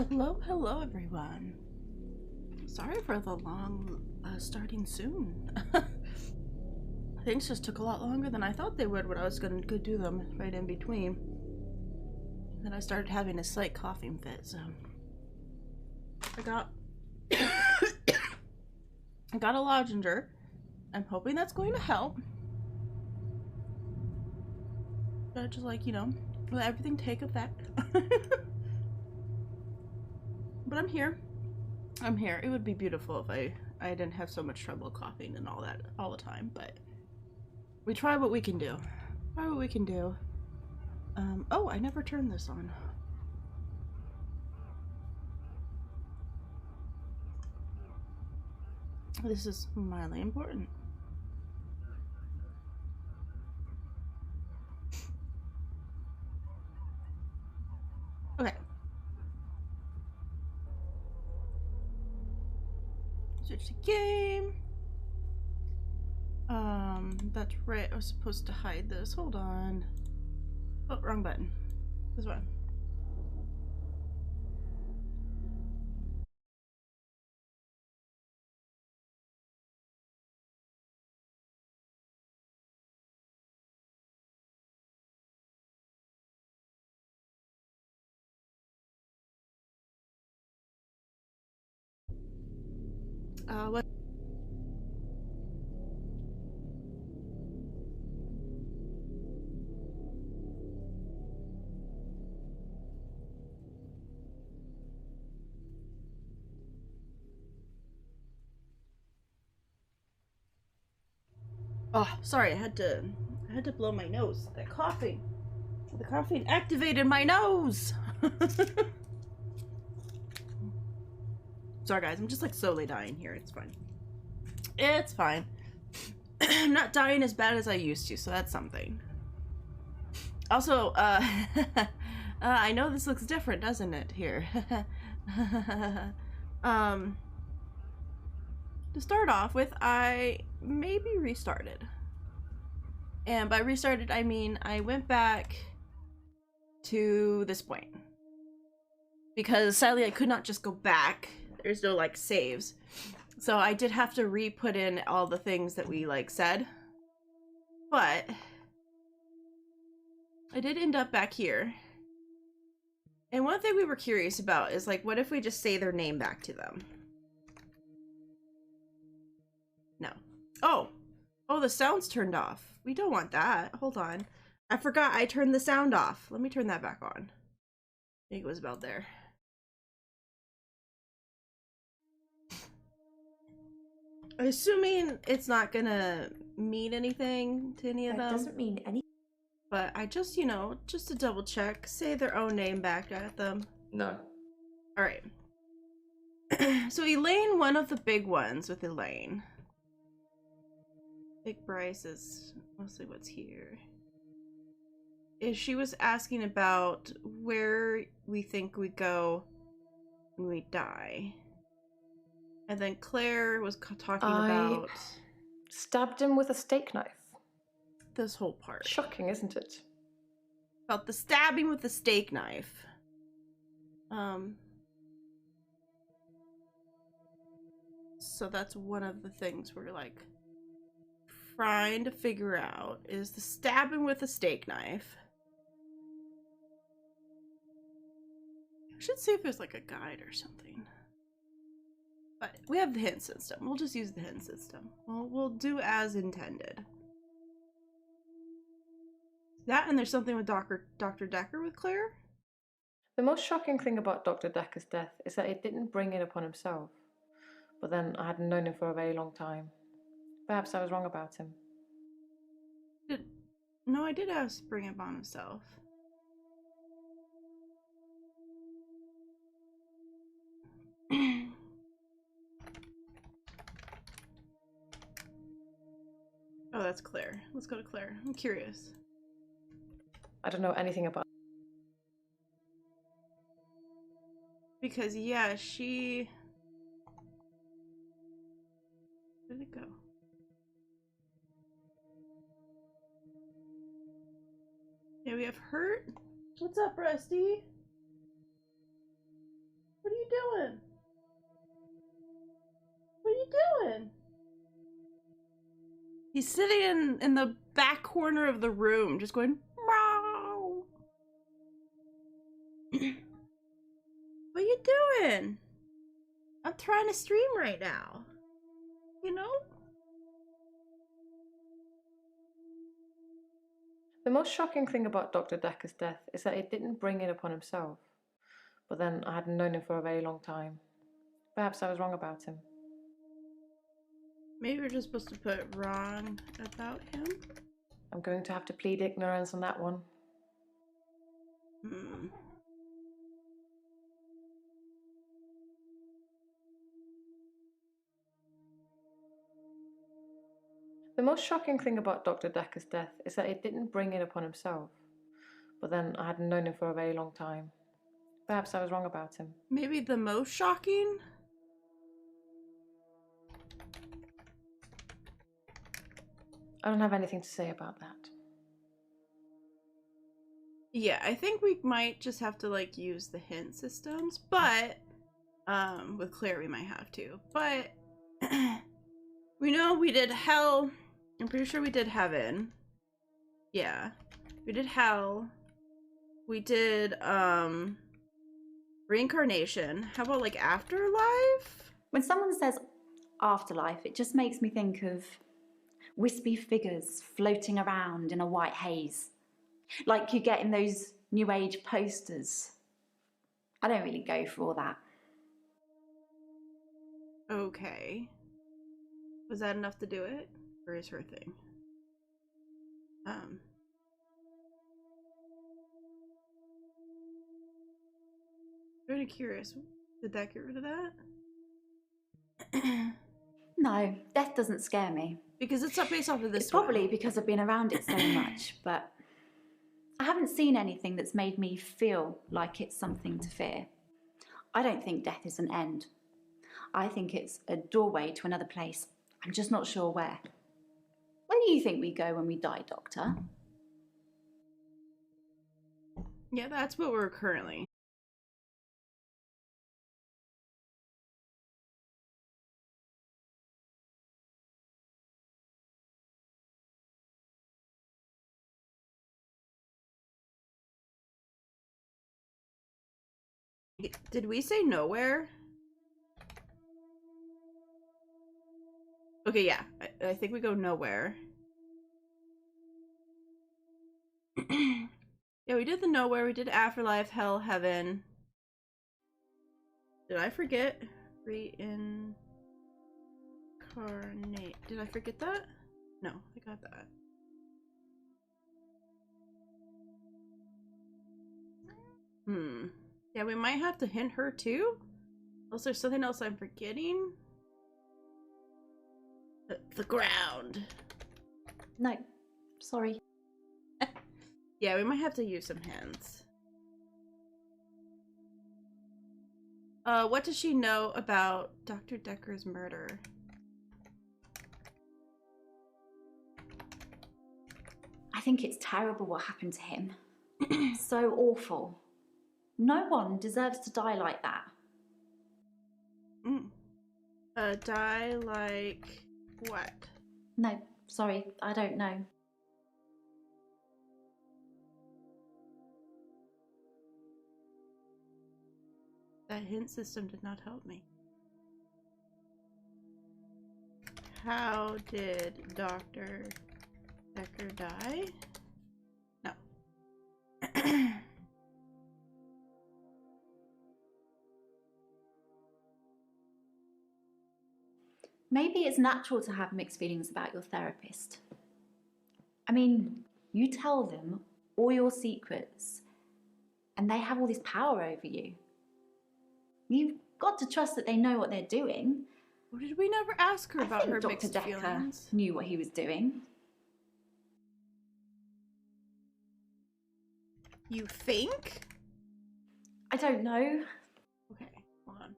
Hello, hello everyone. Sorry for the long starting soon. Things just took a lot longer than I thought they would when I was gonna do them right in between. Then I started having a slight coughing fit, so I got I got a lozenger. I'm hoping that's going to help. But just like, you know, let everything take effect. But I'm here. I'm here. It would be beautiful if I didn't have so much trouble coughing and all that all the time, but we try what we can do. Try what we can do. Oh, I never turned this on. This is mildly important. Okay. Switch to game. That's right. I was supposed to hide this. Hold on. Oh, wrong button. This one. What? Oh, sorry. I had to blow my nose. That coughing. The coughing activated my nose. Sorry guys, I'm just like slowly dying here. It's fine. It's fine. I'm not dying as bad as I used to, so that's something. Also, I know this looks different, doesn't it, here? To start off with, I maybe restarted. And by restarted, I mean I went back to this point. Because sadly, I could not just go back. There's no, like, saves. So I did have to re-put in all the things that we, like, said. But I did end up back here. And one thing we were curious about is, like, what if we just say their name back to them? No. Oh! Oh, the sound's turned off. We don't want that. Hold on. I forgot I turned the sound off. Let me turn that back on. I think it was about there. Assuming it's not gonna mean anything to any of them. That doesn't mean anything. But I just, you know, just to double check, say their own name back at them. No. Alright. So Elaine, one of the big ones with Elaine. Big Bryce is mostly what's here. Is she was asking about where we think we go when we die. And then Claire was talking about stabbed him with a steak knife. this whole part. Shocking, isn't it? About the stabbing with the steak knife. So that's one of the things we're like trying to figure out is the stabbing with a steak knife. I should see if there's like a guide or something. But we have the hint system. We'll just use the hint system. We'll do as intended. That and there's something with Dr. Dekker with Claire. The most shocking thing about Dr. Dekker's death is that he didn't bring it upon himself. But then I hadn't known him for a very long time. Perhaps I was wrong about him. No, I did ask bring it on himself. Oh, that's Claire. Let's go to Claire. I'm curious. I don't know anything about. Because, yeah, she... Where did it go? Yeah, we have Hurt. What's up, Rusty? He's sitting in the back corner of the room, just going, meow. What you doing? I'm trying to stream right now. You know? The most shocking thing about Dr. Dekker's death is that he didn't bring it upon himself. But then I hadn't known him for a very long time. Perhaps I was wrong about him. Maybe we're just supposed to put wrong about him. I'm going to have to plead ignorance on that one. The most shocking thing about Dr. Dekker's death is that he didn't bring it upon himself. But then I hadn't known him for a very long time. Perhaps I was wrong about him. Maybe the most shocking? I don't have anything to say about that. Yeah, I think we might just have to like use the hint systems, but with Claire we might have to. But we know we did hell. I'm pretty sure we did heaven. Yeah. We did hell. We did reincarnation. How about like afterlife? When someone says afterlife, it just makes me think of wispy figures floating around in a white haze, like you get in those New Age posters. I don't really go for all that. Okay. Was that enough to do it? Or is her thing? Really curious. Did that get rid of that? No, death doesn't scare me. Because it's not based off of this It's probably one. because I've been around it so much, but I haven't seen anything that's made me feel like it's something to fear. I don't think death is an end. I think it's a doorway to another place. I'm just not sure where. Where do you think we go when we die, Doctor? Yeah, that's what we're currently. Did we say nowhere? Okay, yeah. I think we go nowhere. Yeah, we did the nowhere. We did afterlife, hell, heaven. Did I forget? Reincarnate. Did I forget that? No, I got that. Yeah, we might have to hint her too? Unless there's something else I'm forgetting? The ground. No, sorry. Yeah, we might have to use some hints. What does she know about Dr. Dekker's murder? I think it's terrible what happened to him. So awful. No one deserves to die like that. Die like what? No, sorry, I don't know. That hint system did not help me. How did Dr. Dekker die? No. Maybe it's natural to have mixed feelings about your therapist. I mean, you tell them all your secrets, and they have all this power over you. You've got to trust that they know what they're doing. Well, did we never ask her about her Dr. mixed Dekker feelings? knew what he was doing. You think? I don't know. Okay, hold on.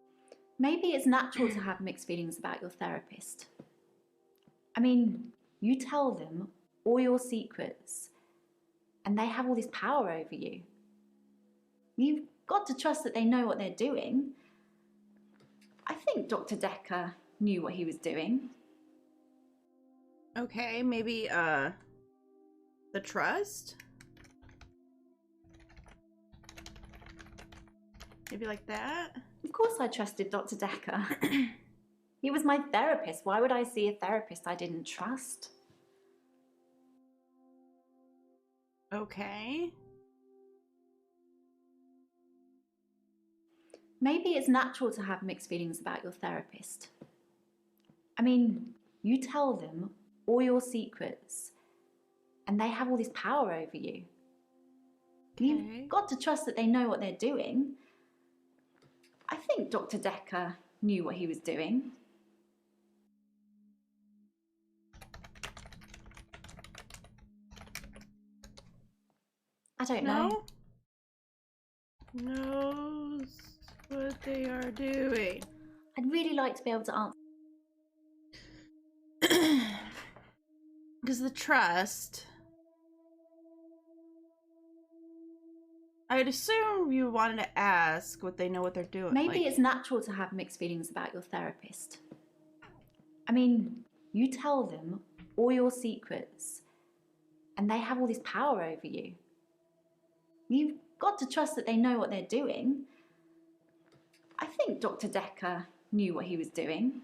Maybe it's natural to have mixed feelings about your therapist. I mean, you tell them all your secrets, and they have all this power over you. You've got to trust that they know what they're doing. I think Dr. Dekker knew what he was doing. Okay, maybe, the trust? Maybe like that? Of course I trusted Dr. Dekker. He was my therapist. Why would I see a therapist I didn't trust? Okay. Maybe it's natural to have mixed feelings about your therapist. I mean, you tell them all your secrets, and they have all this power over you. Okay. You've got to trust that they know what they're doing. I think Dr. Dekker knew what he was doing. I don't know. Knows what they are doing. I'd really like to be able to answer. Because the trust... I'd assume you wanted to ask what they know what they're doing. Maybe like... it's natural to have mixed feelings about your therapist. I mean, you tell them all your secrets, and they have all this power over you. You've got to trust that they know what they're doing. I think Dr. Dekker knew what he was doing.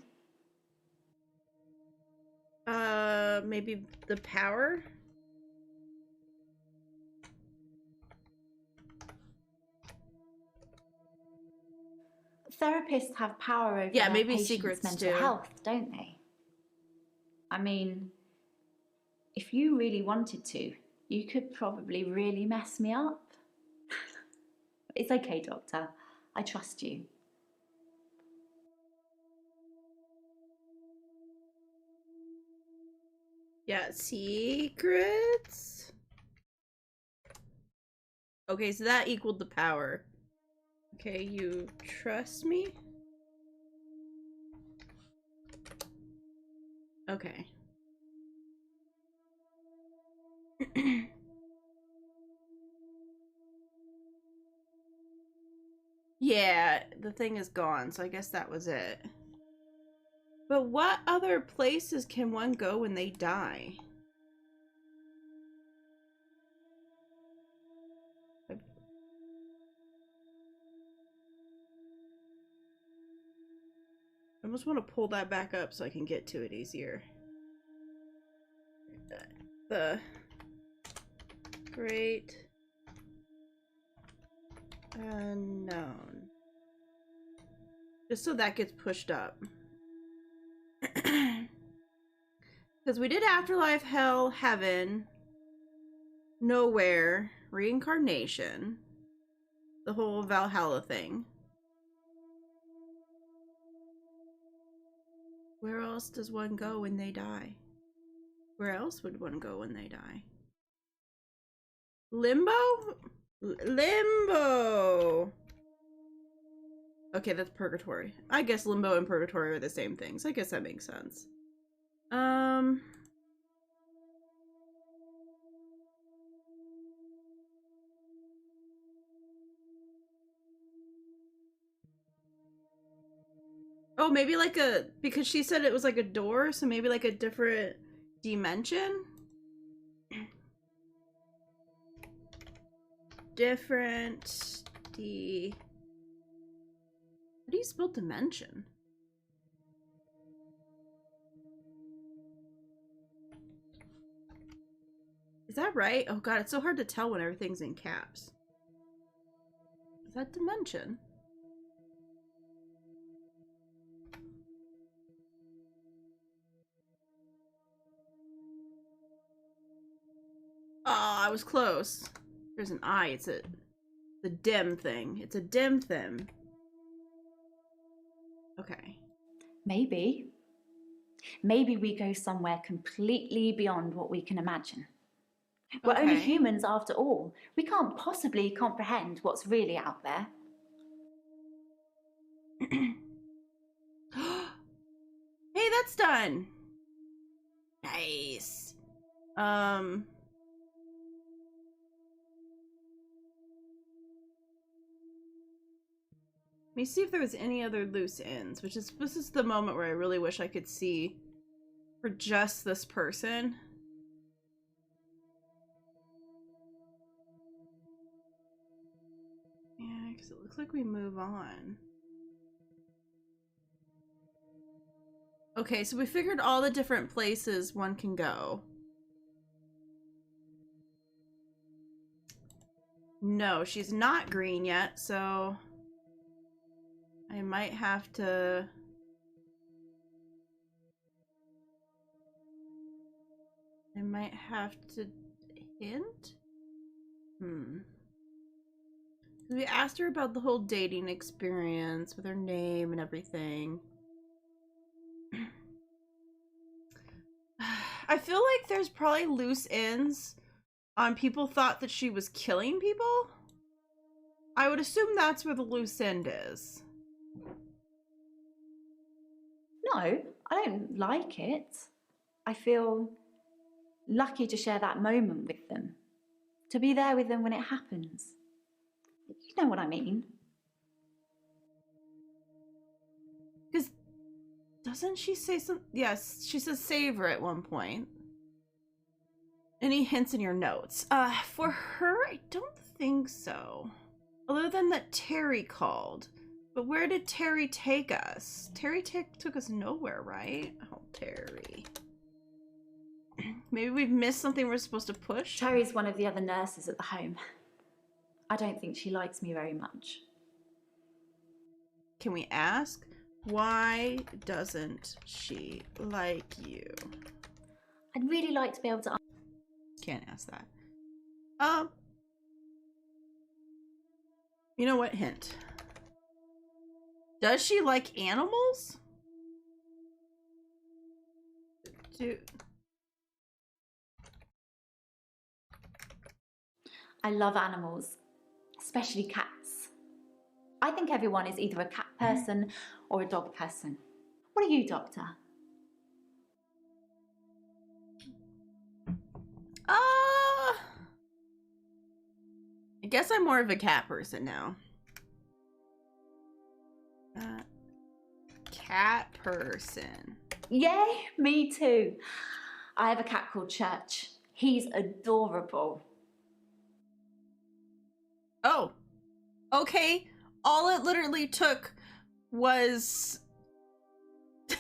Maybe the power? Therapists have power over Yeah, their maybe patients' secrets mental too. health, don't they? I mean, if you really wanted to, you could probably really mess me up. It's okay, Doctor. I trust you. Yeah, secrets? Okay, so that equaled the power. Okay, you trust me? Okay. Yeah, the thing is gone, so I guess that was it. But what other places can one go when they die? I almost want to pull that back up so I can get to it easier. The Great Unknown. Just so that gets pushed up. Because we did Afterlife, Hell, Heaven, Nowhere, Reincarnation, the whole Valhalla thing. Where else does one go when they die? Where else would one go when they die? Limbo? Limbo! Okay, that's purgatory. I guess limbo and purgatory are the same things. I guess that makes sense. Oh, maybe like a... Because she said it was like a door, so maybe like a different dimension? Different... How do you spell dimension? Is that right? Oh god, it's so hard to tell when everything's in caps. Is that dimension? Oh, I was close. There's an I. It's the dim thing. It's a dim thing. Okay. Maybe. Maybe we go somewhere completely beyond what we can imagine. We're only humans after all. We can't possibly comprehend what's really out there. Hey, that's done. Nice. Let me see if there was any other loose ends, this is the moment where I really wish I could see for just this person. Yeah, because it looks like we move on. Okay, so we figured all the different places one can go. No, she's not green yet, so I might have to... hint? We asked her about the whole dating experience with her name and everything. I feel like there's probably loose ends on people thought that she was killing people. I would assume that's where the loose end is. No, I don't like it. I feel lucky to share that moment with them. To be there with them when it happens. You know what I mean? Because doesn't she say something? Yes, she says savor at one point. Any hints in your notes? For her, I don't think so. Other than that Terry called. But where did Terry take us? Terry took us nowhere, right? Oh, Terry. Maybe we've missed something we're supposed to push? Terry's one of the other nurses at the home. I don't think she likes me very much. Can we ask? Why doesn't she like you? I'd really like to be able to... Can't ask that. You know what? Hint. Does she like animals? I love animals, especially cats. I think everyone is either a cat person or a dog person. What are you, Doctor? I guess I'm more of a cat person now. Cat person. Yay, me too. I have a cat called Church. He's adorable. Oh, okay. All it literally took was to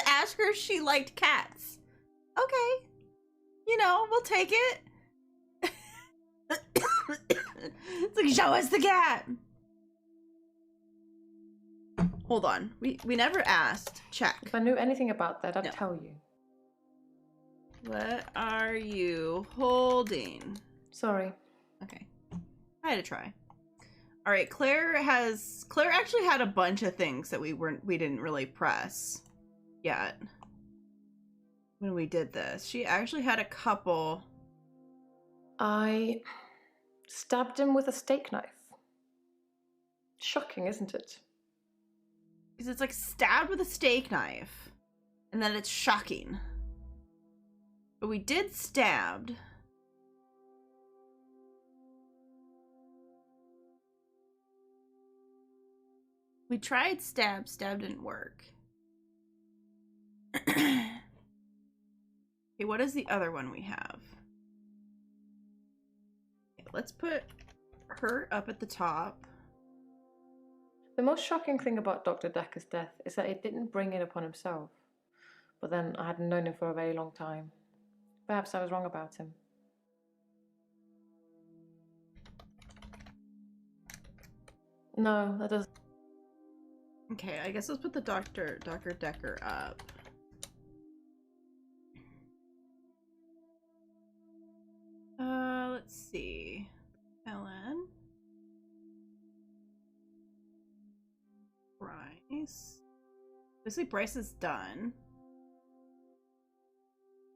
ask her if she liked cats. Okay. You know, we'll take it. It's like, show us the cat. Hold on. We never asked. Check. If I knew anything about that, I'd No. tell you. What are you holding? Sorry. Okay. I had to try. All right, Claire actually had a bunch of things that we didn't really press yet when we did this. She actually had a couple. I stabbed him with a steak knife. Shocking, isn't it? Because it's like stabbed with a steak knife. And then it's shocking. But we did stabbed. We tried stab didn't work. Okay, what is the other one we have? Okay, let's put her up at the top. The most shocking thing about Dr. Dekker's death is that it didn't bring it upon himself. But then I hadn't known him for a very long time. Perhaps I was wrong about him. No, that doesn't... Okay, I guess let's put the Dr. Dekker up. Let's see. Ellen. Bryce. Obviously, Bryce is done.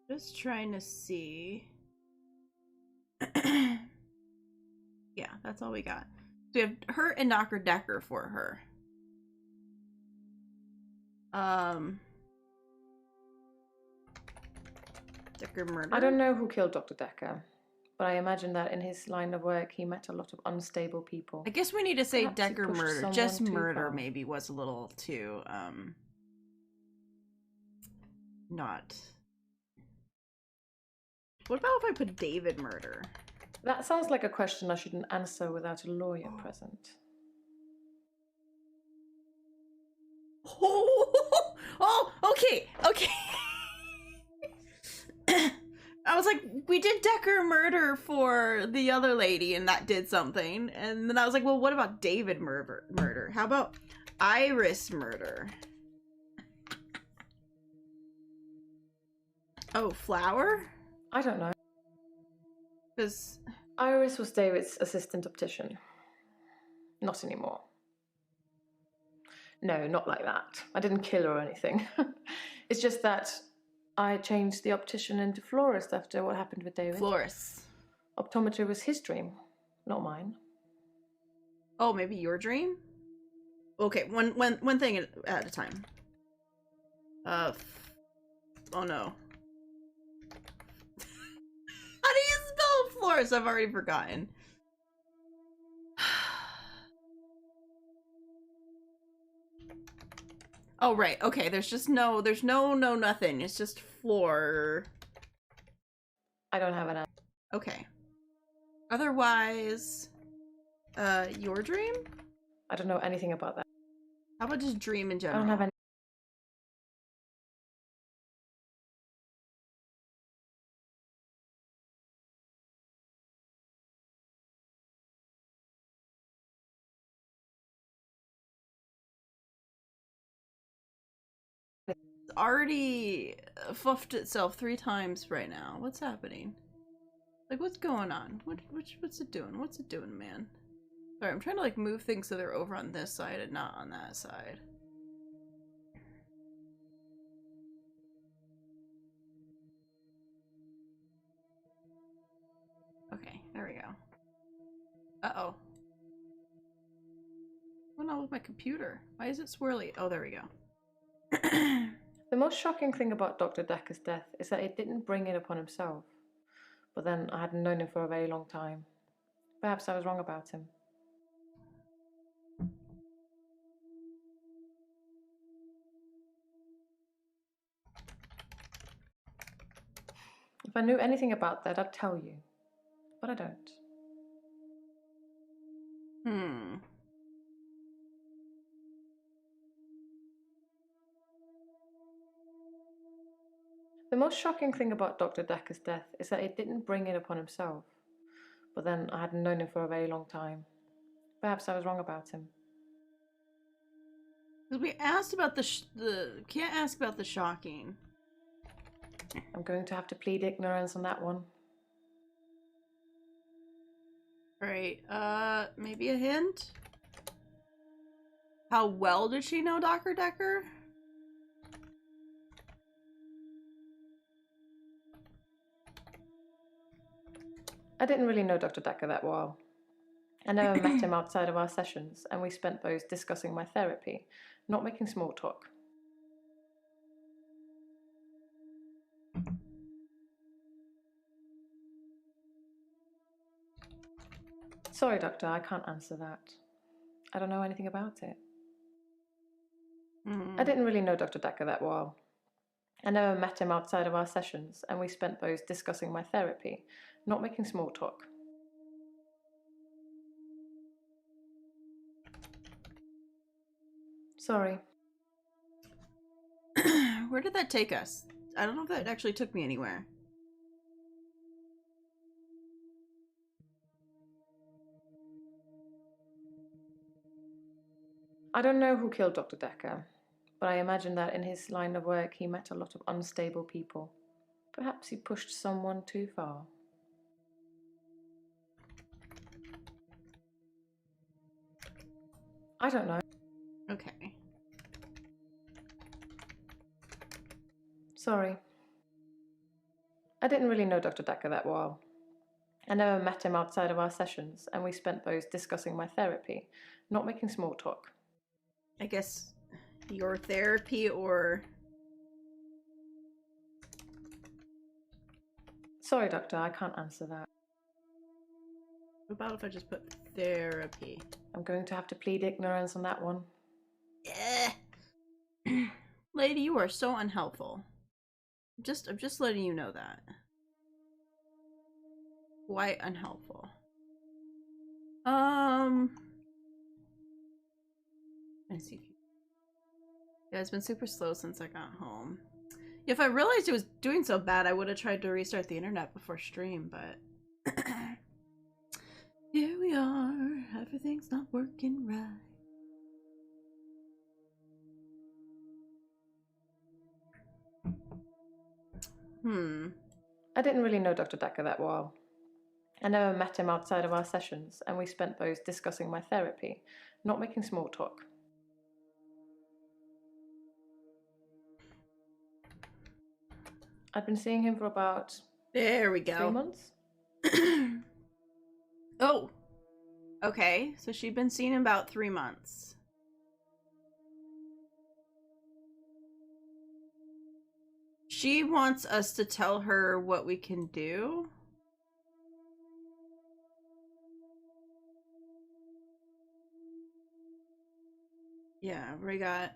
Just trying to see. Yeah, that's all we got. So we have her and Dr. Dekker for her. Dekker murder? I don't know who killed Dr. Dekker, but I imagine that in his line of work he met a lot of unstable people. I guess we need to say Perhaps he Dekker pushed murder. someone Just too murder far. maybe was a little too not. What about if I put David murder? That sounds like a question I shouldn't answer without a lawyer present. Oh, okay. I was like, we did Dekker murder for the other lady, and that did something. And then I was like, well, what about David murder? How about Iris murder? Oh, Flower? I don't know. Because Iris was David's assistant optician. Not anymore. No, not like that. I didn't kill her or anything. It's just that I changed the optician into florist after what happened with David. Florist. Optometry was his dream, not mine. Oh, maybe your dream? Okay, one thing at a time. Oh no. How do you spell florist? I've already forgotten. Oh, right. Okay, there's no nothing. It's just floor. I don't have an answer. Okay. Otherwise, your dream? I don't know anything about that. How about just dream in I general? don't have any. It's already fluffed itself 3 times right now. What's happening? Like, what's going on? What's it doing? What's it doing, man? Sorry, I'm trying to like move things so they're over on this side and not on that side. Okay, there we go. Uh-oh. What's going on with my computer? Why is it swirly? Oh, there we go. The most shocking thing about Dr. Dekker's death is that it didn't bring it upon himself. But then I hadn't known him for a very long time. Perhaps I was wrong about him. If I knew anything about that, I'd tell you. But I don't. The most shocking thing about Dr. Dekker's death is that it didn't bring it upon himself. But then I hadn't known him for a very long time. Perhaps I was wrong about him. We asked about can't ask about the shocking. I'm going to have to plead ignorance on that one. Right, maybe a hint? How well did she know Dr. Dekker? I didn't really know Dr. Dekker that well. I never met him outside of our sessions, and we spent those discussing my therapy, not making small talk. Sorry, Doctor, I can't answer that. I don't know anything about it. I didn't really know Dr. Dekker that well. I never met him outside of our sessions, and we spent those discussing my therapy, not making small talk. Sorry. Where did that take us? I don't know if that actually took me anywhere. I don't know who killed Dr. Dekker, but I imagine that in his line of work he met a lot of unstable people. Perhaps he pushed someone too far. I don't know. Okay. Sorry. I didn't really know Dr. Dekker that well. I never met him outside of our sessions, and we spent those discussing my therapy, not making small talk. I guess your therapy or... Sorry, Doctor, I can't answer that. What about if I just put therapy? I'm going to have to plead ignorance on that one. Lady, you are so unhelpful. I'm just letting you know that. Quite unhelpful. I see. Yeah, it's been super slow since I got home. If I realized it was doing so bad, I would have tried to restart the internet before stream, but here we are. Everything's not working right. I didn't really know Dr. Dekker that well. I never met him outside of our sessions, and we spent those discussing my therapy, not making small talk. I'd been seeing him for about... There we go. 3 months? Oh. Okay, so she'd been seen in about 3 months. She wants us to tell her what we can do. Yeah, we got...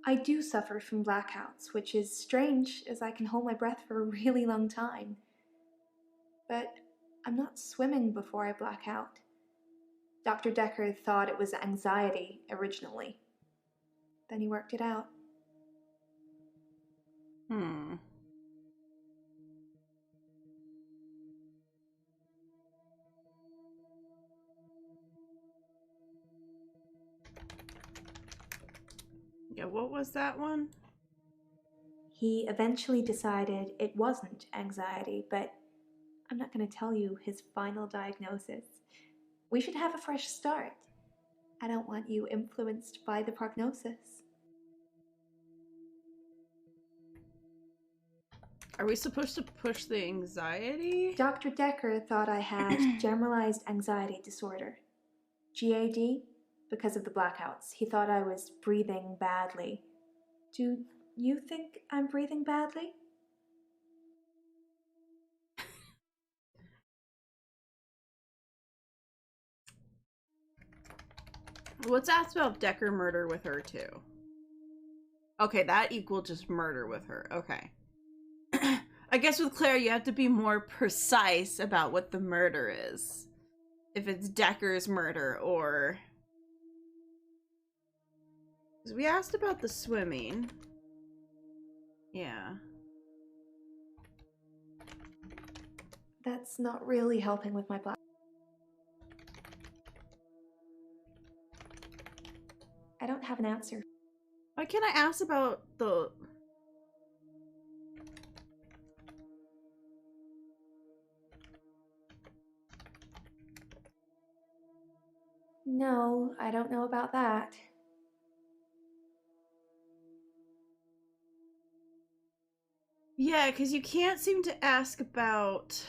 I do suffer from blackouts, which is strange as I can hold my breath for a really long time. But I'm not swimming before I black out. Dr. Dekker thought it was anxiety originally. Then he worked it out. Yeah, what was that one? He eventually decided it wasn't anxiety, but I'm not going to tell you his final diagnosis. We should have a fresh start. I don't want you influenced by the prognosis. Are we supposed to push the anxiety? Dr. Dekker thought I had generalized anxiety disorder. GAD, because of the blackouts. He thought I was breathing badly. Do you think I'm breathing badly? Let's ask about Dekker murder with her too. Okay, that equaled just murder with her. Okay. I guess with Claire, you have to be more precise about what the murder is. If it's Dekker's murder or... Because we asked about the swimming. Yeah. That's not really helping with my black. I don't have an answer. Why can't I ask about the... No, I don't know about that. Yeah, because you can't seem to ask about...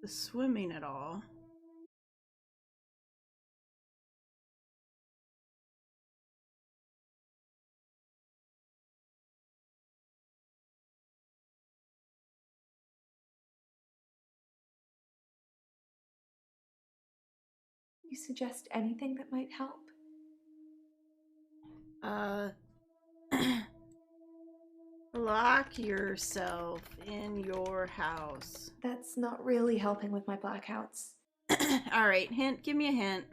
the swimming at all. You suggest anything that might help? Lock yourself in your house. That's not really helping with my blackouts. Alright, hint. Give me a hint.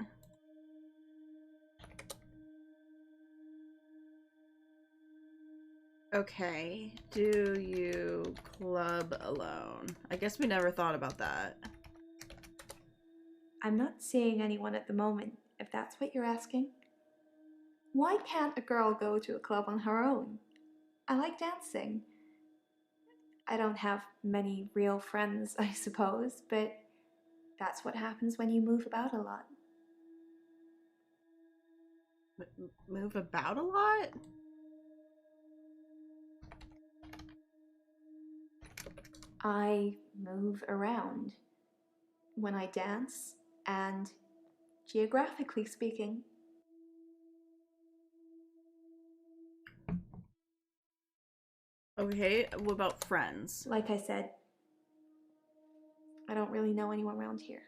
Okay. Do you club alone? I guess we never thought about that. I'm not seeing anyone at the moment, if that's what you're asking. Why can't a girl go to a club on her own? I like dancing. I don't have many real friends, I suppose, but that's what happens when you move about a lot. Move about a lot? I move around when I dance, and geographically speaking. Okay, what about friends? Like I said, I don't really know anyone around here.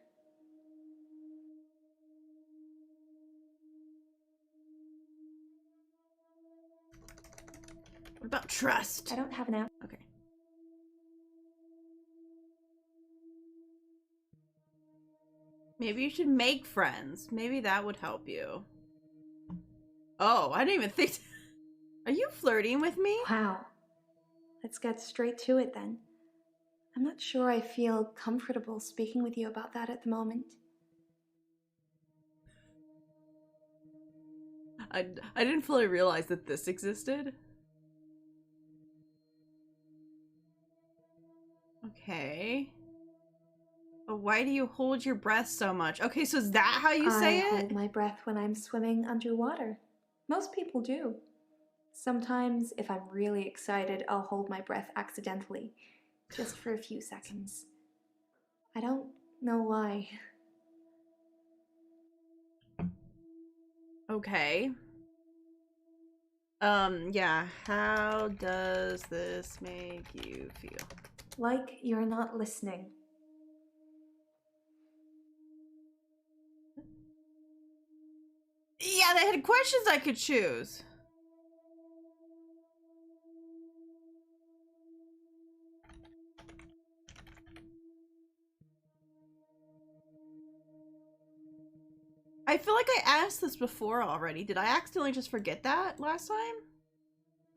What about trust? I don't have an app. Okay. Maybe you should make friends. Maybe that would help you. Oh, I didn't even think. Are you flirting with me? Wow. Let's get straight to it then. I'm not sure I feel comfortable speaking with you about that at the moment. I didn't fully realize that this existed. Okay. But why do you hold your breath so much? Okay, so is that how you say I it? hold my breath when I'm swimming underwater. Most people do. Sometimes, if I'm really excited, I'll hold my breath accidentally, just for a few seconds. I don't know why. Okay. Yeah, how does this make you feel? Like you're not listening. Yeah, they had questions I could choose. I feel like I asked this before already. Did I accidentally just forget that last time?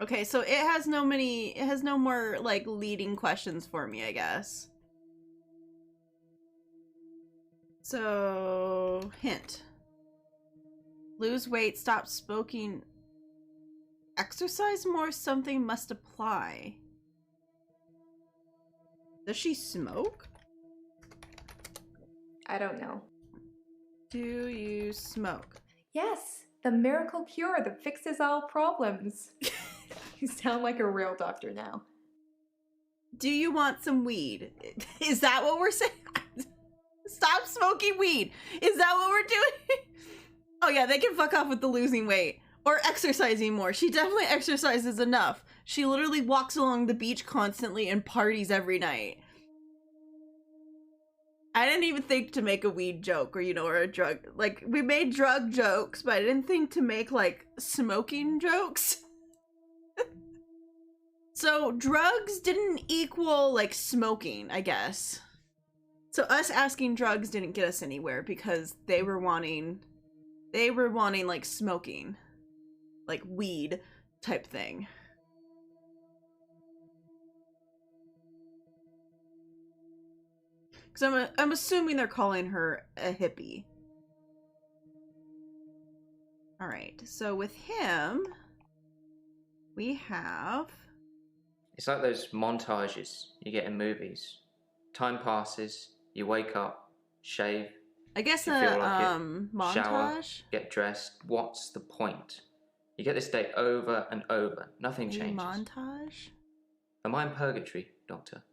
Okay, so it has no more like leading questions for me, I guess. So, hint. Lose weight, stop smoking. Exercise more, something must apply. Does she smoke? I don't know. Do you smoke? Yes, the miracle cure that fixes all problems. You sound like a real doctor now. Do you want some weed? Is that what we're saying? Stop smoking weed. Is that what we're doing? Oh yeah, they can fuck off with the losing weight. Or exercising more. She definitely exercises enough. She literally walks along the beach constantly and parties every night. I didn't even think to make a weed joke or, or a drug. Like, we made drug jokes, but I didn't think to make, like, smoking jokes. So, drugs didn't equal, like, smoking, I guess. So, us asking drugs didn't get us anywhere because they were wanting, like, smoking. Like, weed type thing. Because I'm assuming they're calling her a hippie. Alright, so with him, we have... It's like those montages you get in movies. Time passes, you wake up, shave. I guess you feel like montage? Shower, get dressed. What's the point? You get this day over and over. Nothing changes. Montage? Am I in purgatory, Doctor?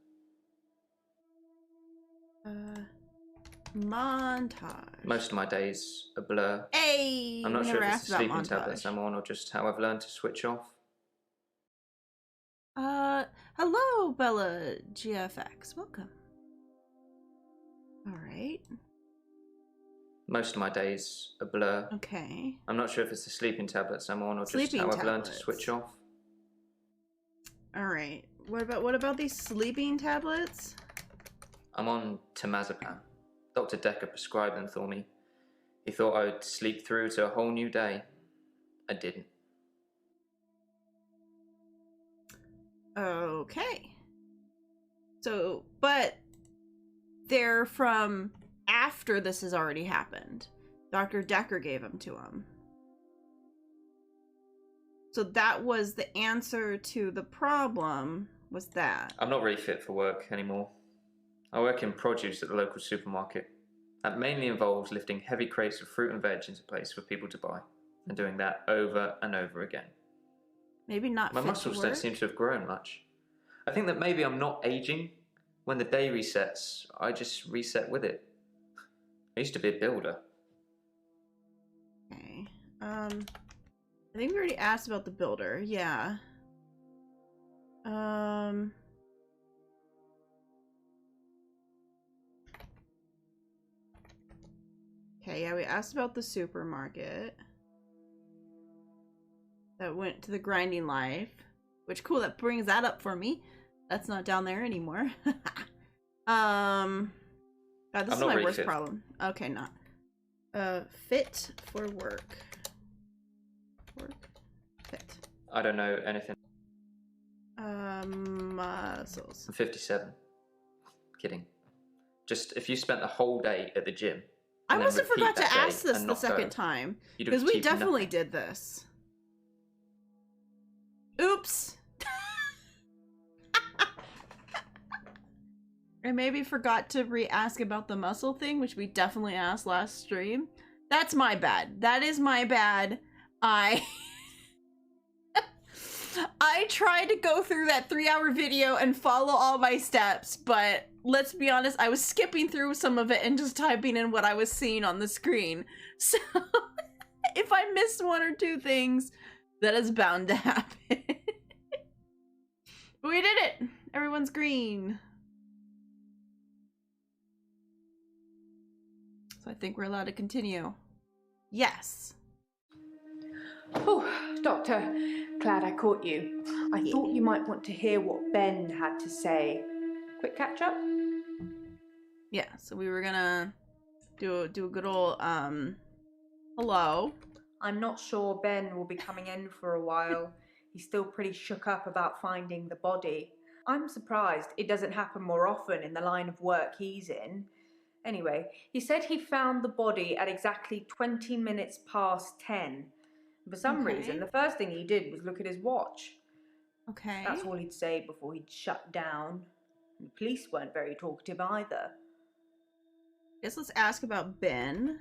Montage. Most of my days a blur. Hey! I'm not we sure never if it's asked the about sleeping montage. tablets I'm on or just how I've learned to switch off. Hello, Bella GFX. Welcome. Alright. Most of my days a blur. Okay. I'm not sure if it's the sleeping tablets I'm on or Sleeping just how I've learned to tablets. switch off. Alright. What about these sleeping tablets? I'm on timezone. Dr. Dekker prescribed them for me. He thought I would sleep through to a whole new day. I didn't. Okay. So, but they're from after this has already happened. Dr. Dekker gave them to him. So that was the answer to the problem, was that. I'm not really fit for work anymore. I work in produce at the local supermarket. That mainly involves lifting heavy crates of fruit and veg into place for people to buy, and doing that over and over again. Maybe not My fit muscles to don't work? seem to have grown much. I think that maybe I'm not aging. When the day resets, I just reset with it. I used to be a builder. Okay. I think we already asked about the builder. Yeah. Okay, yeah, we asked about the supermarket. That went to the grinding life. Which, cool, that brings that up for me. That's not down there anymore. God, this is my worst problem. Okay, not. Fit for work. Fit. I don't know anything. Muscles. I'm 57. Kidding. Just if you spent the whole day at the gym. I must have forgot to ask this the second time. Because we definitely did this. Oops. I maybe forgot to re-ask about the muscle thing, which we definitely asked last stream. That's my bad. That is my bad. I tried to go through that 3-hour video and follow all my steps, but let's be honest, I was skipping through some of it and just typing in what I was seeing on the screen. So if I missed one or two things, that is bound to happen. But we did it! Everyone's green. So I think we're allowed to continue. Yes. Oh, Doctor, glad I caught you. I thought you might want to hear what Ben had to say. Quick catch up? Yeah, so we were gonna do a good old hello. I'm not sure Ben will be coming in for a while. He's still pretty shook up about finding the body. I'm surprised it doesn't happen more often in the line of work he's in. Anyway, he said he found the body at exactly 20 minutes past 10. For some reason, the first thing he did was look at his watch. Okay. That's all he'd say before he'd shut down. The police weren't very talkative either. Guess let's ask about Ben.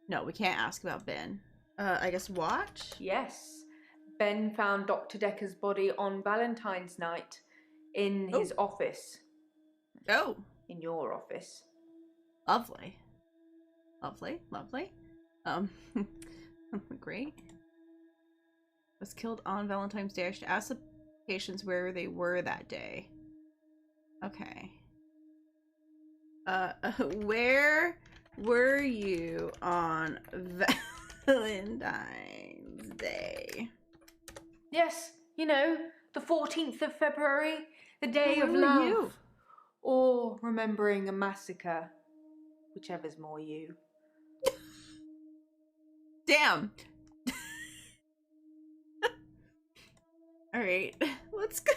No, we can't ask about Ben. I guess watch? Yes. Ben found Dr. Dekker's body on Valentine's night in his office. Oh. In your office. Lovely. Lovely. Great. Was killed on Valentine's Day. I should ask the patients where they were that day. Okay. Where were you on Valentine's Day? Yes, you know, the 14th of February, the day of Where were love. you? Or remembering a massacre. Whichever's more you. Damn. Alright, let's go.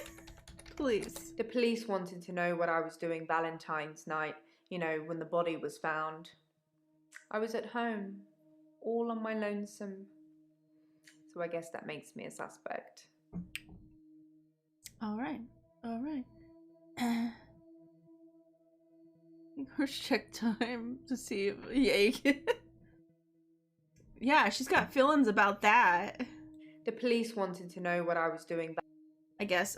Please. The police wanted to know what I was doing Valentine's night, you know, when the body was found. I was at home, all on my lonesome. So I guess that makes me a suspect. Alright. Let's check time to see if yeah, she's got feelings about that. The police wanted to know what I was doing. I guess,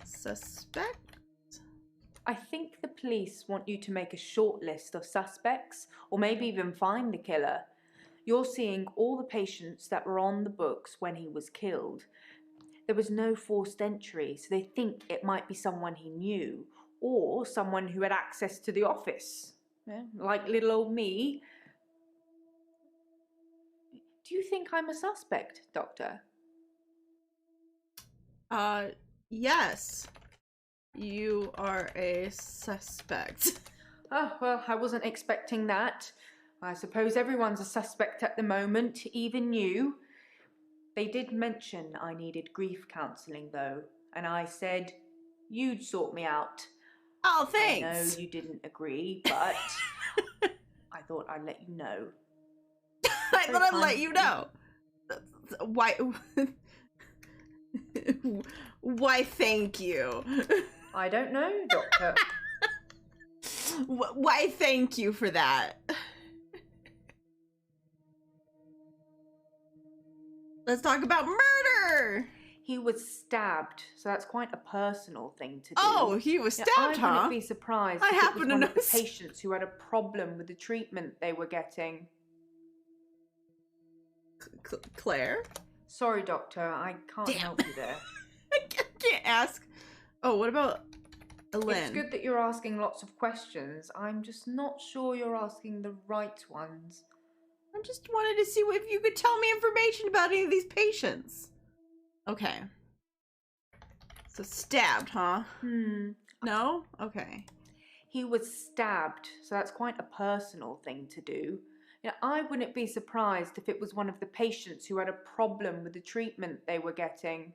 suspect? I think the police want you to make a short list of suspects, or maybe even find the killer. You're seeing all the patients that were on the books when he was killed. There was no forced entry, so they think it might be someone he knew, or someone who had access to the office. Yeah, like little old me. Do you think I'm a suspect, Doctor? Yes. You are a suspect. Oh, well, I wasn't expecting that. I suppose everyone's a suspect at the moment, even you. They did mention I needed grief counselling, though, and I said you'd sort me out. Oh, thanks. I know you didn't agree, but I thought I'd let you know. I thought I'd let you know. Why? Why, thank you. I don't know, Doctor. Why, thank you for that. Let's talk about murder. He was stabbed, so that's quite a personal thing to do. Oh, he was stabbed, I huh? wouldn't be surprised I if it happen was to one know of the patients who had a problem with the treatment they were getting. Claire? Sorry, Doctor, I can't help you there. I can't ask. Oh, what about Lynn. It's good that you're asking lots of questions. I'm just not sure you're asking the right ones. I just wanted to see if you could tell me information about any of these patients. Okay. So stabbed, huh? No? Okay. He was stabbed, so that's quite a personal thing to do. You know, I wouldn't be surprised if it was one of the patients who had a problem with the treatment they were getting.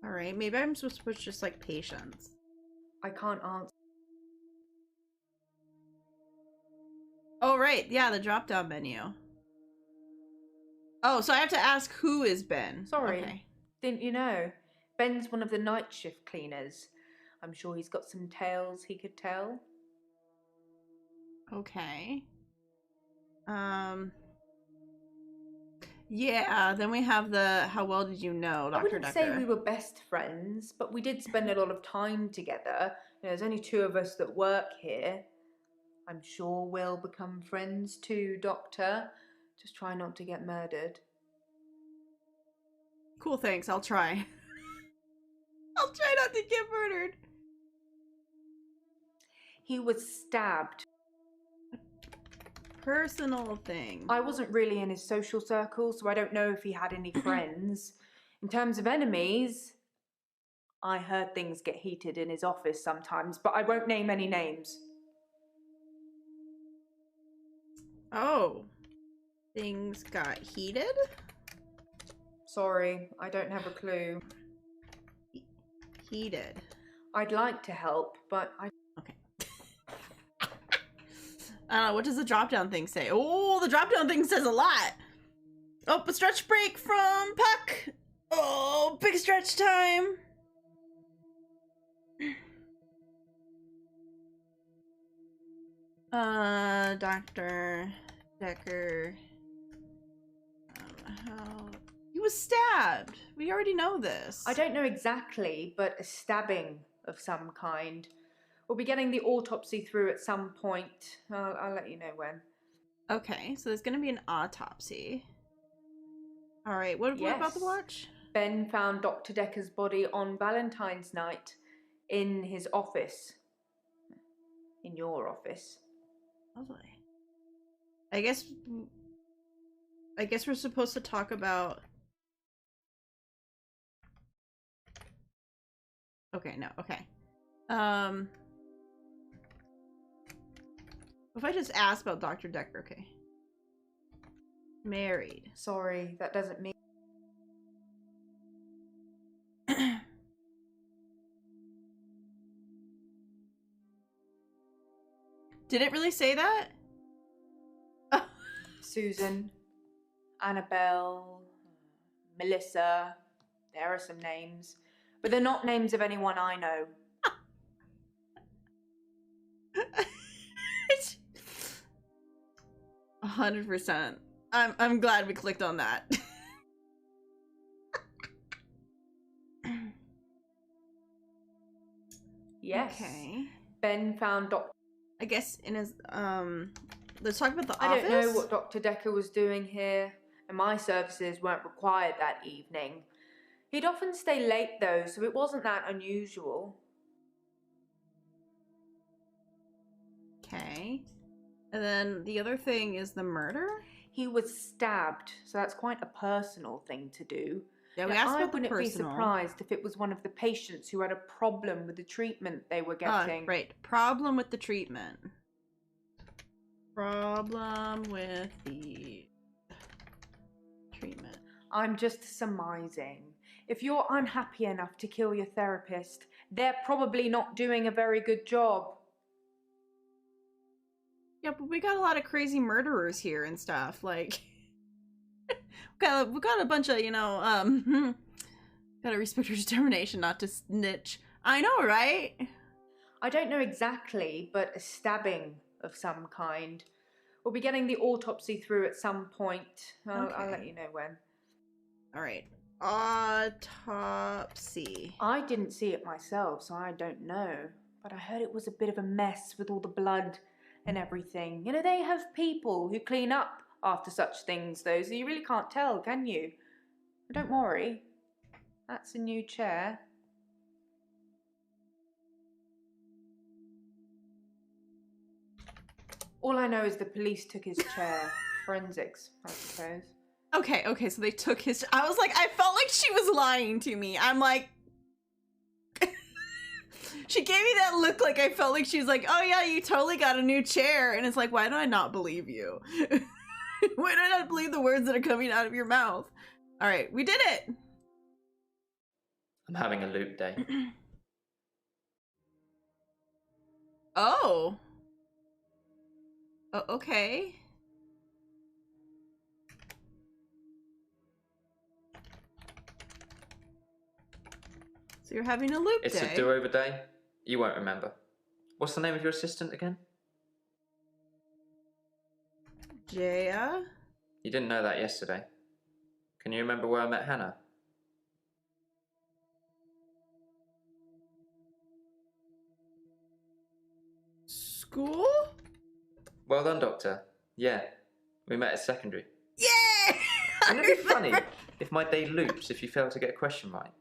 Alright, maybe I'm supposed to put just like patients. I can't answer. Oh, right. Yeah, the drop down menu. Oh, so I have to ask who is Ben. Sorry, Okay. didn't you know? Ben's one of the night shift cleaners. I'm sure he's got some tales he could tell. Okay. Yeah, then we have the how well did you know, Dr. I wouldn't Dekker. say we were best friends, but we did spend a lot of time together. You know, there's only 2 of us that work here. I'm sure we'll become friends too, Doctor. Just try not to get murdered. Cool, thanks. I'll try. I'll try not to get murdered. He was stabbed. Personal thing. I wasn't really in his social circle, so I don't know if he had any friends. In terms of enemies, I heard things get heated in his office sometimes, but I won't name any names. Oh. Things got heated? Sorry, I don't have a clue. Heated. I'd like to help, but I... Okay. What does the drop down thing say? Oh, the drop down thing says a lot. Oh, a stretch break from Puck. Oh, big stretch time. Dr. Dekker. How... He was stabbed. We already know this. I don't know exactly, but a stabbing of some kind. We'll be getting the autopsy through at some point. I'll let you know when. Okay, so there's gonna be an autopsy. Alright, what about the watch? Ben found Dr. Dekker's body on Valentine's night in his office. In your office. Lovely. I guess we're supposed to talk about... Okay, no, okay. If I just ask about Dr. Dekker, okay. Married. Sorry, that doesn't mean... Did it really say that? Susan, Annabelle, Melissa, there are some names. But they're not names of anyone I know. 100%. I'm glad we clicked on that. Yes. Okay. Ben found Dr. I guess in his let's talk about the I office. don't know what Dr. Dekker was doing here, and my services weren't required that evening. He'd often stay late though, so it wasn't that unusual. Okay. And then the other thing is the murder? He was stabbed, so that's quite a personal thing to do. Yeah, we Now, asked I about the wouldn't be personal. surprised if it was one of the patients who had a problem with the treatment they were getting. Right. Problem with the treatment. Problem with the treatment. I'm just surmising. If you're unhappy enough to kill your therapist, they're probably not doing a very good job. Yeah, but we got a lot of crazy murderers here and stuff. Like, we got a bunch of, gotta respect your determination not to snitch. I know, right? I don't know exactly, but a stabbing of some kind. We'll be getting the autopsy through at some point. I'll let you know when. All right. Autopsy. I didn't see it myself, so I don't know. But I heard it was a bit of a mess with all the blood and everything. You know, they have people who clean up after such things, though, so you really can't tell, can you? But don't worry. That's a new chair. All I know is the police took his chair. Forensics, I suppose. Okay, so they took his... I was like, I felt like she was lying to me. I'm like... She gave me that look like I felt like she was like, oh yeah, you totally got a new chair. And it's like, why do I not believe you? Why do I not believe the words that are coming out of your mouth? All right, we did it. I'm having a loop day. Oh. Oh, okay. So you're having a loop It's day. a do-over day. You won't remember. What's the name of your assistant again? Jaya? You didn't know that yesterday. Can you remember where I met Hannah? School? Well done, Doctor. Yeah, we met at secondary. Yeah! Wouldn't it be funny if my day loops if you fail to get a question right?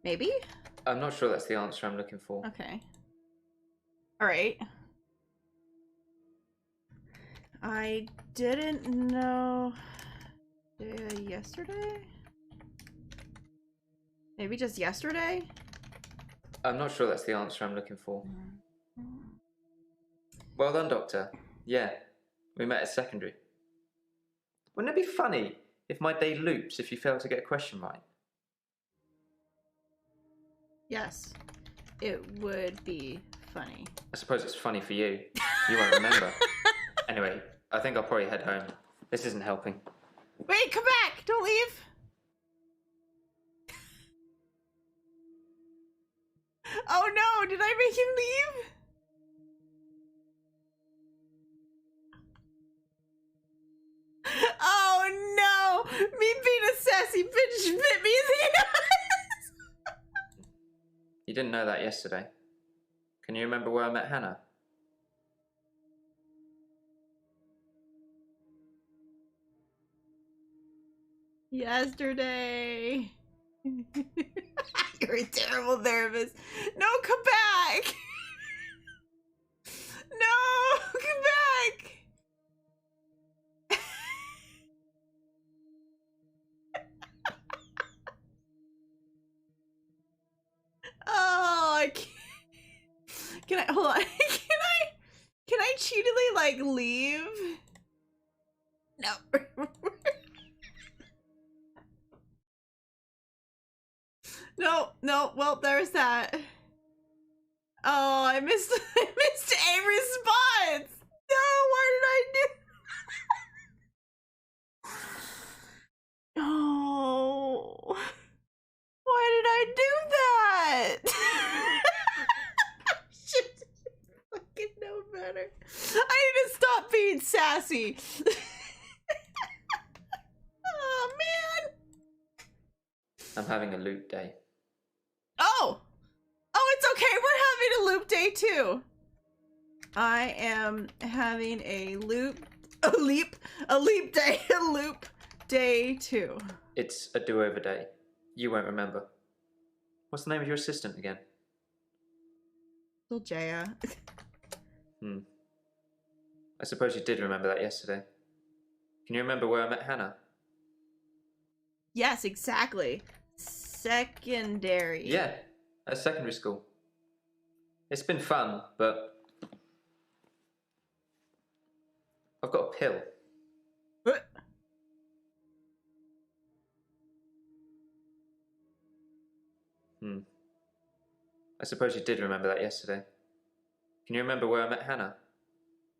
Maybe? I'm not sure that's the answer I'm looking for. Okay. Alright. I didn't know... yesterday? Maybe just yesterday? I'm not sure that's the answer I'm looking for. Well done, Doctor. Yeah, we met at secondary. Wouldn't it be funny if my day loops if you fail to get a question right? Yes. It would be funny. I suppose it's funny for you. You won't remember. Anyway, I think I'll probably head home. This isn't helping. Wait, come back! Don't leave! Oh no, did I make him leave? Oh no! Me being a sassy bitch bit me in the ass! You didn't know that yesterday. Can you remember where I met Hannah? Yesterday. You're a terrible therapist. No, come back! No, come back! Oh, I can't. Can I hold on? Can I cheatedly like leave? No. No, well, there's that. Oh, I missed a response. No, why did I do? Oh, why did I do that? Should fucking know better. I need to stop being sassy. Oh man. I'm having a loop day. Oh, it's okay. We're having a loop day too. I am having a loop day too. It's a do-over day. You won't remember. What's the name of your assistant again? Still Jaya. I suppose you did remember that yesterday. Can you remember where I met Hannah? Yes, exactly. Secondary. Yeah, at secondary school. It's been fun, but I've got a pill. What? I suppose you did remember that yesterday. Can you remember where I met Hannah?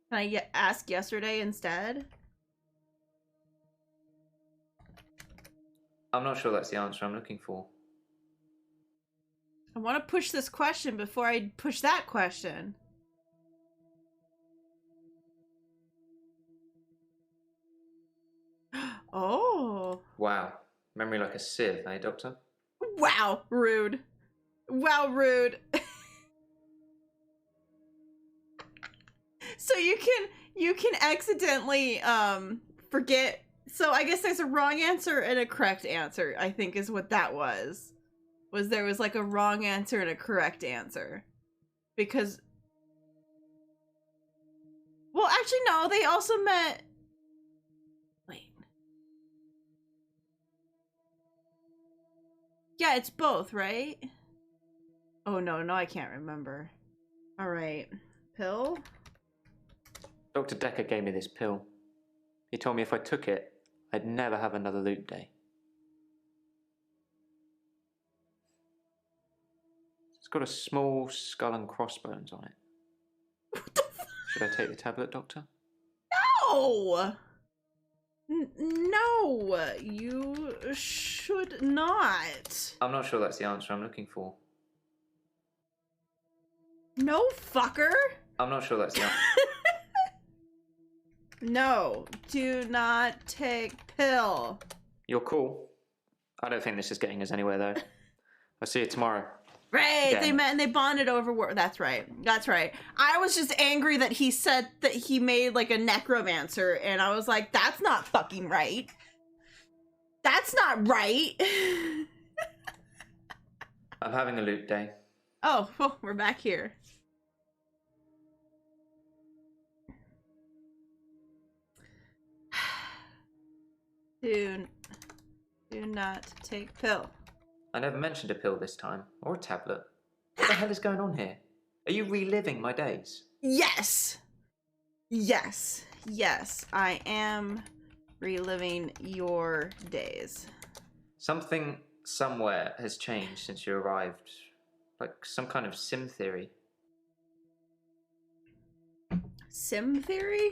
Can I ask yesterday instead? I'm not sure that's the answer I'm looking for. I want to push this question before I push that question. Oh. Wow, memory like a sieve, eh, Doctor? Wow, rude. Wow, rude. So you can accidentally forget. So I guess there's a wrong answer and a correct answer, I think is what that was. Was there was like a wrong answer and a correct answer. Because no, they also met... Wait. Yeah, it's both, right? Oh, no, I can't remember. All right. Pill? Dr. Dekker gave me this pill. He told me if I took it, I'd never have another loot day. It's got a small skull and crossbones on it. What the fuck? Should I take the tablet, Doctor? No! No, you should not. I'm not sure that's the answer I'm looking for. No, fucker. I'm not sure that's the answer. No, do not take pill. You're cool. I don't think this is getting us anywhere, though. I'll see you tomorrow. Right, Yeah. they met and they bonded over work. That's right. That's right. I was just angry that he said that he made like a necromancer, and I was like, that's not fucking right. That's not right. I'm having a loot day. Oh, well, we're back here. Do not take pill. I never mentioned a pill this time, or a tablet. What the hell is going on here? Are you reliving my days? Yes! Yes. Yes, I am reliving your days. Something somewhere has changed since you arrived. Like some kind of sim theory. Sim theory?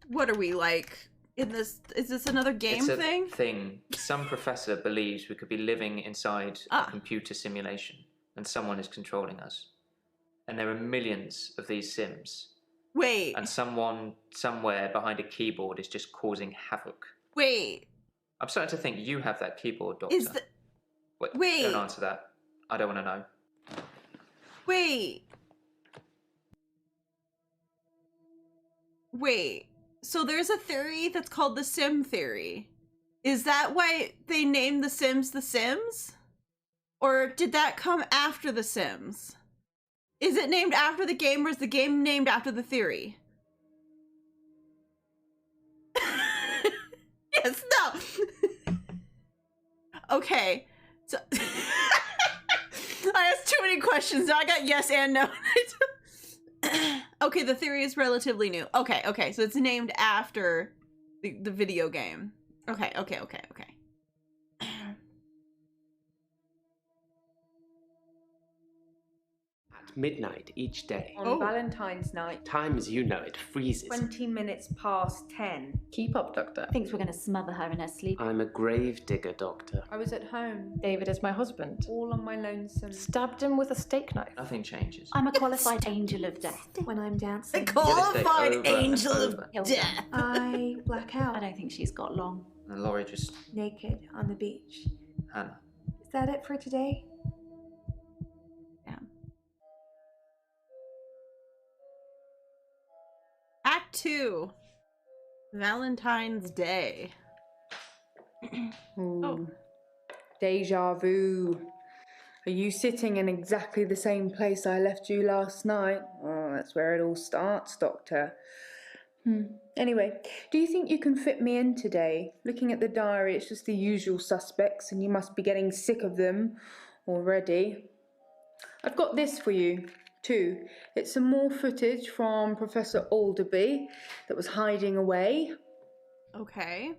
What are we like in this? Is this another game It's a thing? thing. Some professor believes we could be living inside a computer simulation and someone is controlling us. And there are millions of these sims. Wait. And someone somewhere behind a keyboard is just causing havoc. Wait. I'm starting to think you have that keyboard, Doctor. Is the Wait. Don't answer that. I don't want to know. Wait. Wait. So there's a theory that's called the Sim theory. Is that why they named the Sims the Sims? Or did that come after the Sims? Is it named after the game, or is the game named after the theory? Yes, no. Okay. So I asked too many questions. Now I got yes and no. Okay, the theory is relatively new. Okay, so it's named after the video game. Okay. At midnight each day. On Valentine's night, Time as you know it freezes. 20 minutes past 10. Keep up, Doctor. Thinks we're going to smother her in her sleep. I'm a grave digger, Doctor. I was at home, David is my husband. all on my lonesome. Stabbed him with a steak knife. Nothing changes. I'm a qualified angel of death. When I'm A dancing, qualified over and angel of over. death. I black I out, don't think she's got long. And Laurie just... naked on the beach. Hannah. Is that it for today? Act 2. Valentine's Day. Ooh. Deja vu. Are you sitting in exactly the same place I left you last night? Oh, that's where it all starts, Doctor. Anyway, do you think you can fit me in today? Looking at the diary, it's just the usual suspects, and you must be getting sick of them already. I've got this for you, too. It's some more footage from Professor Alderby that was hiding away. Okay.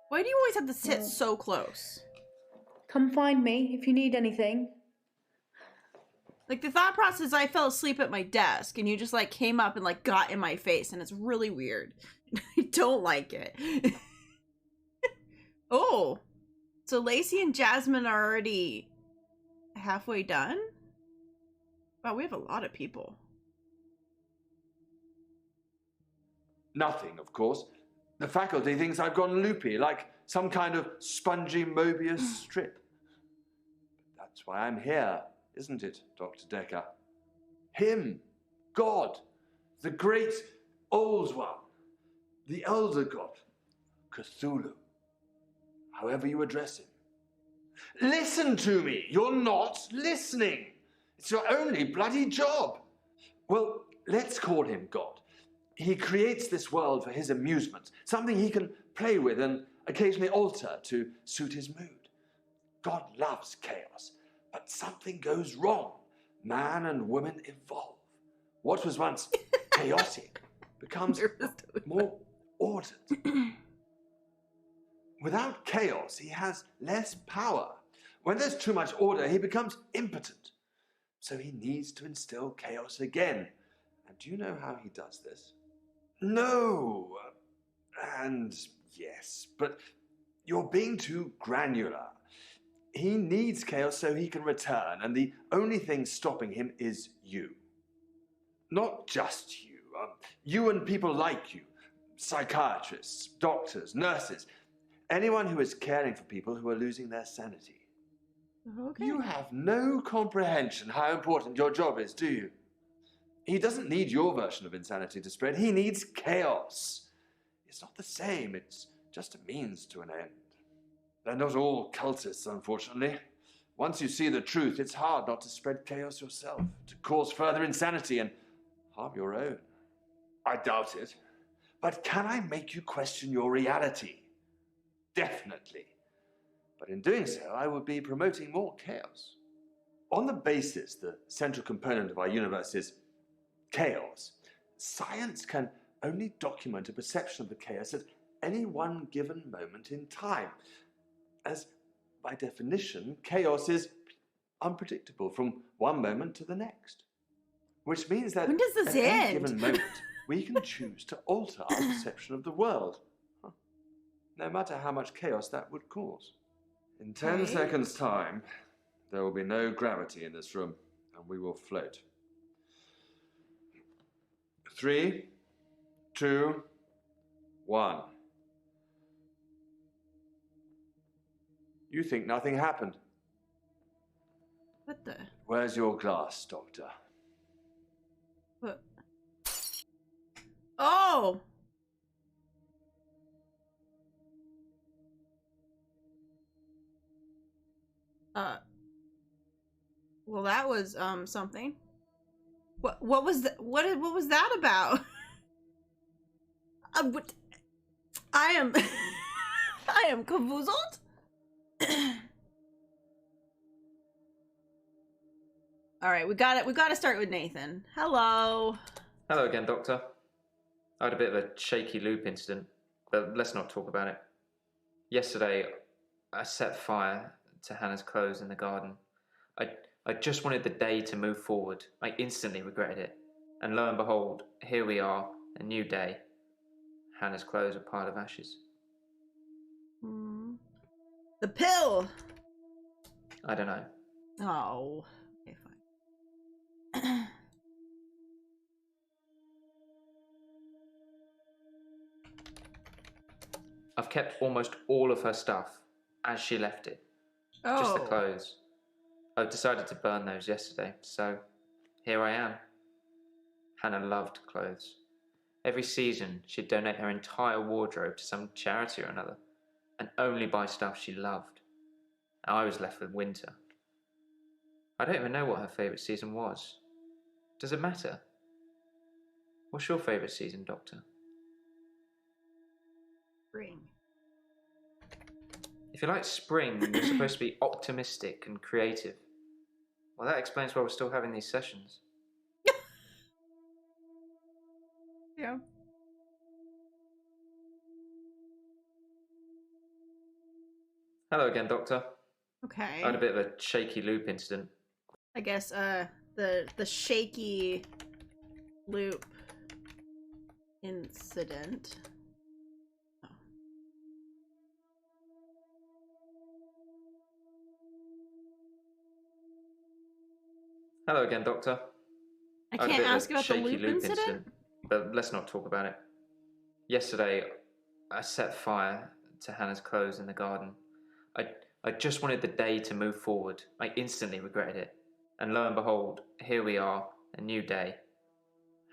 Why do you always have to sit so close? Come find me if you need anything. Like, the thought process, I fell asleep at my desk, and you just, like, came up and, like, got in my face, and it's really weird. I don't like it. Oh. So Lacey and Jasmine are already halfway done? Wow, we have a lot of people. Nothing, of course. The faculty thinks I've gone loopy, like some kind of spongy Mobius strip. But that's why I'm here, isn't it, Dr. Dekker? Him, God, the great old one, the elder god, Cthulhu, however you address him. Listen to me! You're not listening! It's your only bloody job! Well, let's call him God. He creates this world for his amusement, something he can play with and occasionally alter to suit his mood. God loves chaos, but something goes wrong. Man and woman evolve. What was once chaotic becomes more ordered. Without chaos, he has less power. When there's too much order, he becomes impotent. So he needs to instill chaos again. And do you know how he does this? No. And yes, but you're being too granular. He needs chaos so he can return, and the only thing stopping him is you. Not just you. You and people like you. Psychiatrists, doctors, nurses. Anyone who is caring for people who are losing their sanity. Okay. You have no comprehension how important your job is, do you? He doesn't need your version of insanity to spread. He needs chaos. It's not the same. It's just a means to an end. They're not all cultists, unfortunately. Once you see the truth, it's hard not to spread chaos yourself, to cause further insanity and harm your own. I doubt it. But can I make you question your reality? Definitely. But in doing so, I would be promoting more chaos. On the basis the central component of our universe is chaos, science can only document a perception of the chaos at any one given moment in time, as by definition, chaos is unpredictable from one moment to the next. Which means that When does this at any end? given moment, we can choose to alter our perception of the world, no matter how much chaos that would cause. In 10 Okay. seconds' time, there will be no gravity in this room, and we will float. 3, 2, 1. You think nothing happened. What the? Where's your glass, Doctor? What? Oh! Well, that was something. What was that? What was that about? What? I am I am confuzzled. All right, we got it. We got to start with Nathan. Hello. Hello again, Doctor. I had a bit of a shaky loop incident, but let's not talk about it. Yesterday, I set fire to Hannah's clothes in the garden. I just wanted the day to move forward. I instantly regretted it. And lo and behold, here we are, a new day. Hannah's clothes are a pile of ashes. The pill. I don't know. Oh. Okay, fine. I've kept almost all of her stuff as she left it. Just the clothes. I've decided to burn those yesterday, so here I am. Hannah loved clothes. Every season, she'd donate her entire wardrobe to some charity or another, and only buy stuff she loved. I was left with winter. I don't even know what her favourite season was. Does it matter? What's your favourite season, Doctor? Spring. If you like spring, you're supposed to be optimistic and creative. Well, that explains why we're still having these sessions. Yeah. Hello again, Doctor. Okay. I had a bit of a shaky loop incident. I guess the shaky loop incident. Oh. Hello again, Doctor. I had a can't bit of a ask about the shaky loop incident? but let's not talk about it. Yesterday, I set fire to Hannah's clothes in the garden. I just wanted the day to move forward. I instantly regretted it. And lo and behold, here we are, a new day.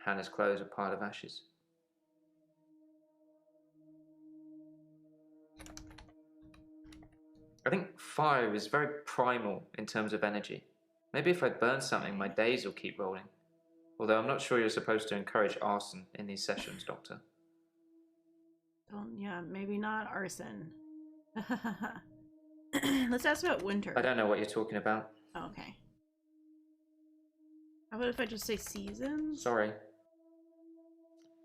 Hannah's clothes are a pile of ashes. I think fire is very primal in terms of energy. Maybe if I burn something, my days will keep rolling. Although I'm not sure you're supposed to encourage arson in these sessions, Doctor. Yeah, maybe not arson. Let's ask about winter. I don't know what you're talking about. Oh, okay. How about if I just say seasons? Sorry.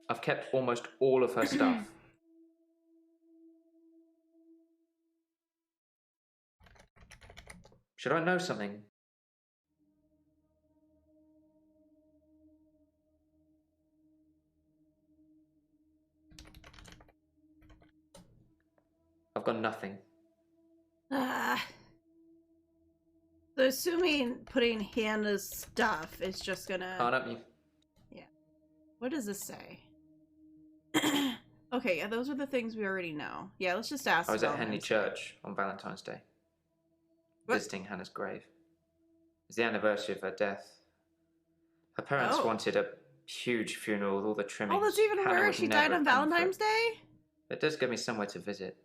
I've kept almost all of her stuff. Should I know something? I've got nothing. So assuming putting Hannah's stuff is just gonna... Can't help you. Yeah. What does this say? Okay, yeah, those are the things we already know. Yeah, let's just ask. I was at Henley Church on Valentine's Day. What? Visiting Hannah's grave. It's the anniversary of her death. Her parents Oh. wanted a huge funeral with all the trimmings. Oh, that's even Hannah worse. would She never died on have come for Valentine's it. Day? It does give me somewhere to visit.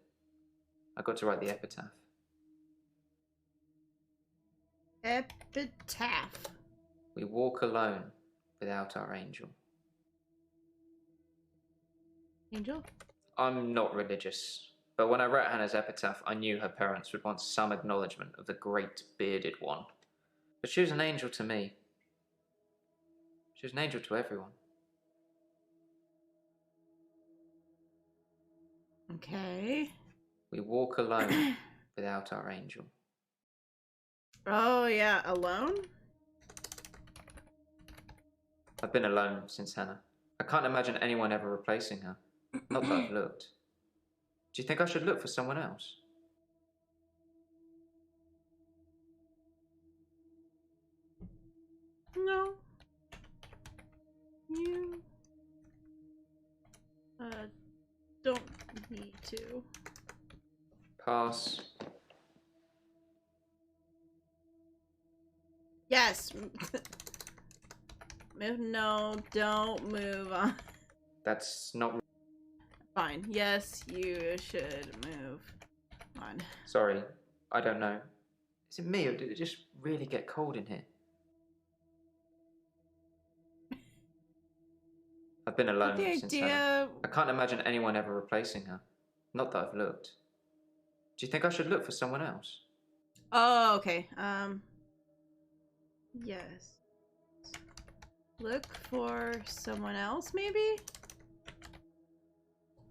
I got to write the epitaph. Epitaph. We walk alone without our angel. Angel? I'm not religious, but when I wrote Hannah's epitaph, I knew her parents would want some acknowledgement of the great bearded one. But she was an angel to me. She was an angel to everyone. Okay. We walk alone without our angel. Oh, yeah, alone? I've been alone since Hannah. I can't imagine anyone ever replacing her. Not that I've looked. Do you think I should look for someone else? No. You... don't need to. Pass. Yes! Move, no, don't move on. That's not... Fine. Yes, you should move on. Sorry, I don't know. Is it me or did it just really get cold in here? I've been alone The since Hannah. idea... I can't imagine anyone ever replacing her. Not that I've looked. Do you think I should look for someone else? Oh, okay. Yes. Look for someone else, maybe?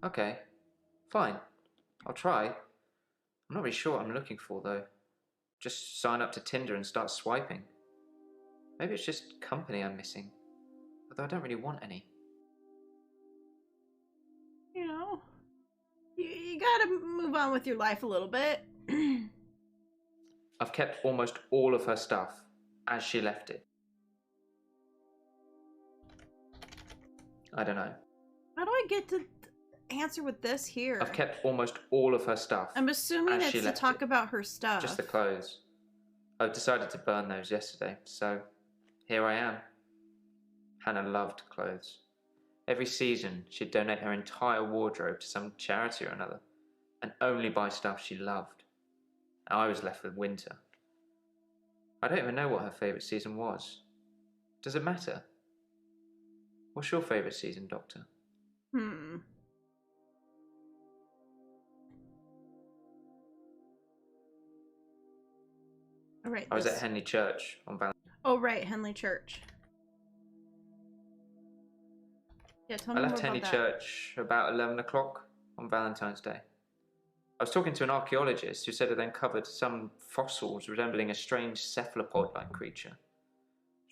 Okay, fine. I'll try. I'm not really sure what I'm looking for, though. Just sign up to Tinder and start swiping. Maybe it's just company I'm missing. Although I don't really want any. You know, you gotta move on with your life a little bit. I've kept almost all of her stuff as she left it. I don't know. How do I get to answer with this here? I've kept almost all of her stuff. I'm assuming as it's she to left talk it. about her stuff. Just the clothes. I've decided to burn those yesterday, so here I am. Hannah loved clothes. Every season, she'd donate her entire wardrobe to some charity or another, and only buy stuff she loved. I was left with winter. I don't even know what her favourite season was. Does it matter? What's your favourite season, Doctor? All right. I was at Henley Church on Valentine's. Oh, right, Henley Church. Yeah, tell me I more left about Henley that. Church about 11 o'clock on Valentine's Day. I was talking to an archaeologist who said it uncovered some fossils resembling a strange cephalopod-like creature.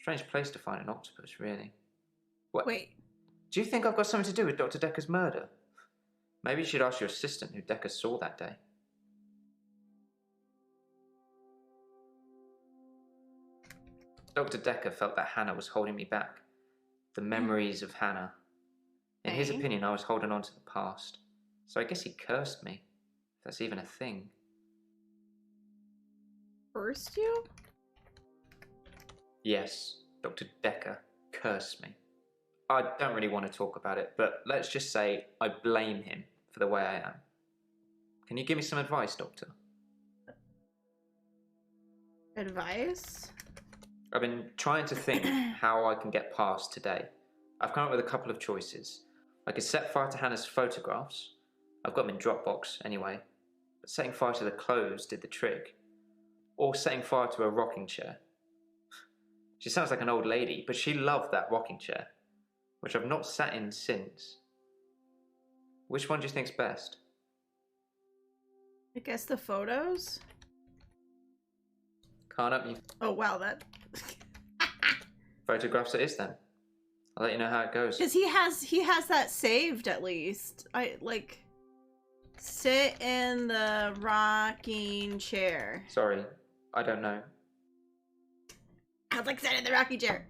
Strange place to find an octopus, really. What? Wait. Do you think I've got something to do with Dr. Dekker's murder? Maybe you should ask your assistant who Dekker saw that day. Dr. Dekker felt that Hannah was holding me back. The memories of Hannah. In his Okay. opinion, I was holding on to the past. So I guess he cursed me. If that's even a thing. Cursed you? Yes, Dr. Dekker cursed me. I don't really want to talk about it, but let's just say I blame him for the way I am. Can you give me some advice, Doctor? Advice? I've been trying to think how I can get past today. I've come up with a couple of choices. I could set fire to Hannah's photographs. I've got them in Dropbox anyway. But setting fire to the clothes did the trick. Or setting fire to a rocking chair. She sounds like an old lady, but she loved that rocking chair, which I've not sat in since. Which one do you think's best? I guess the photos? Can't up you. Oh wow, that... Photographs it is then. I'll let you know how it goes. Because he has that saved at least. I like sit in the rocking chair. Sorry, I don't know. I was like sit in the rocking chair.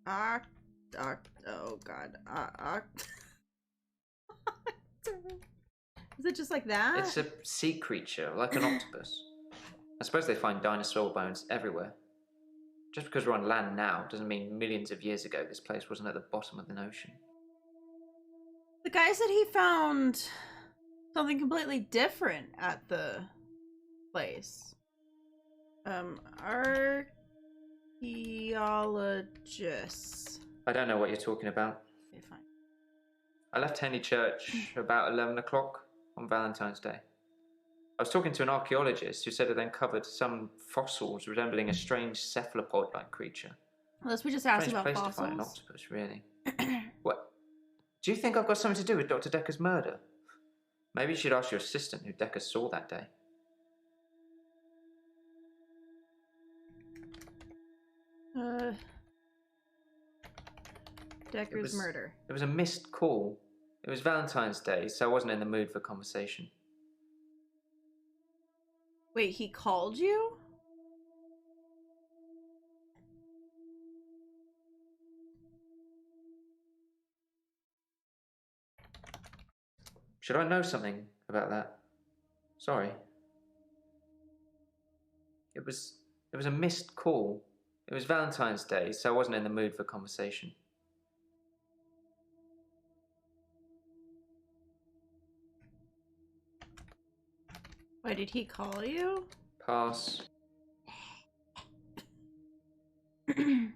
Oh god. Is it just like that? It's a sea creature, like an octopus. I suppose they find dinosaur bones everywhere. Just because we're on land now doesn't mean millions of years ago this place wasn't at the bottom of the ocean. The guy said he found something completely different at the place. Archaeologists. I don't know what you're talking about. Okay, fine. I left Henley Church about 11 o'clock on Valentine's Day. I was talking to an archaeologist who said it uncovered some fossils resembling a strange cephalopod-like creature. Unless we just asked Strange about place to find an fossils. octopus, really. What? Do you think I've got something to do with Dr. Dekker's murder? Maybe you should ask your assistant who Dekker saw that day. Dekker's murder. It was a missed call. It was Valentine's Day, so I wasn't in the mood for conversation. Wait, he called you? Should I know something about that? Sorry. It was a missed call. It was Valentine's Day, so I wasn't in the mood for conversation. Why did he call you? Pass. Okay,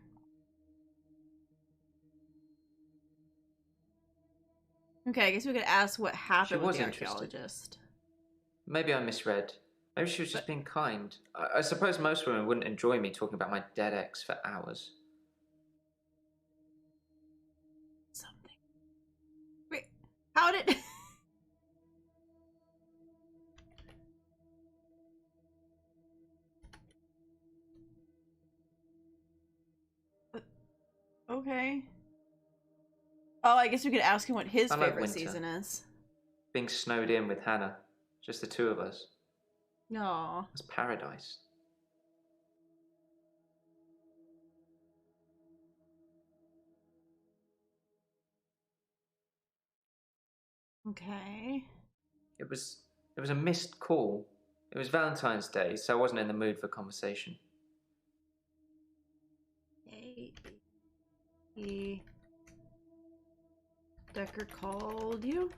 I guess we could ask what happened with was the interested. archaeologist. Maybe I misread. Maybe she was just being kind. I suppose most women wouldn't enjoy me talking about my dead ex for hours. Something. Wait, how did... Okay. Oh, I guess we could ask him what his I like favorite winter. season is. Being snowed in with Hannah. Just the two of us. No. It's paradise. Okay. It was a missed call. It was Valentine's Day, so I wasn't in the mood for conversation. Dekker called you?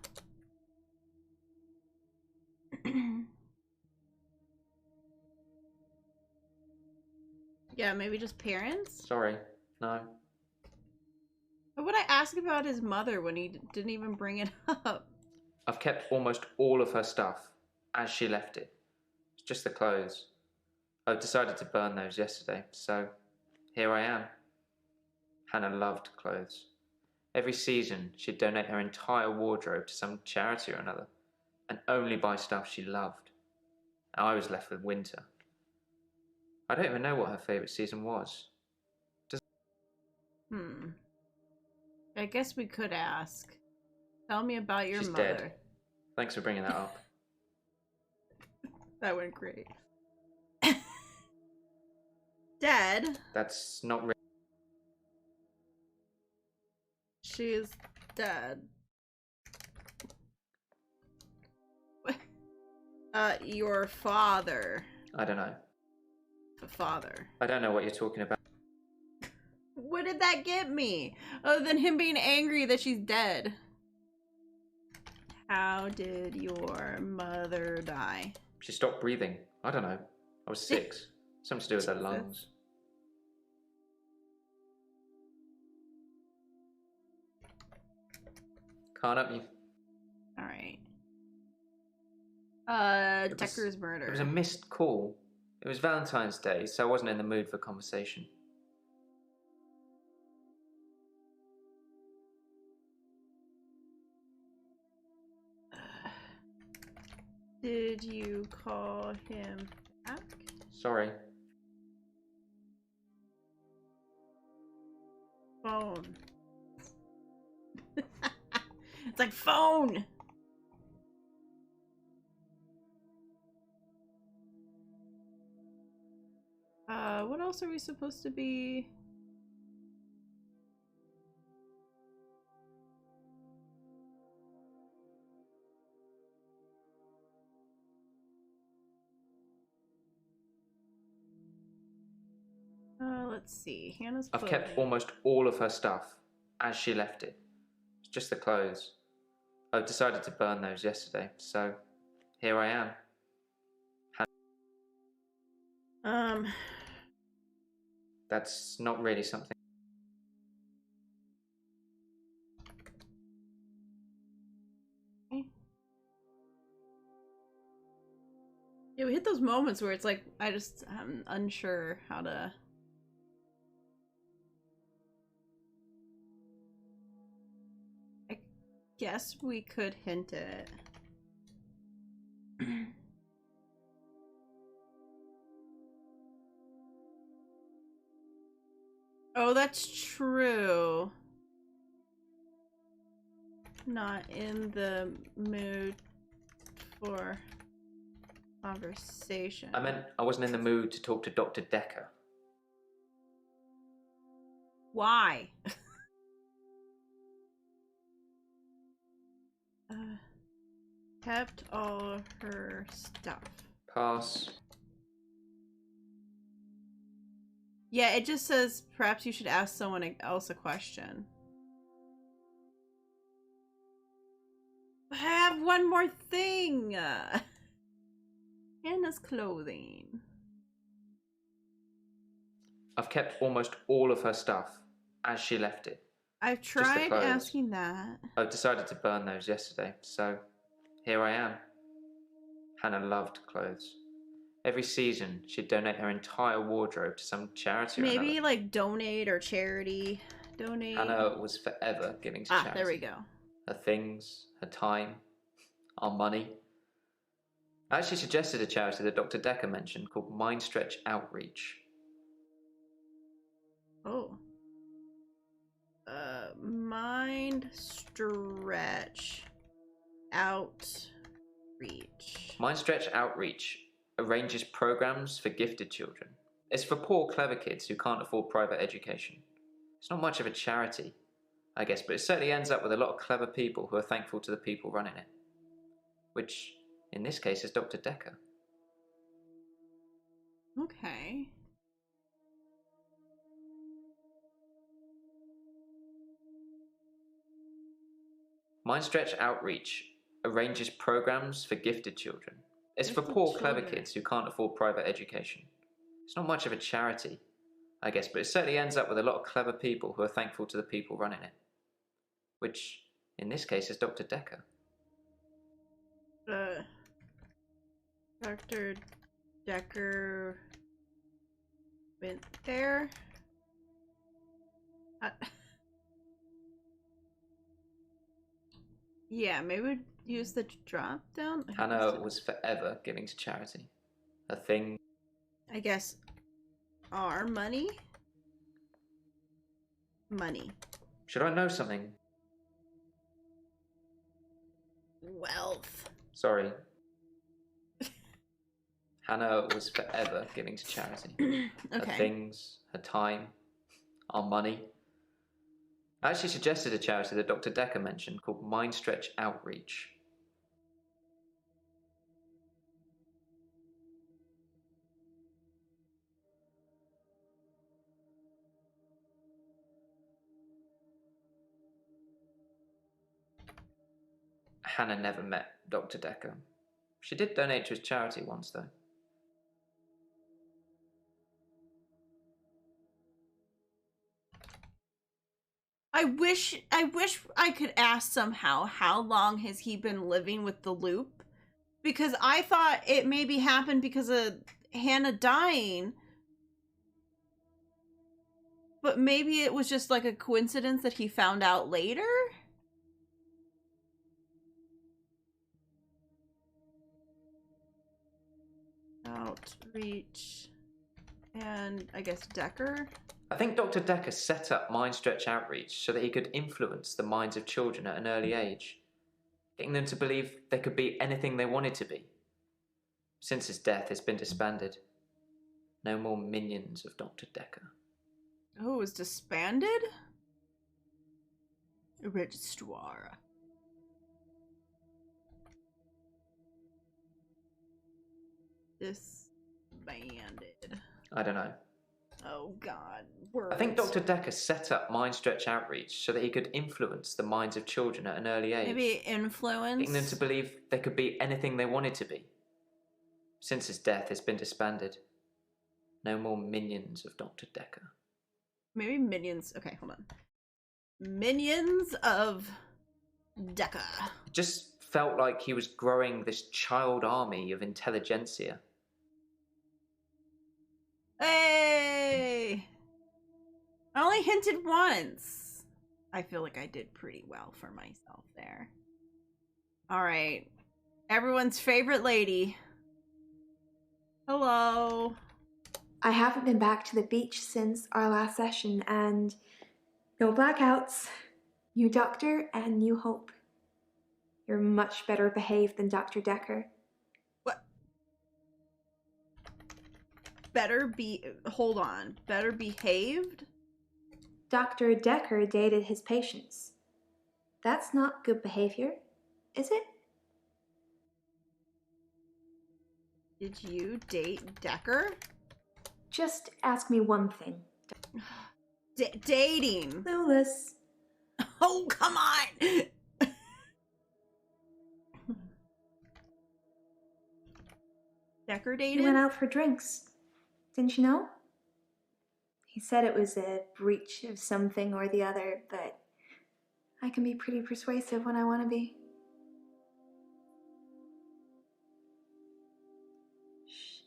Yeah, maybe just parents? Sorry, no. What would I ask about his mother when he didn't even bring it up? I've kept almost all of her stuff as she left it. It's just the clothes. I've decided to burn those yesterday, so here I am. Hannah loved clothes. Every season, she'd donate her entire wardrobe to some charity or another, and only buy stuff she loved. I was left with winter. I don't even know what her favourite season was. I guess we could ask. Tell me about your She's mother. dead. Thanks for bringing that up. That went great. Dead? That's not really... She is dead. Your father. I don't know. The father. I don't know what you're talking about. What did that get me? Other than him being angry that she's dead. How did your mother die? She stopped breathing. I don't know. I was 6. Something to do with her lungs. Can't help you. Alright. Dekker's murder. It was a missed call. It was Valentine's Day, so I wasn't in the mood for conversation. Did you call him back? Sorry. Phone. It's like phone! What else are we supposed to be? Let's see. Hannah's I've clothing. kept almost all of her stuff as she left it. It's just the clothes. I've decided to burn those yesterday, so here I am. That's not really something. Yeah, we hit those moments where it's like, I'm unsure how to... I guess we could hint it. Oh, that's true. Not in the mood for conversation. I meant I wasn't in the mood to talk to Dr. Dekker. Why? Kept all her stuff. Pass. Yeah, it just says perhaps you should ask someone else a question. I have one more thing. Hannah's clothing. I've kept almost all of her stuff as she left it. I've Just the tried clothes. asking that. I've decided to burn those yesterday, so here I am. Hannah loved clothes. Every season, she'd donate her entire wardrobe to some charity or Maybe another. like donate or charity. Donate. Hannah was forever giving to charity. There we go. Her things, her time, our money. I actually suggested a charity that Dr. Dekker mentioned called Mind Stretch Outreach. Oh. Mind stretch outreach. Mind Stretch Outreach arranges programs for gifted children. It's for poor, clever kids who can't afford private education. It's not much of a charity, I guess, but it certainly ends up with a lot of clever people who are thankful to the people running it. Which, in this case, is Dr. Dekker. Okay. Mind Stretch Outreach arranges programs for gifted children. It's for poor, clever kids who can't afford private education. It's not much of a charity, I guess, but it certainly ends up with a lot of clever people who are thankful to the people running it. Which, in this case, is Dr. Dekker. Dr. Dekker went there. Yeah, maybe we'd use the drop down. Hannah was forever giving to charity. Her thing. I guess our money? Money. Should I know something? Wealth. Sorry. Hannah was forever giving to charity. Okay. Her things, her time, our money. I actually suggested a charity that Dr. Dekker mentioned called Mind Stretch Outreach. Hannah never met Dr. Dekker. She did donate to his charity once, though. I wish I could ask somehow how long has he been living with the loop? Because I thought it maybe happened because of Hannah dying. But maybe it was just like a coincidence that he found out later? Outreach. And I guess Dekker? I think Dr. Dekker set up Mind Stretch Outreach so that he could influence the minds of children at an early age, getting them to believe they could be anything they wanted to be. Since his death, it's been disbanded. No more minions of Dr. Dekker. Oh, it was disbanded? Registrar. Disbanded. I don't know. Oh god. Words. I think Dr. Dekker set up Mind Stretch Outreach so that he could influence the minds of children at an early age. Maybe influence? Getting them to believe they could be anything they wanted to be. Since his death, it's been disbanded. No more minions of Dr. Dekker. Maybe minions. Okay, hold on. Minions of Dekker. Just felt like he was growing this child army of intelligentsia. Hey! I only hinted once. I feel like I did pretty well for myself there. Alright. Everyone's favorite lady. Hello. I haven't been back to the beach since our last session, and no blackouts. New doctor and new hope. You're much better behaved than Dr. Dekker. Hold on. Better behaved? Dr. Dekker dated his patients. That's not good behavior, is it? Did you date Dekker? Just ask me one thing. Dating. Clueless. Oh, come on! Dekker dated? We went out for drinks. Didn't you know? He said it was a breach of something or the other, but I can be pretty persuasive when I want to be. Shh.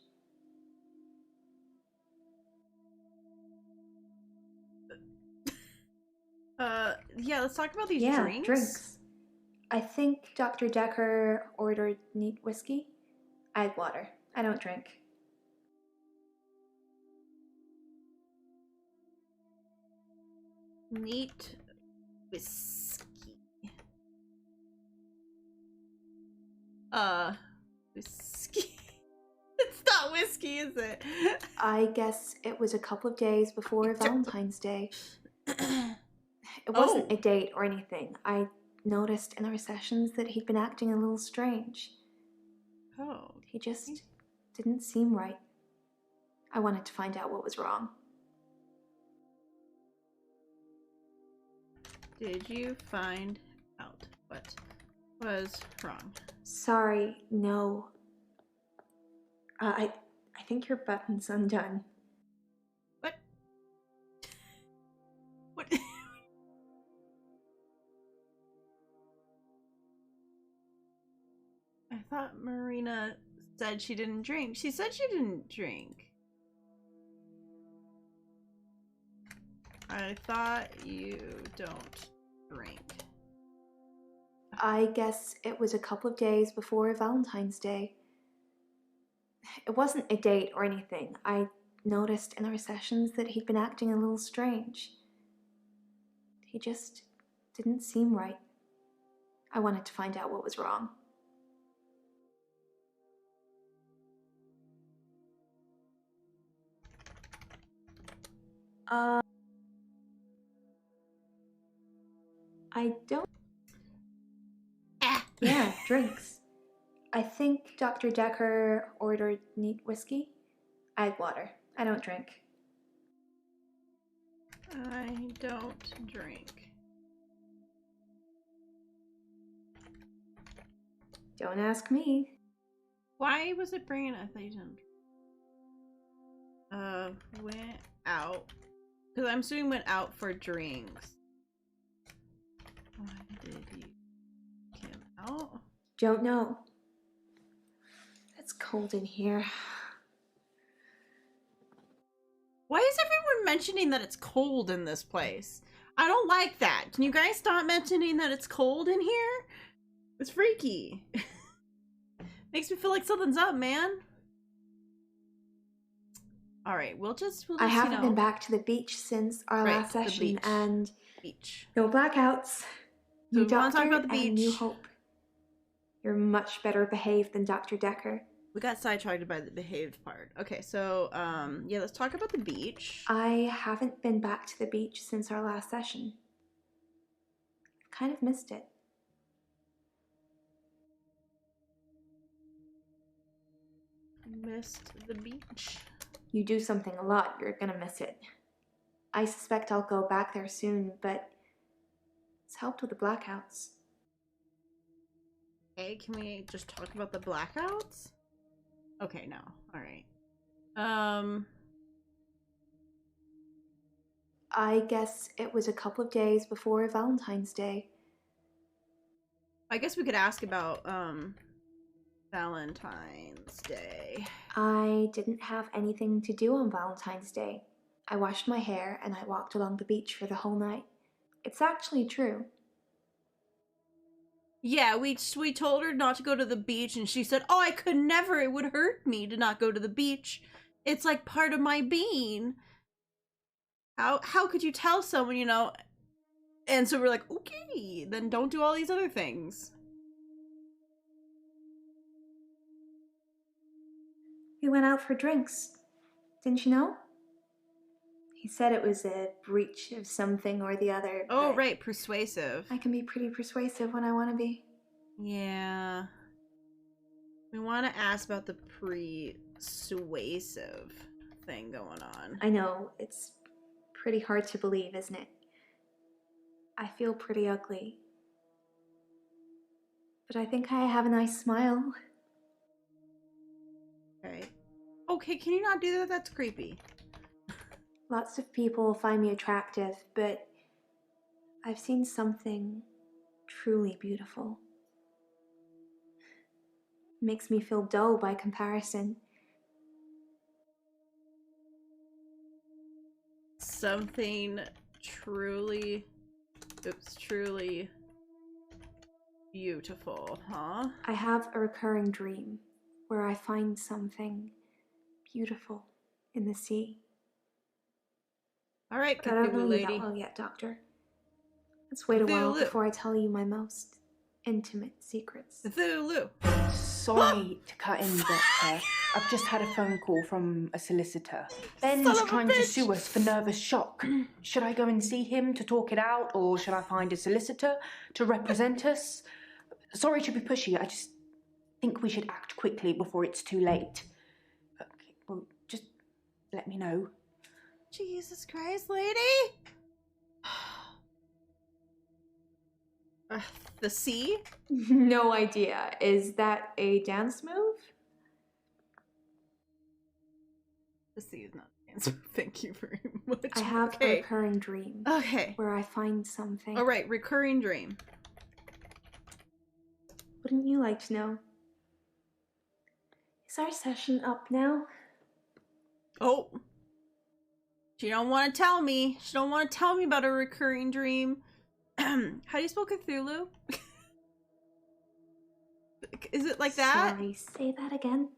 Yeah, let's talk about these Yeah, drinks. drinks. I think Dr. Dekker ordered neat whiskey. I had water. I don't drink. Neat whiskey. Whiskey. It's not whiskey, is it? I guess it was a couple of days before Valentine's Day. It wasn't a date or anything. I noticed in the recessions that he'd been acting a little strange. Oh. He just didn't seem right. I wanted to find out what was wrong. Did you find out what was wrong? Sorry, no. I think your button's undone. What? What? I thought Marina said she didn't drink. She said she didn't drink. I thought you don't drink. I guess it was a couple of days before Valentine's Day. It wasn't a date or anything. I noticed in the recessions that he'd been acting a little strange. He just didn't seem right. I wanted to find out what was wrong. I don't... Yeah, drinks. I think Dr. Dekker ordered neat whiskey. I had water. I don't drink. I don't drink. Don't ask me. Why was it bringing? I thought you didn't. Went out. Because I'm assuming went out for drinks. Why did you kick him out? Don't know. It's cold in here. Why is everyone mentioning that it's cold in this place? I don't like that. Can you guys stop mentioning that it's cold in here? It's freaky. Makes me feel like something's up, man. All right, we'll just I haven't been back to the beach since our last session, and no blackouts. So New we want to talk doctor about the and new beach. hope. You're much better behaved than Dr. Dekker. We got sidetracked by the behaved part. Okay, so yeah, let's talk about the beach. I haven't been back to the beach since our last session. Kind of missed it. Missed the beach. You do something a lot, you're gonna miss it. I suspect I'll go back there soon, but it's helped with the blackouts. Okay, can we just talk about the blackouts? Okay, no. All right. I guess it was a couple of days before Valentine's Day. I guess we could ask about Valentine's Day. I didn't have anything to do on Valentine's Day. I washed my hair and I walked along the beach for the whole night. It's actually true. Yeah, we told her not to go to the beach, and she said, "Oh, I could never. It would hurt me to not go to the beach. It's like part of my being." How could you tell someone, you know? And so we're like, okay, then don't do all these other things. We went out for drinks. Didn't you know? He said it was a breach of something or the other. Oh, right, persuasive. I can be pretty persuasive when I want to be. Yeah. We want to ask about the persuasive thing going on. I know, it's pretty hard to believe, isn't it? I feel pretty ugly. But I think I have a nice smile. Okay. Okay, can you not do that? That's creepy. Lots of people find me attractive, but I've seen something truly beautiful. It makes me feel dull by comparison. Something truly beautiful, huh? I have a recurring dream where I find something beautiful in the sea. All right, but I don't know Cthulhu you lady. that well yet, Doctor. Let's wait a while Cthulhu. before I tell you my most intimate secrets. Cthulhu. Sorry to cut in, Doctor. I've just had a phone call from a solicitor. Ben's trying to sue us for nervous shock. Should I go and see him to talk it out, or should I find a solicitor to represent us? Sorry to be pushy, I just think we should act quickly before it's too late. Okay, well, just let me know. Jesus Christ, lady! The sea? No idea. Is that a dance move? The sea is not an answer. Thank you very much. I have a recurring dream. Okay. Where I find something. All right, recurring dream. Wouldn't you like to know? Is our session up now? Oh. She don't want to tell me. She don't want to tell me about a recurring dream. How do you spell Cthulhu? Is it like that? Sorry, say that again.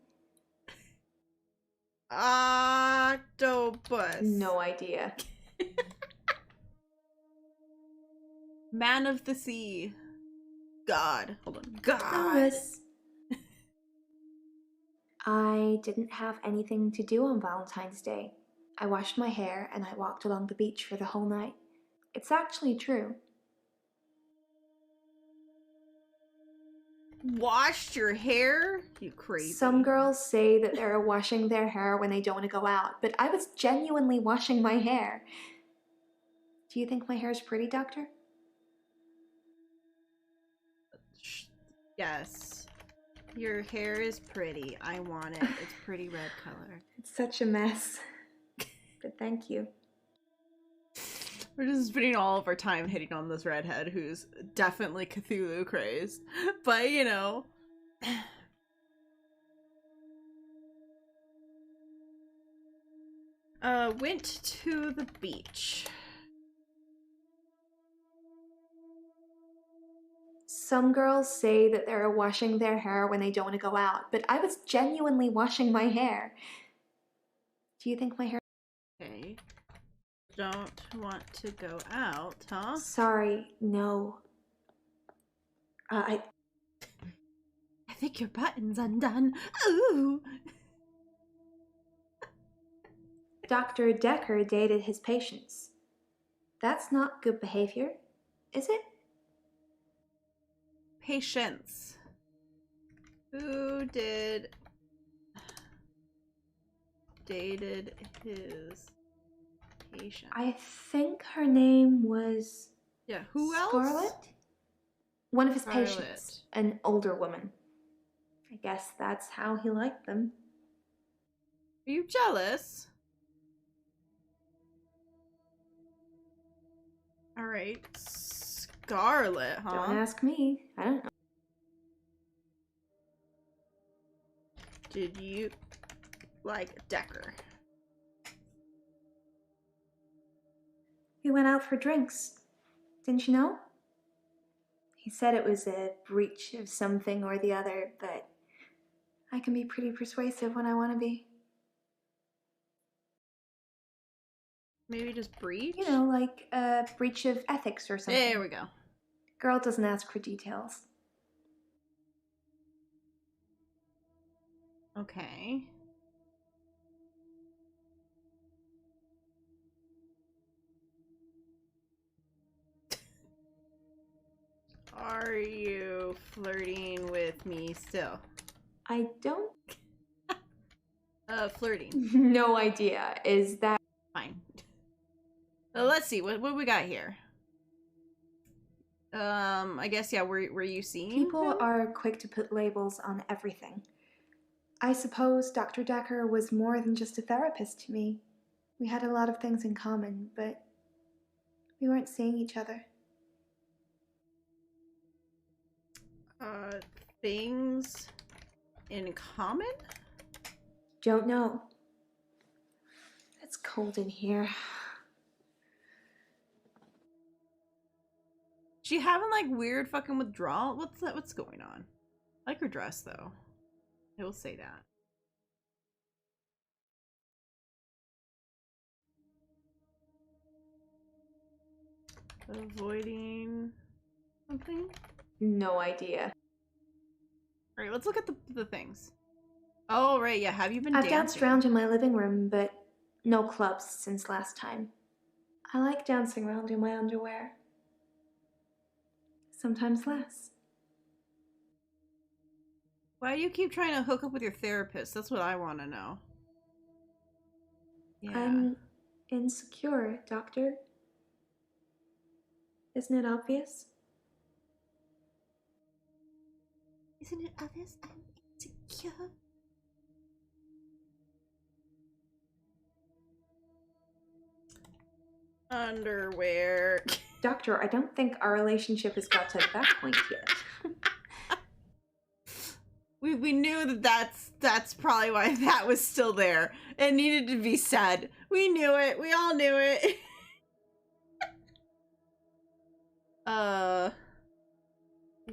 Octopus. No idea. Man of the sea. God. Hold on. God. Octopus. I didn't have anything to do on Valentine's Day. I washed my hair and I walked along the beach for the whole night. It's actually true. Washed your hair? You crazy. Some girls say that they're washing their hair when they don't want to go out, but I was genuinely washing my hair. Do you think my hair is pretty, Doctor? Yes. Your hair is pretty. I want it. It's pretty red color. It's such a mess. But thank you. We're just spending all of our time hitting on this redhead who's definitely Cthulhu crazed. But, you know. Went to the beach. Some girls say that they're washing their hair when they don't want to go out, but I was genuinely washing my hair. Do you think my hair... Okay. Don't want to go out, huh? Sorry, no. I think your button's undone. Ooh! Dr. Dekker dated his patients. That's not good behavior, is it? Patience. Who dated his patient? I think her name was... Yeah, who else? Scarlet? One of his Scarlet. patients, an older woman. I guess that's how he liked them. Are you jealous? Alright, Scarlet, huh? Don't ask me. I don't know. Did you like Dekker? We went out for drinks. Didn't you know? He said it was a breach of something or the other, but I can be pretty persuasive when I want to be. Maybe just breach? You know, like a breach of ethics or something. There we go. Girl doesn't ask for details. Okay. Are you flirting with me still? I don't... Flirting. No idea. Is that... Fine. Let's see, what we got here? I guess, yeah, were you seeing People him? are quick to put labels on everything. I suppose Dr. Dekker was more than just a therapist to me. We had a lot of things in common, but we weren't seeing each other. Things in common? Don't know. It's cold in here. She having like weird fucking withdrawal? What's going on? I like her dress though. I will say that. Avoiding something? No idea. Alright, let's look at the things. Oh, right, yeah. Have you been I've dancing? danced around in my living room, but no clubs since last time. I like dancing around in my underwear. Sometimes less. Why do you keep trying to hook up with your therapist? That's what I want to know. Yeah. I'm insecure, Doctor. Isn't it obvious? Isn't it obvious I'm insecure? Underwear. Doctor, I don't think our relationship has got to that point yet. We knew that's probably why that was still there. It needed to be said. We knew it. We all knew it.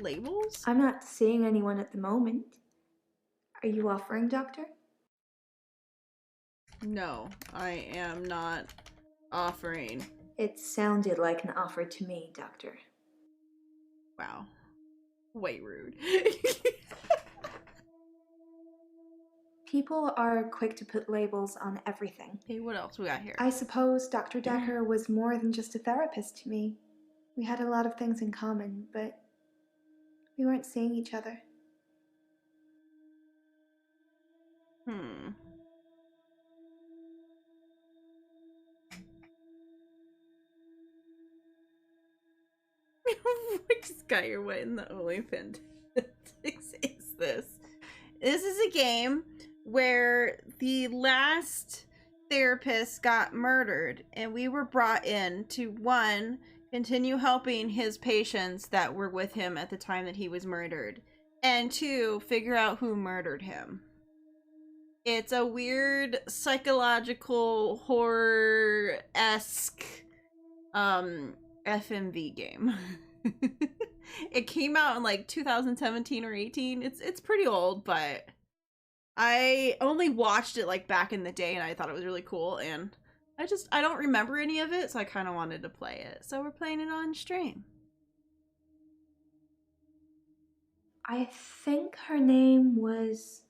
Labels? I'm not seeing anyone at the moment. Are you offering, Doctor? No, I am not offering. It sounded like an offer to me, Doctor. Wow. Way rude. People are quick to put labels on everything. Hey, what else we got here? I suppose Dr. Dekker was more than just a therapist to me. We had a lot of things in common, but we weren't seeing each other. I just got your way in the only fantastic is this. This is a game where the last therapist got murdered, and we were brought in to, one, continue helping his patients that were with him at the time that he was murdered, and two, figure out who murdered him. It's a weird psychological horror-esque FMV game. It came out in like 2017 or 18. It's pretty old, but I only watched it like back in the day, and I thought it was really cool, and I don't remember any of it, so I kind of wanted to play it. So we're playing it on stream. I think her name was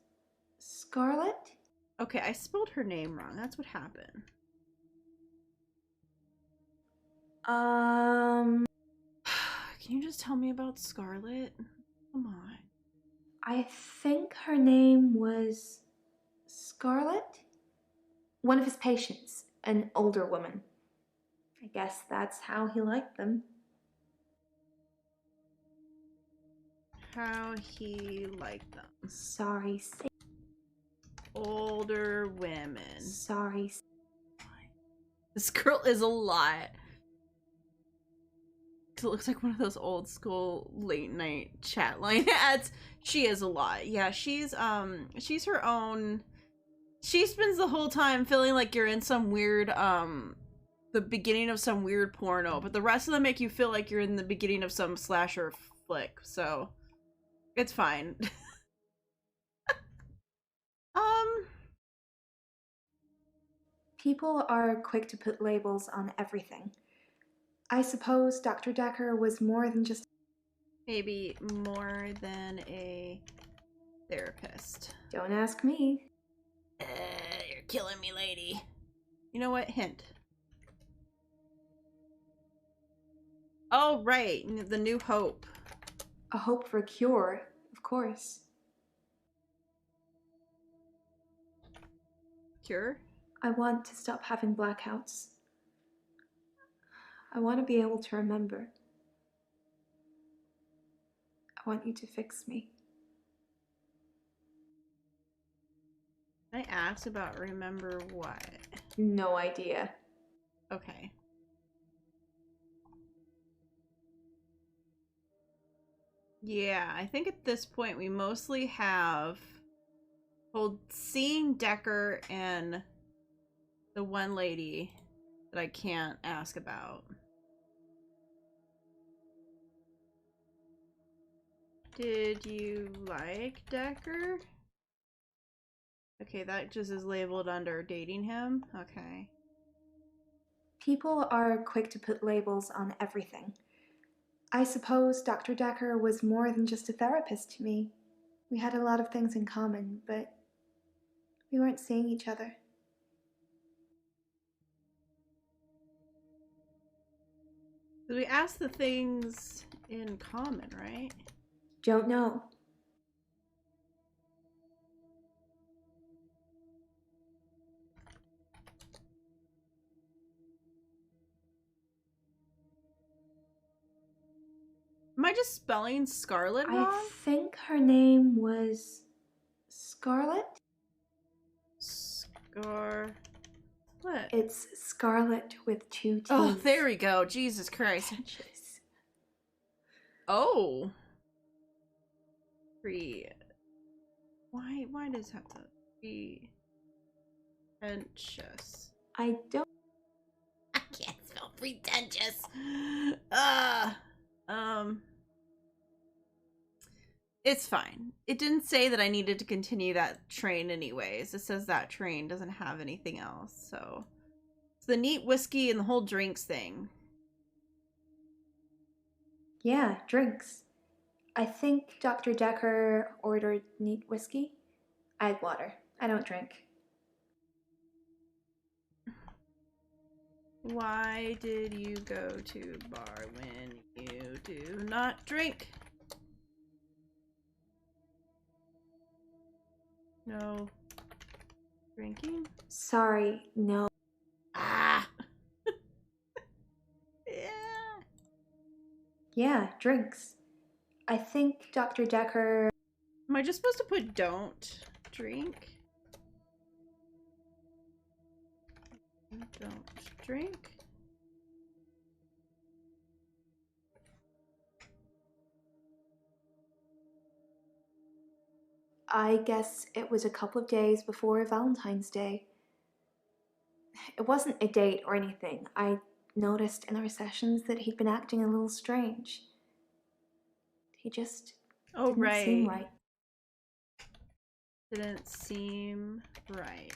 Scarlet? Okay, I spelled her name wrong. That's what happened. Can you just tell me about Scarlet? Come on. I think her name was Scarlet? One of his patients, an older woman. I guess that's how he liked them. How he liked them. Sorry. Older women. Sorry. This girl is a lot. It looks like one of those old school late night chat line ads. She is a lot. Yeah, she's her own. She spends the whole time feeling like you're in some weird the beginning of some weird porno, but the rest of them make you feel like you're in the beginning of some slasher flick. So it's fine. People are quick to put labels on everything. I suppose Dr. Dekker was more than just... Maybe more than a therapist. Don't ask me. You're killing me, lady. You know what? Hint. Oh, right. The New Hope. A hope for a cure, of course. Cure? I want to stop having blackouts. I want to be able to remember. I want you to fix me. I asked about remember what? No idea. Okay. Yeah, I think at this point we mostly have seeing Dekker and the one lady that I can't ask about. Did you like Dekker? Okay, that just is labeled under dating him. Okay. People are quick to put labels on everything. I suppose Dr. Dekker was more than just a therapist to me. We had a lot of things in common, but we weren't seeing each other. We asked the things in common, right? Don't know. Am I just spelling Scarlet wrong? I think her name was Scarlet? What? It's Scarlet with 2 T's. Oh, there we go. Jesus Christ. Pretentious. Oh. Why does it have to be pretentious? I can't spell pretentious. It's fine. It didn't say that I needed to continue that train anyways. It says that train doesn't have anything else, so it's the neat whiskey and the whole drinks thing. Yeah, drinks. I think Dr. Dekker ordered neat whiskey. I had water. I don't drink. Why did you go to bar when you do not drink? No drinking? Sorry, no. Ah! Yeah. Yeah, drinks. I think Dr. Dekker... Am I just supposed to put don't drink? Don't drink. I guess it was a couple of days before Valentine's Day. It wasn't a date or anything. I noticed in our sessions that he'd been acting a little strange. He just didn't seem right. Didn't seem right.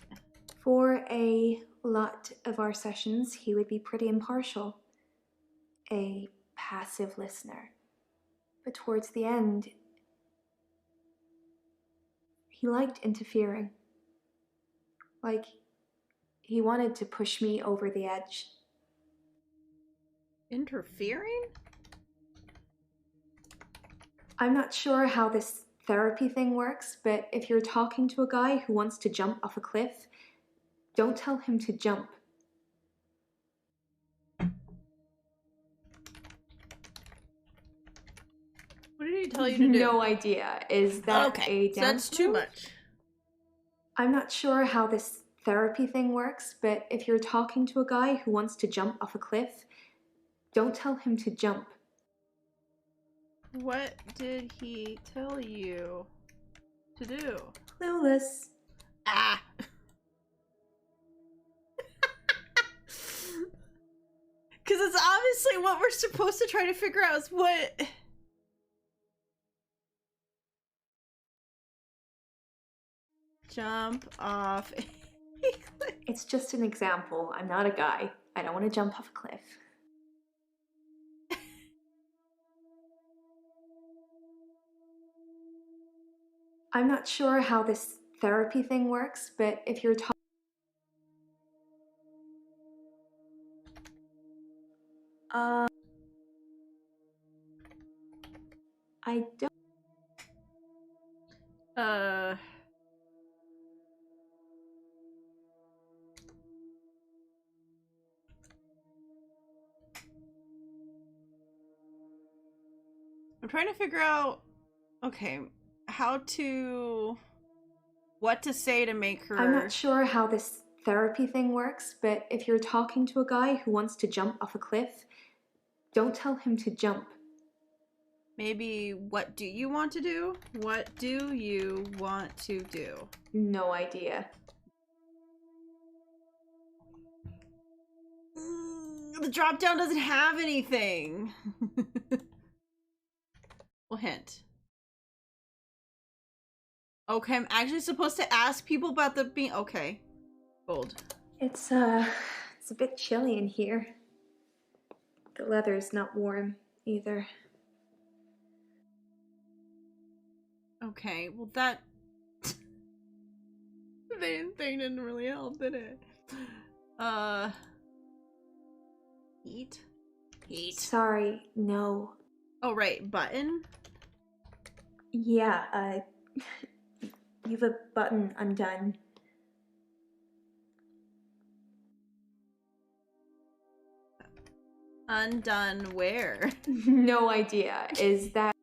For a lot of our sessions, he would be pretty impartial. A passive listener. But towards the end, he liked interfering. Like, he wanted to push me over the edge. Interfering? I'm not sure how this therapy thing works, but if you're talking to a guy who wants to jump off a cliff, don't tell him to jump. What did he tell you to do? No idea. Is that okay, a so that's too move? much. I'm not sure how this therapy thing works, but if you're talking to a guy who wants to jump off a cliff, don't tell him to jump. What did he tell you to do? Clueless. Ah! Because it's obviously what we're supposed to try to figure out is what... Jump off a cliff. It's just an example. I'm not a guy. I don't want to jump off a cliff. I'm not sure how this therapy thing works, but if you're talking... I don't... I'm trying to figure out, okay, what to say to make her... I'm not sure how this therapy thing works, but if you're talking to a guy who wants to jump off a cliff, don't tell him to jump. Maybe, what do you want to do? What do you want to do? No idea. The drop down doesn't have anything. Well, hint. Okay, I'm actually supposed to ask people about the being... Okay. Bold. It's a bit chilly in here. The leather's not warm either. Okay, well that... the thing didn't really help, did it? Heat? Heat. Sorry, no. Oh, right, button? Yeah, you've a button undone. Undone where? No idea. Is that...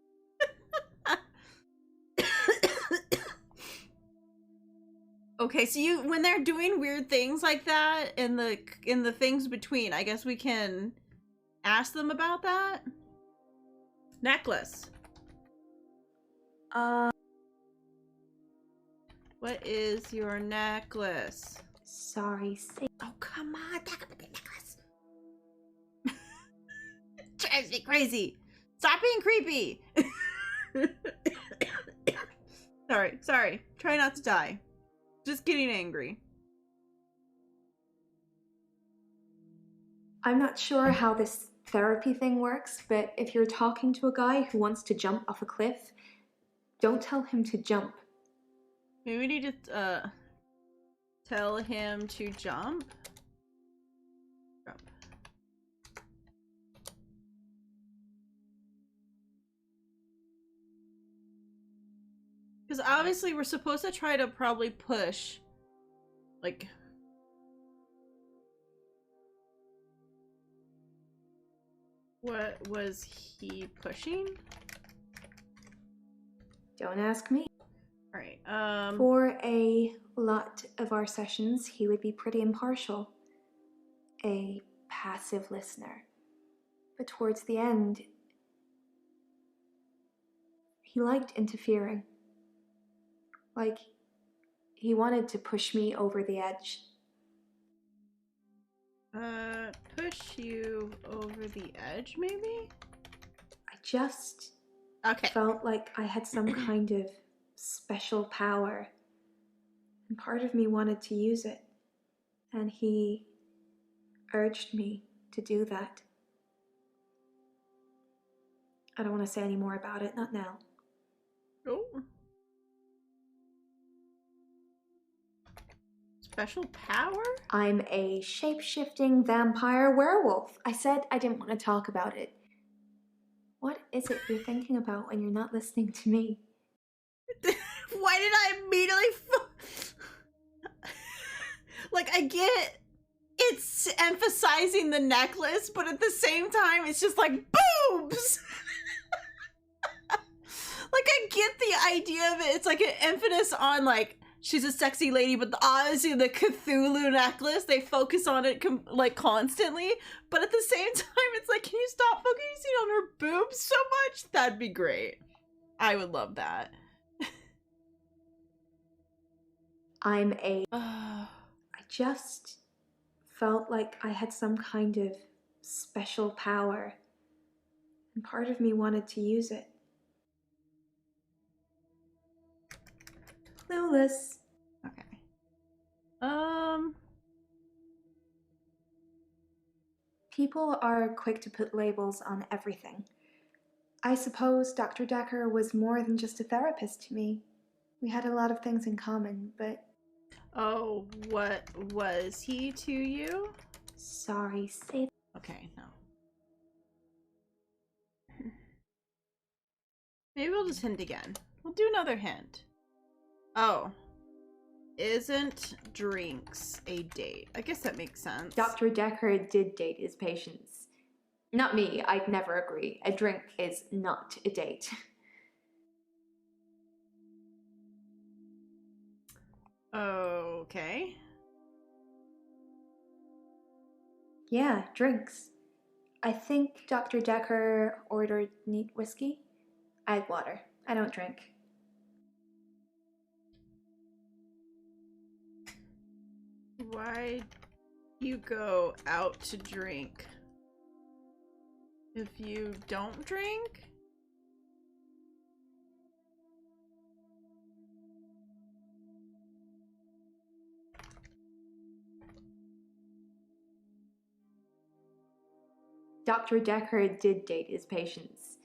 Okay, so when they're doing weird things like that in the things between, I guess we can ask them about that. Necklace. What is your necklace? Sorry, Oh, come on, talk about the necklace. Drives me crazy. Stop being creepy. Sorry. Try not to die. Just getting angry. I'm not sure how this therapy thing works, but if you're talking to a guy who wants to jump off a cliff, don't tell him to jump. Maybe we need to tell him to jump. Because obviously we're supposed to try to probably push, like... What was he pushing? Don't ask me. Alright, For a lot of our sessions, he would be pretty impartial. a passive listener. But towards the end, he liked interfering. Like, he wanted to push me over the edge. Push you over the edge, maybe? I just Okay. felt like I had some kind of special power. And part of me wanted to use it. And he urged me to do that. I don't want to say any more about it, not now. Oh. Special power? I'm a shape-shifting vampire werewolf. I said I didn't want to talk about it. What is it you're thinking about when you're not listening to me? Why did I immediately like, I get it's emphasizing the necklace, but at the same time it's just like boobs. Like, I get the idea of it. It's like an emphasis on, like, she's a sexy lady, but obviously the Cthulhu necklace, they focus on it like constantly, but at the same time it's like, can you stop focusing on her boobs so much? That'd be great. I would love that. I just felt like I had some kind of special power, and part of me wanted to use it. Clueless. Okay. People are quick to put labels on everything. I suppose Dr. Dekker was more than just a therapist to me. We had a lot of things in common, but... Oh, what was he to you? Sorry, say... Okay, no. Maybe we'll just hint again. We'll do another hint. Oh. Isn't drinks a date? I guess that makes sense. Dr. Dekker did date his patients. Not me, I'd never agree. A drink is not a date. Okay. Yeah, drinks. I think Dr. Dekker ordered neat whiskey. I had water. I don't drink. Why you go out to drink if you don't drink? Dr. Dekker did date his patients.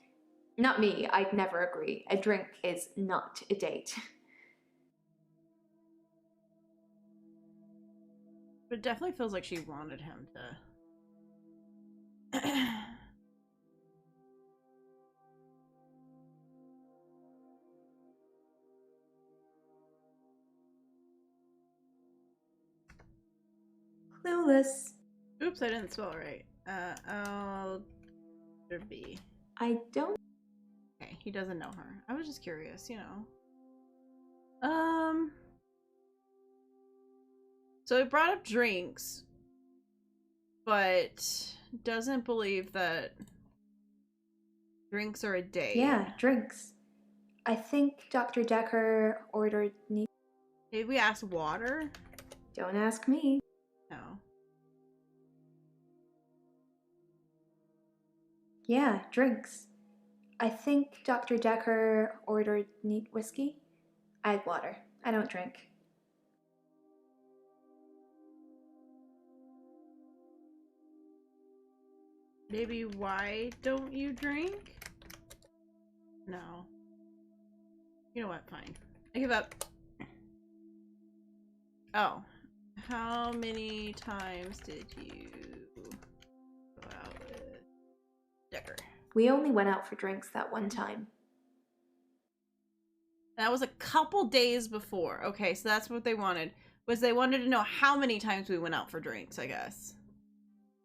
Not me, I'd never agree. A drink is not a date. But it definitely feels like she wanted him to. Clueless. Oops, I didn't spell it right. L or B. I don't... Okay, he doesn't know her. I was just curious, you know. So he brought up drinks, but doesn't believe that drinks are a date. Yeah, drinks. I think Dr. Dekker ordered neat... Did we ask water? Don't ask me. No. Yeah, drinks. I think Dr. Dekker ordered neat whiskey. I had water. I don't drink. Maybe why don't you drink? No. You know what? Fine. I give up. Oh. How many times did you go out with Dekker? We only went out for drinks that one time. That was a couple days before. Okay, so that's what they wanted. Was they wanted to know how many times we went out for drinks, I guess.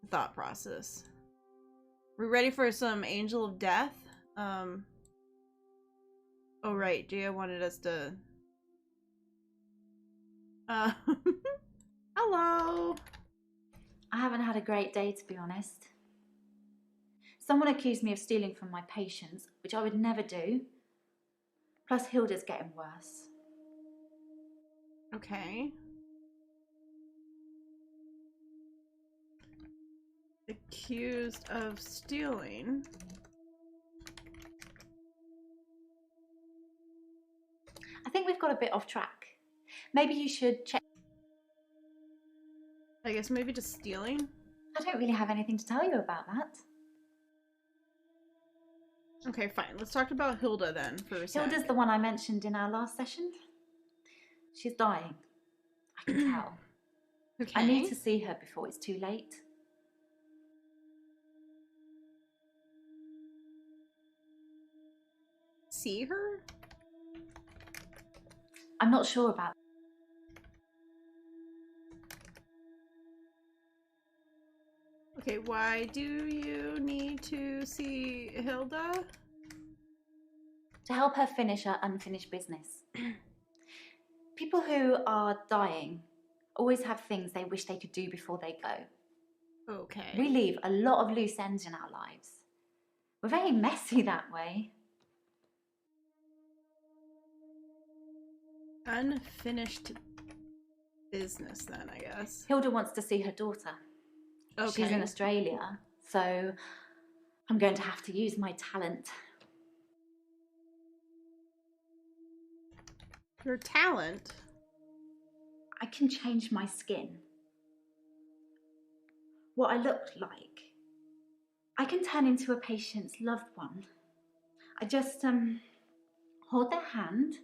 Thought process. We ready for some Angel of Death? Oh right, Gia wanted us to... Hello! I haven't had a great day, to be honest. Someone accused me of stealing from my patients, which I would never do. Plus, Hilda's getting worse. Okay. Accused of stealing. I think we've got a bit off track. Maybe you should check. I guess maybe just stealing? I don't really have anything to tell you about that. Okay, fine. Let's talk about Hilda then for a sec. Hilda's the one I mentioned in our last session. She's dying. I can tell. Okay. I need to see her before it's too late. See her? I'm not sure about. Okay, why do you need to see Hilda? To help her finish her unfinished business. People who are dying always have things they wish they could do before they go. Okay. We leave a lot of loose ends in our lives. We're very messy that way. Unfinished business then, I guess. Hilda wants to see her daughter. Okay. She's in Australia, so I'm going to have to use my talent. Your talent? I can change my skin. What I look like. I can turn into a patient's loved one. I just hold their hand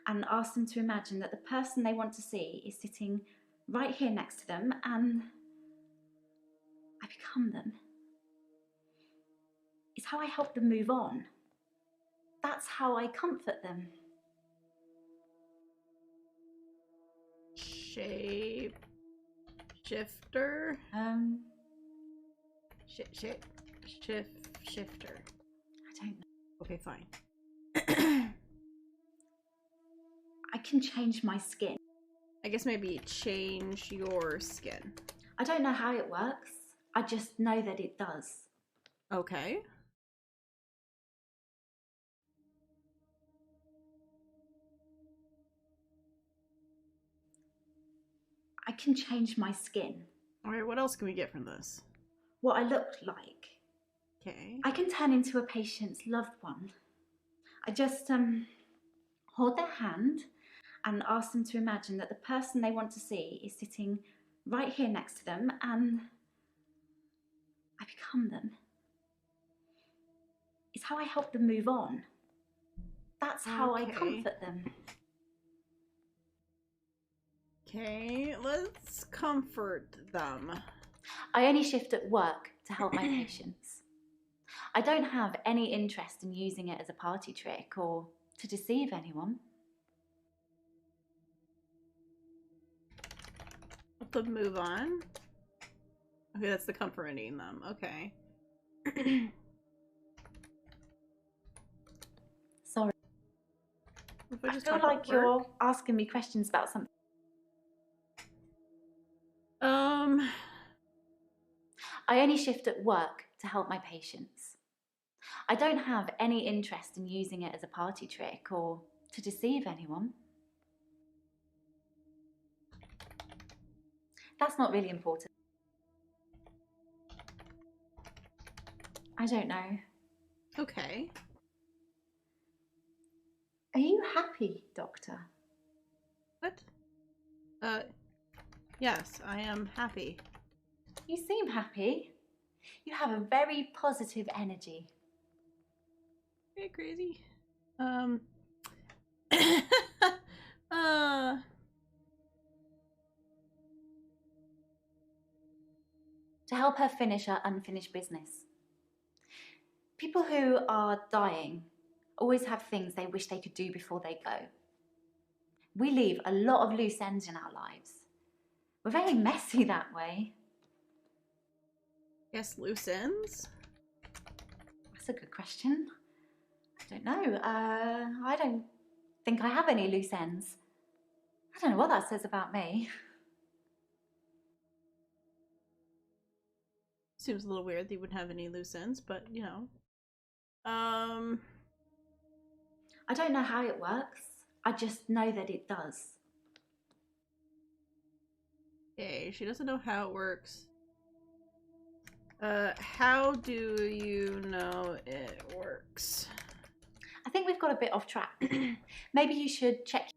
and ask them to imagine that the person they want to see is sitting right here next to them, and I become them. It's how I help them move on. That's how I comfort them. Shape shifter? Shifter. I don't know. Okay, fine. I can change my skin. I guess maybe change your skin. I don't know how it works. I just know that it does. Okay. I can change my skin. Alright, what else can we get from this? What I look like. Okay. I can turn into a patient's loved one. I just hold their hand and ask them to imagine that the person they want to see is sitting right here next to them, and I become them. It's how I help them move on. That's how I comfort them. Okay, let's comfort them. I only shift at work to help my patients. I don't have any interest in using it as a party trick or to deceive anyone. Help them move on. Okay, that's the comforting them. Okay. Sorry. If I just feel talk like about you're work. asking me questions about something. I only shift at work to help my patients. I don't have any interest in using it as a party trick or to deceive anyone. That's not really important. I don't know. Okay. Are you happy, Doctor? What? Yes, I am happy. You seem happy. You have a very positive energy. Hey, crazy. To help her finish her unfinished business. People who are dying always have things they wish they could do before they go. We leave a lot of loose ends in our lives. We're very messy that way. Yes, loose ends? That's a good question. I don't know. I don't think I have any loose ends. I don't know what that says about me. Seems a little weird they wouldn't have any loose ends, but you know. I don't know how it works. I just know that it does. Okay, she doesn't know how it works. How do you know it works? I think we've got a bit off track. Maybe you should check.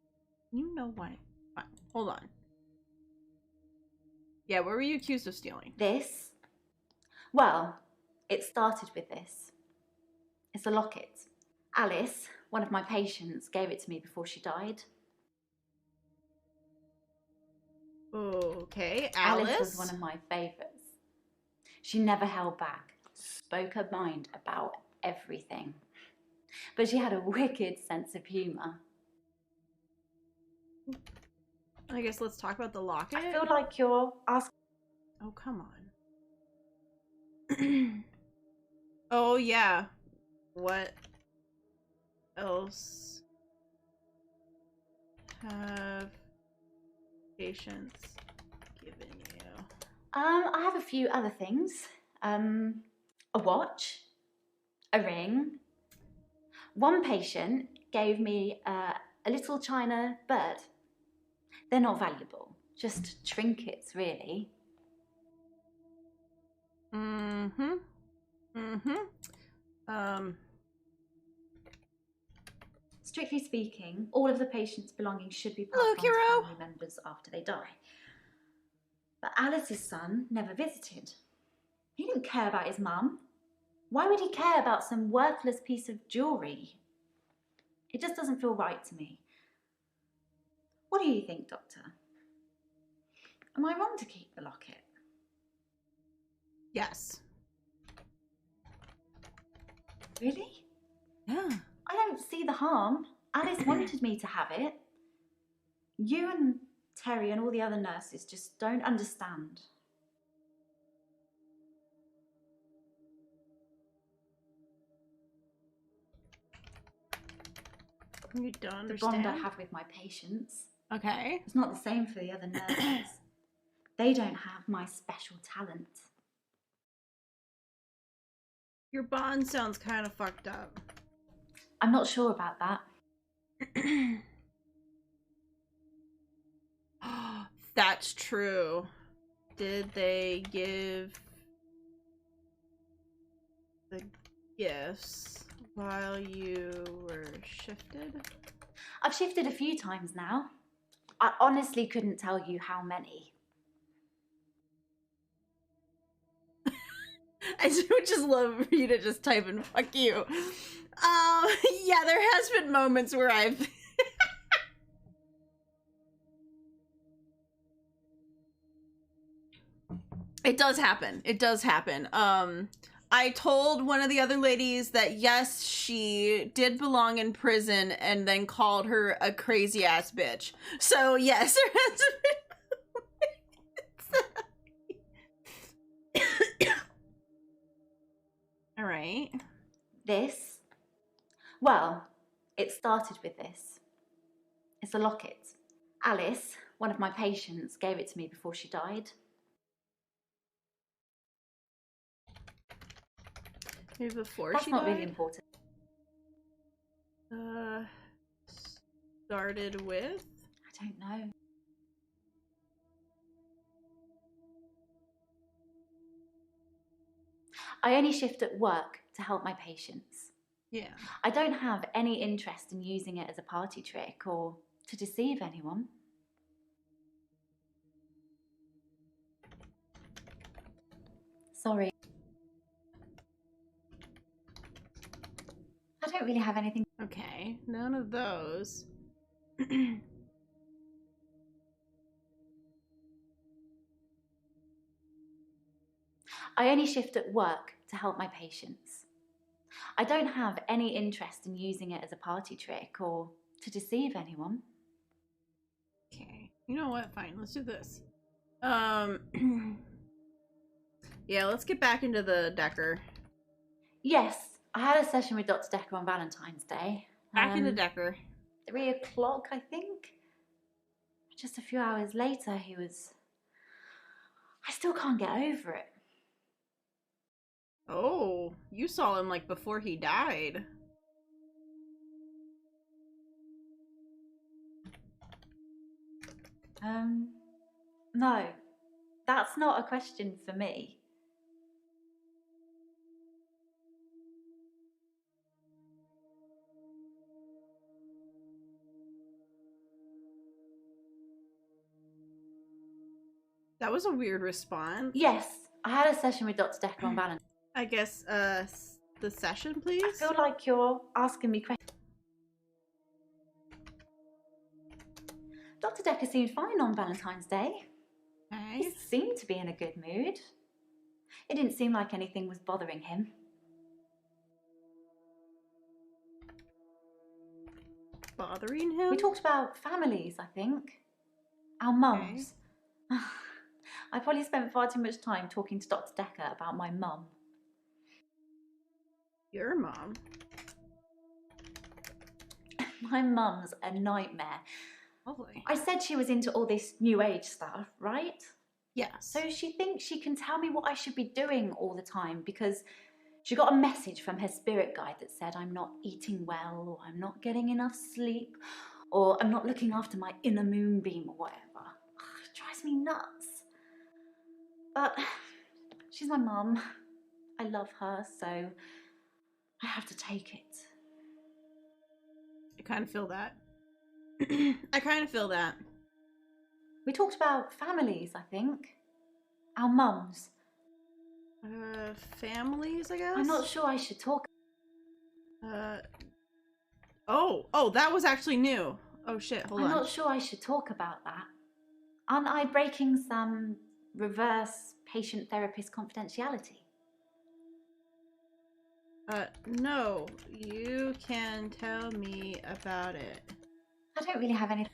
You know what? Fine. Hold on. Yeah, what were you accused of stealing? This? Well, it started with this. It's a locket. Alice, one of my patients, gave it to me before she died. Okay, Alice was one of my favourites. She never held back, spoke her mind about everything. But she had a wicked sense of humour. I guess let's talk about the locket. I feel like you're asking. Oh, come on. Oh, yeah. What else have patients given you? I have a few other things. A watch, a ring. One patient gave me a little china bird. They're not valuable, just trinkets, really. Strictly speaking, all of the patient's belongings should be passed on to family members after they die. But Alice's son never visited. He didn't care about his mum. Why would he care about some worthless piece of jewellery? It just doesn't feel right to me. What do you think, Doctor? Am I wrong to keep the locket? Yes. Really? Yeah. I don't see the harm. Alice wanted me to have it. You and Terry and all the other nurses just don't understand. You don't understand? The bond I have with my patients. Okay. It's not the same for the other nurses. They don't have my special talent. Your bond sounds kind of fucked up. I'm not sure about that. That's true. Did they give the gifts while you were shifted? I've shifted a few times now. I honestly couldn't tell you how many. I would just love for you to just type in "fuck you." Yeah, there has been moments where I've It does happen. It does happen. I told one of the other ladies that yes, she did belong in prison and then called her a crazy ass bitch. So yes, there has been. All right. This? Well, it started with this. It's a locket. Alice, one of my patients, gave it to me before she died. Maybe before That's she not died? really important. Started with? I don't know. I only shift at work to help my patients. Yeah. I don't have any interest in using it as a party trick or to deceive anyone. Sorry. I don't really have anything. Okay, none of those. I only shift at work to help my patients. I don't have any interest in using it as a party trick or to deceive anyone. Okay, you know what? Fine, let's do this. Yeah, let's get back into the Dekker. Yes, I had a session with Dr. Dekker on Valentine's Day. Back into Dekker. 3 o'clock, I think. Just a few hours later, he was... I still can't get over it. Oh, you saw him like before he died. No. That's not a question for me. That was a weird response. Yes, I had a session with Dr. Dekker on Valentine. I guess, the session, please? I feel like you're asking me questions. Dr. Dekker seemed fine on Valentine's Day. He Nice. seemed to be in a good mood. It didn't seem like anything was bothering him. Bothering him? We talked about families, I think. Our mums. I probably spent far too much time talking to Dr. Dekker about my mum. Your mom? My mum's a nightmare. Lovely. I said she was into all this new age stuff, right? Yes. So she thinks she can tell me what I should be doing all the time because she got a message from her spirit guide that said I'm not eating well, or I'm not getting enough sleep, or I'm not looking after my inner moonbeam or whatever. It drives me nuts. But she's my mum. I love her, so I have to take it. I kind of feel that. I kind of feel that. We talked about families, I think. Our mums. Families, I guess? I'm not sure I should talk. Oh, that was actually new. Oh shit, hold on. I'm not sure I should talk about that. Aren't I breaking some reverse patient-therapist confidentiality? No. You can tell me about it. I don't really have anything.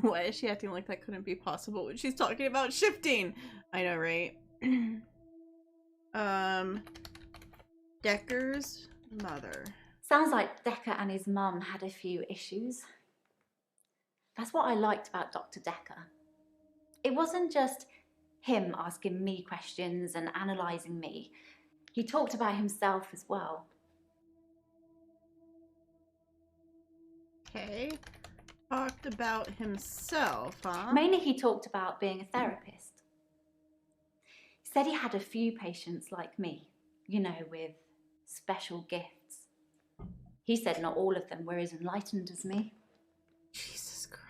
Why is she acting like that couldn't be possible when she's talking about shifting? I know, right? Dekker's mother. Sounds like Dekker and his mum had a few issues. That's what I liked about Dr. Dekker. It wasn't just him asking me questions and analysing me. He talked about himself as well. Okay. Talked about himself, huh? Mainly he talked about being a therapist. He said he had a few patients like me, you know, with special gifts. He said not all of them were as enlightened as me. Jesus Christ.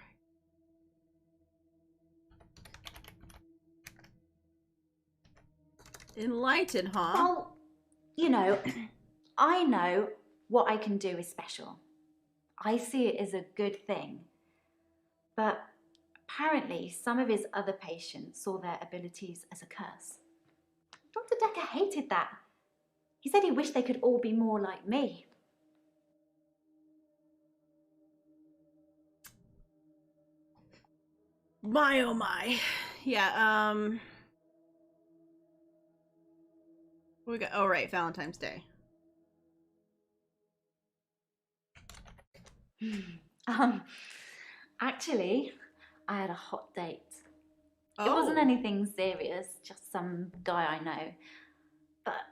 Enlightened, huh? Well, you know, I know what I can do is special. I see it as a good thing. But apparently some of his other patients saw their abilities as a curse. Dr. Dekker hated that. He said he wished they could all be more like me. My oh my. Yeah, we got, oh right, Valentine's Day. Actually, I had a hot date. Oh. It wasn't anything serious, just some guy I know. But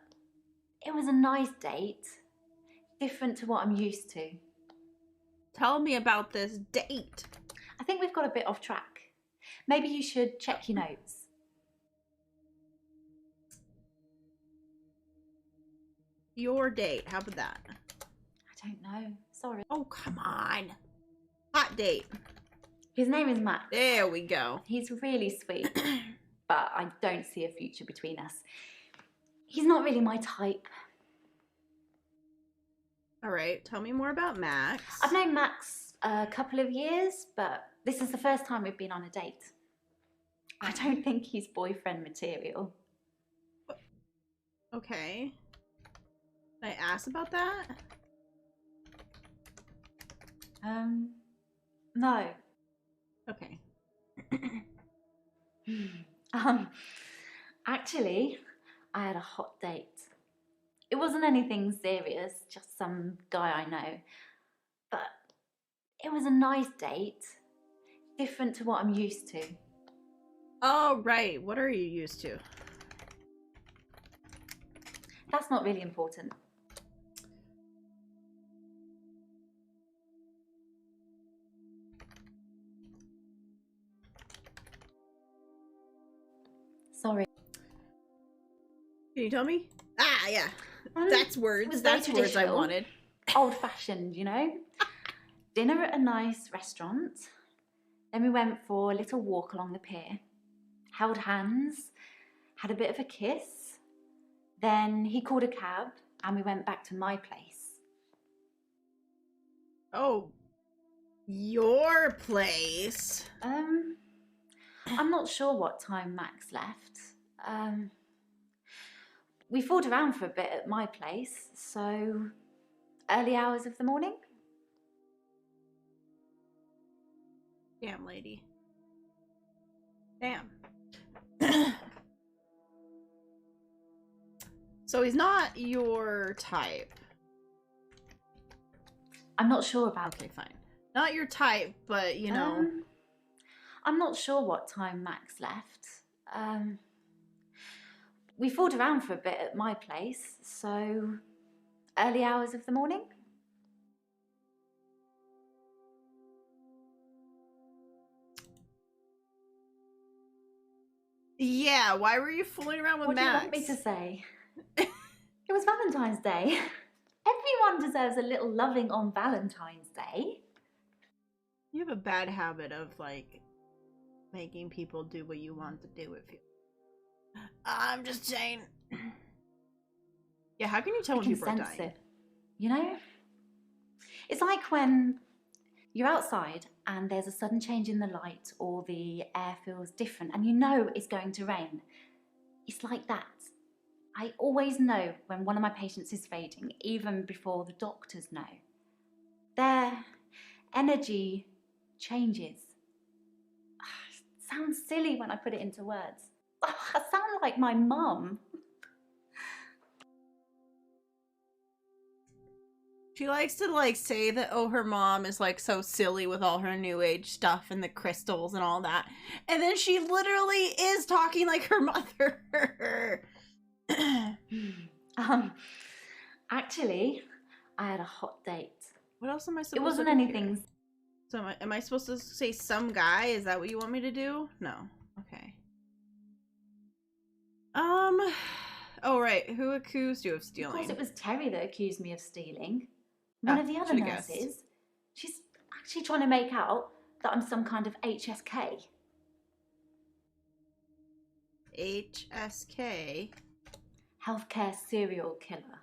it was a nice date, different to what I'm used to. Tell me about this date. I think we've got a bit off track. Maybe you should check your notes. Your date, how about that? I don't know, sorry. Oh, come on. Hot date. His name is Max. There we go. He's really sweet, but I don't see a future between us. He's not really my type. All right, tell me more about Max. I've known Max a couple of years, but this is the first time we've been on a date. I don't think he's boyfriend material. Okay. Can I ask about that? No. Okay. Actually, I had a hot date. It wasn't anything serious, just some guy I know. But it was a nice date, different to what I'm used to. Oh, right. What are you used to? That's not really important. Sorry. Can you tell me? Ah, yeah. That's It words. was very That's words I traditional. wanted. Old-fashioned, you know? Dinner at a nice restaurant. Then we went for a little walk along the pier. Held hands. Had a bit of a kiss. Then he called a cab and we went back to my place. Oh, your place. I'm not sure what time Max left. We fooled around for a bit at my place, so early hours of the morning. Damn, lady. Damn. So he's not your type. I'm not sure about Okay, fine. Not your type, but you know. I'm not sure what time Max left. We fooled around for a bit at my place, so early hours of the morning. Yeah, why were you fooling around with What do you Max? want me to say? It was Valentine's Day. Everyone deserves a little loving on Valentine's Day. You have a bad habit of, like, making people do what you want to do with you. I'm just saying. Yeah, how can you tell I when can people are sense dying? it. You know? It's like when you're outside and there's a sudden change in the light or the air feels different and you know it's going to rain. It's like that. I always know when one of my patients is fading, even before the doctors know. Their energy changes. It sounds silly when I put it into words. I sound like my mum. She likes to, like, say that, oh, her mom is, like, so silly with all her new age stuff and the crystals and all that. And then she literally is talking like her mother. Actually, I had a hot date. What else am I supposed to It wasn't do anything. here? So am I supposed to say some guy? Is that what you want me to do? No. Okay. Oh, right. Who accused you of Of stealing? course, it was Terry that accused me of stealing. One of the other should've guessed. nurses. She's actually trying to make out that I'm some kind of HSK. HSK? Healthcare serial killer.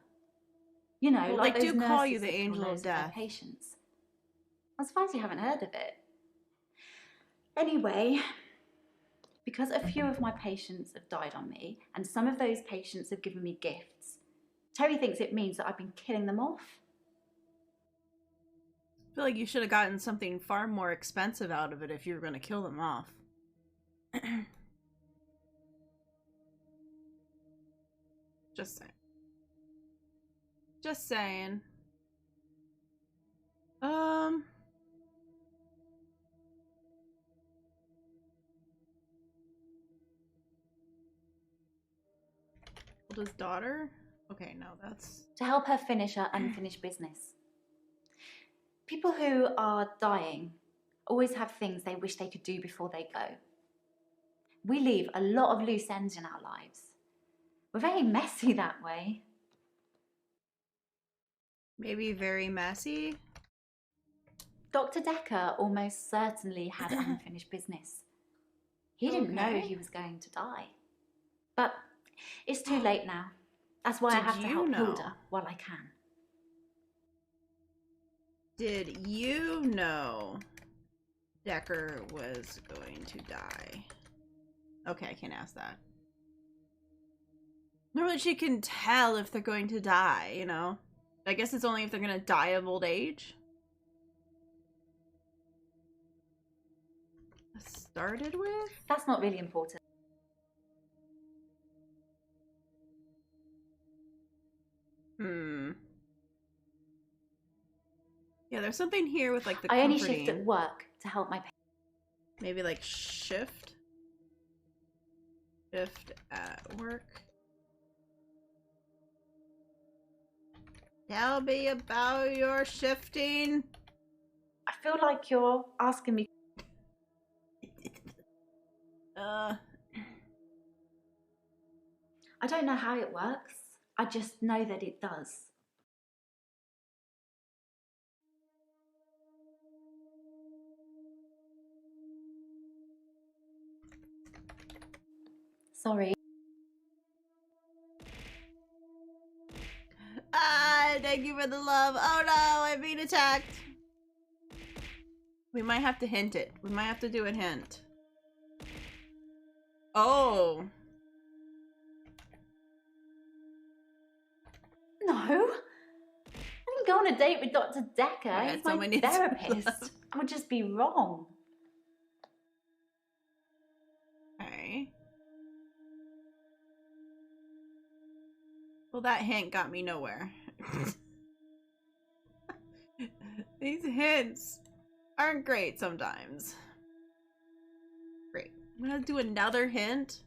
You know, Well, like they those do call nurses you the that kill angel of loads their death. patients. I'm surprised you haven't heard of it. Anyway, because a few of my patients have died on me, and some of those patients have given me gifts, Terry thinks it means that I've been killing them off. I feel like you should have gotten something far more expensive out of it if you were going to kill them off. Just saying. Just saying. His daughter? Okay, no, that's... To help her finish her unfinished business. People who are dying always have things they wish they could do before they go. We leave a lot of loose ends in our lives. We're very messy that way. Maybe very messy? Dr. Dekker almost certainly had unfinished business. He didn't know Okay. he was going to die. But it's too late now. That's why I have to help Hilda while I can. Did you know Dekker was going to die? Okay, I can't ask that. Normally she can tell if they're going to die, you know? I guess it's only if they're gonna die of old age. Started with? That's not really important. Yeah, there's something here with, like, the I only comforting. shift at work to help my patients. Maybe like shift at work. Tell me about your shifting. I feel like you're asking me. Uh, I don't know how it works. I just know that it does. Sorry. thank you for the love. Oh no, I'm being attacked. We might have to hint it. We might have to do a hint. Oh. No. I didn't go on a date with Dr. Dekker. Yeah, He's my someone needs therapist. I would just be wrong. Okay. Well, that hint got me nowhere. These hints aren't great sometimes. Great. I'm gonna do another hint.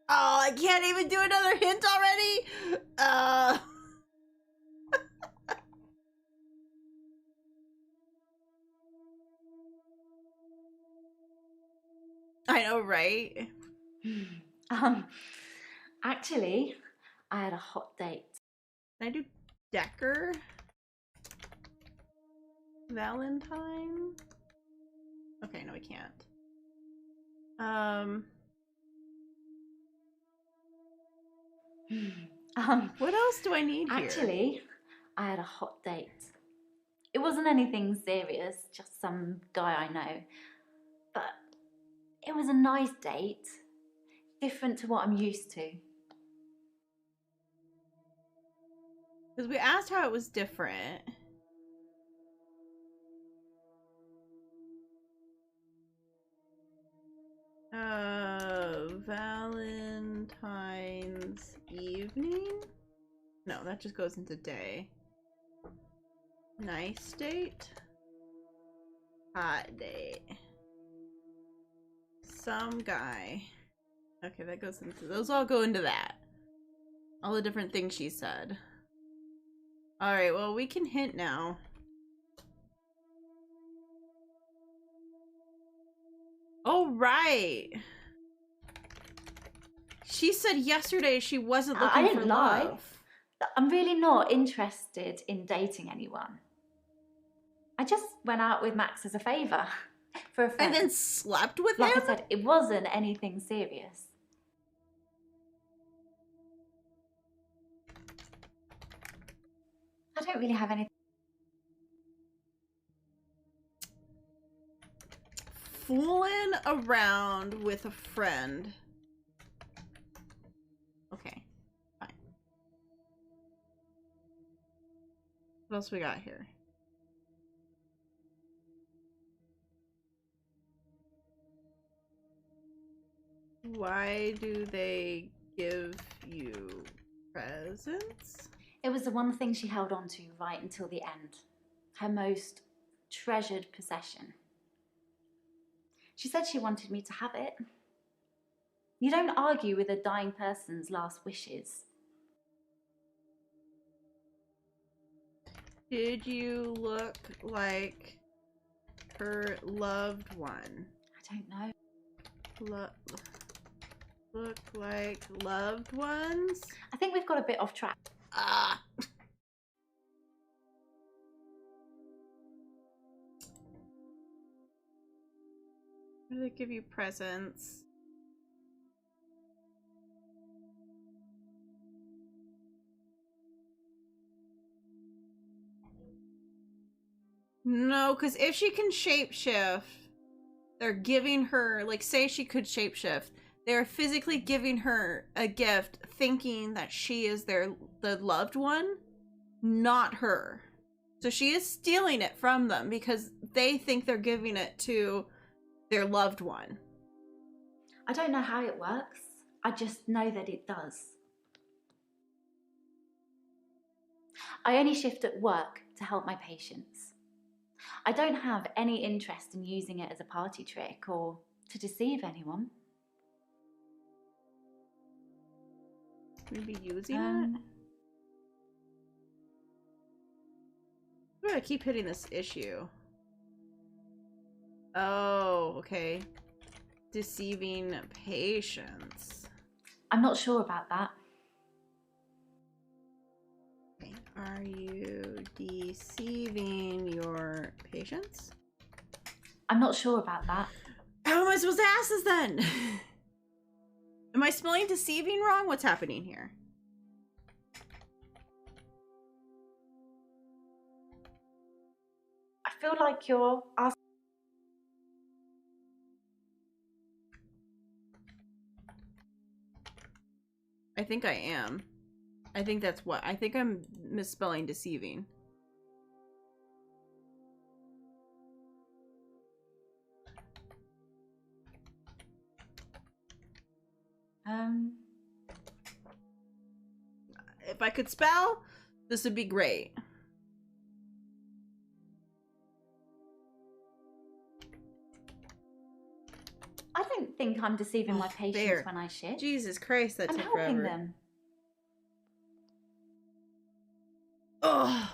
Oh, I can't even do another hint already? I know, right? Actually, I had a hot date. Can I do Dekker? Valentine? Okay, no, we can't. What else do I need here? Actually, I had a hot date. It wasn't anything serious, just some guy I know. But it was a nice date. Different to what I'm used to. Because we asked how it was different. Valentine's evening? No, that just goes into day. Nice date. Hot date. Some guy. Okay, that goes into, those all go into that. All the different things she said. Alright, well, we can hint now. Oh, right. She said yesterday she wasn't looking I didn't for lie. love. I'm really not interested in dating anyone. I just went out with Max as a favour. For a friend. And then slept with him? Like I said, it wasn't anything serious. I don't really have anything. Fooling around with a friend. Okay, fine. What else we got here? Why do they give you presents? It was the one thing she held on to right until the end. Her most treasured possession. She said she wanted me to have it. You don't argue with a dying person's last wishes. Did you look like her loved one? I don't know. Look like loved ones? I think we've got a bit off track. Ah! Why do they give you presents? No, because if she can shapeshift, they're giving her, like, say she could shapeshift, they're physically giving her a gift thinking that she is the loved one, not her. So she is stealing it from them because they think they're giving it to their loved one. I don't know how it works. I just know that it does. I only shift at work to help my patients. I don't have any interest in using it as a party trick or to deceive anyone. Maybe using it? Why do I keep hitting this issue? Oh, okay. Deceiving patients. I'm not sure about that. Okay. Are you deceiving your patients? I'm not sure about that. How am I supposed to ask this then? Am I spelling deceiving wrong? What's happening here? I feel like you're asking. I think I am. I think that's what. I think I'm misspelling deceiving. If I could spell, this would be great. I don't think I'm deceiving my patients there. when I shift. Jesus Christ, that I'm took helping forever. them. Ugh.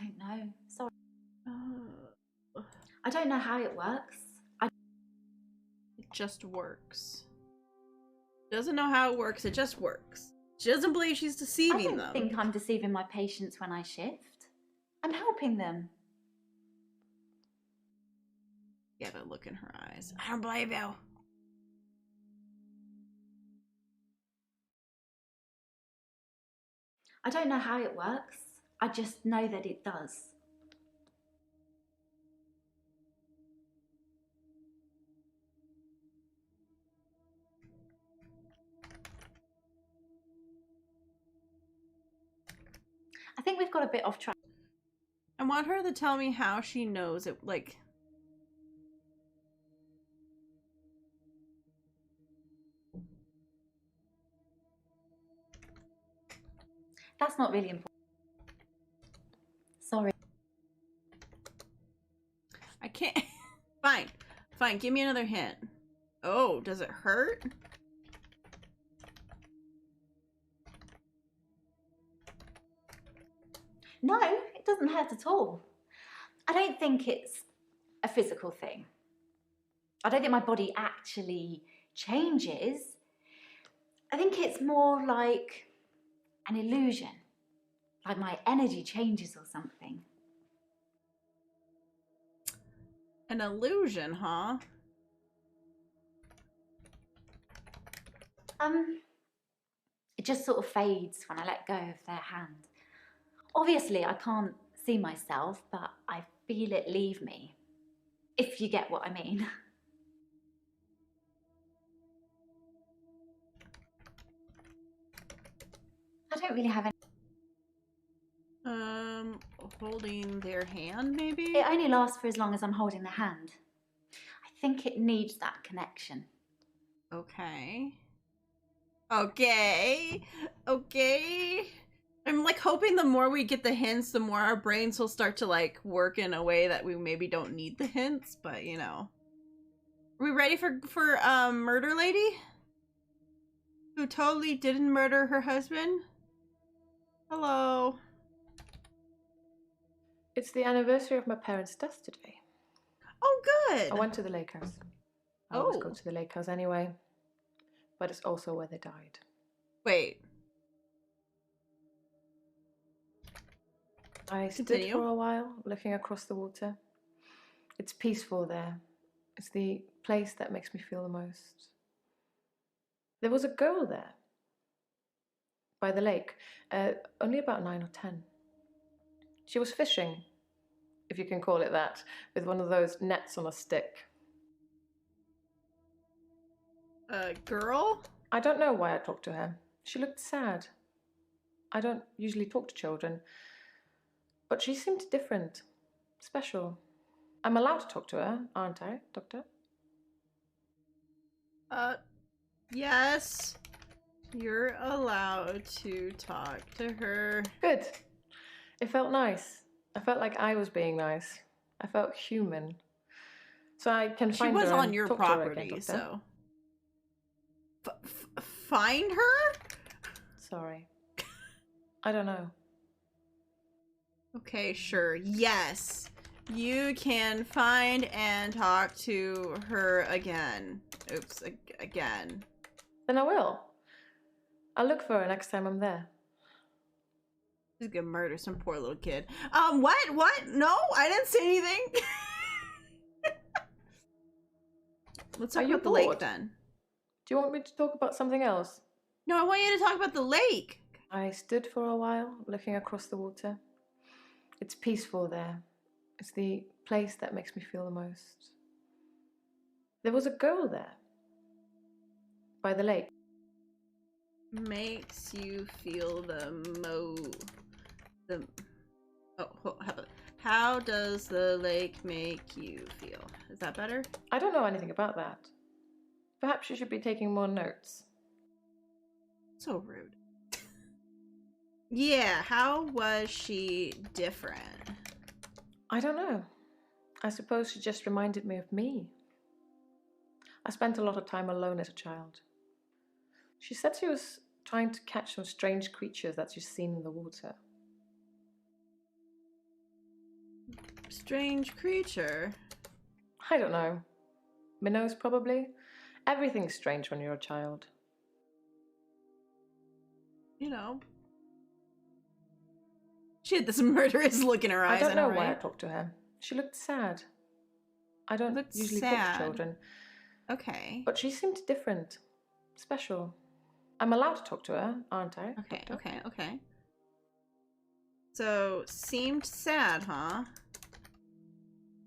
I don't know. Sorry. Uh, I don't know how it works. It just works. Doesn't know how it works, it just works. She doesn't believe she's deceiving I don't them. think I'm deceiving my patients when I shift. I'm helping them. Get a look in her eyes. I don't believe you. I don't know how it works. I just know that it does. I think we've got a bit off track. I want her to tell me how she knows it, like... That's not really important. Sorry. I can't... Fine. Fine, give me another hint. Oh, does it hurt? No, it doesn't hurt at all. I don't think it's a physical thing. I don't think my body actually changes. I think it's more like an illusion. Like my energy changes or something. An illusion, huh? It just sort of fades when I let go of their hand. Obviously, I can't see myself, but I feel it leave me. If you get what I mean. I don't really have any. Holding their hand, maybe? It only lasts for as long as I'm holding the hand. I think it needs that connection. Okay. Okay. Okay. I'm like hoping the more we get the hints, the more our brains will start to like work in a way that we maybe don't need the hints, but you know. Are we ready for Murder Lady? Who totally didn't murder her husband? Hello. It's the anniversary of my parents' death today. Oh, good. I went to the lake house. I always go to the lake house anyway. But it's also where they died. Wait. I Continue. stood for a while, looking across the water. It's peaceful there. It's the place that makes me feel the most. There was a girl there, by the lake, only about 9 or 10. She was fishing, if you can call it that, with one of those nets on a stick. A girl? I don't know why I talked to her. She looked sad. I don't usually talk to children, but she seemed different, special. I'm allowed to talk to her, aren't I, Doctor? Yes. You're allowed to talk to her. Good. It felt nice. I felt like I was being nice. I felt human. So I can find her. She was on your talk to her property, again, Doctor. so. Find her? Sorry. I don't know. Okay, sure. Yes. You can find and talk to her again. Oops, again. Then I will. I'll look for her next time I'm there. She's gonna murder some poor little kid. What? No, I didn't say anything. Let's talk Are you about the lake bored? then. Do you want me to talk about something else? No, I want you to talk about the lake. I stood for a while, looking across the water. It's peaceful there. It's the place that makes me feel the most. There was a girl there. By the lake. Makes you feel how does the lake make you feel? Is that better? I don't know anything about that. Perhaps you should be taking more notes. So rude. Yeah, how was she different? I don't know. I suppose she just reminded me of me. I spent a lot of time alone as a child. She said she was trying to catch some strange creatures that she's seen in the water. Strange creature? I don't know. Minnows, probably. Everything's strange when you're a child. You know. She had this murderous look in her eyes. I don't know right? why I talked to her. She looked sad. I don't usually talk sad. to children. Okay. But she seemed different. Special. I'm allowed to talk to her, aren't I? Okay, Doctor? okay. So, seemed sad, huh?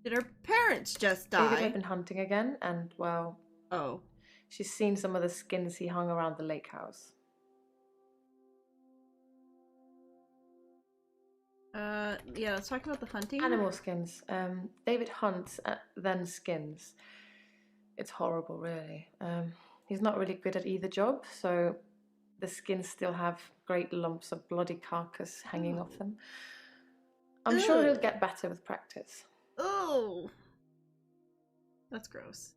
Did her parents just die? David had been hunting again, and, well... Oh. She's seen some of the skins he hung around the lake house. Yeah, let's talk about the hunting. Animal skins. David hunts, then skins. It's horrible, really. He's not really good at either job, so the skins still have great lumps of bloody carcass hanging off them. I'm sure he'll get better with practice. Oh, that's gross.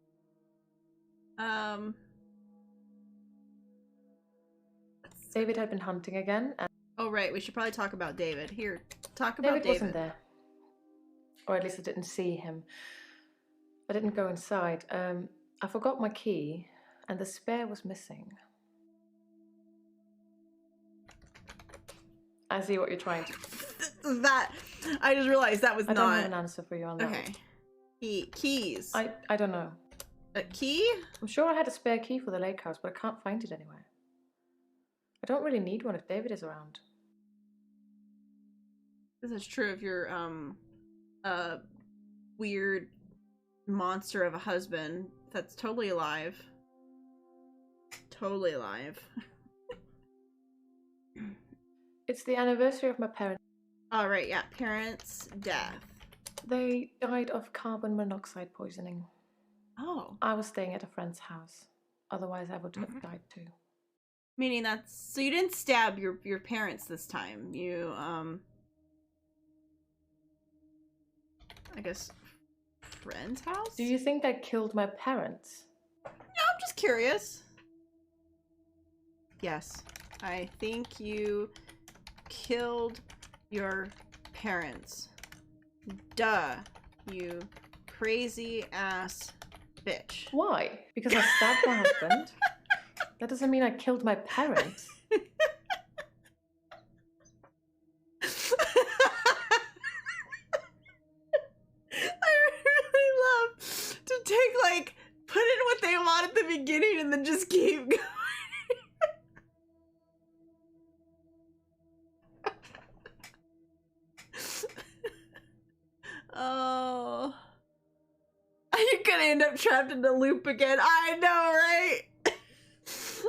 David had been hunting again. And oh, right. We should probably talk about David. Here, talk about David. David wasn't there. Or at least I didn't see him. I didn't go inside. I forgot my key, and the spare was missing. I see what you're trying to... That, I just realized that was I not... don't have an answer for you on that. Okay. Keys. I don't know. A key? I'm sure I had a spare key for the lake house, but I can't find it anywhere. I don't really need one if David is around. This is true of your, weird monster of a husband that's totally alive. Totally alive. It's the anniversary of my parents. Oh, right, yeah. Parents' death. They died of carbon monoxide poisoning. Oh. I was staying at a friend's house. Otherwise, I would have died too. Meaning that's... So you didn't stab your parents this time. You, I guess... friend's house? Do you think I killed my parents? No, I'm just curious. Yes. I think you killed your parents. Duh. You crazy ass bitch. Why? Because I stabbed my husband? That doesn't mean I killed my parents. Put in what they want at the beginning and then just keep going. Oh. You're gonna end up trapped in the loop again. I know, right?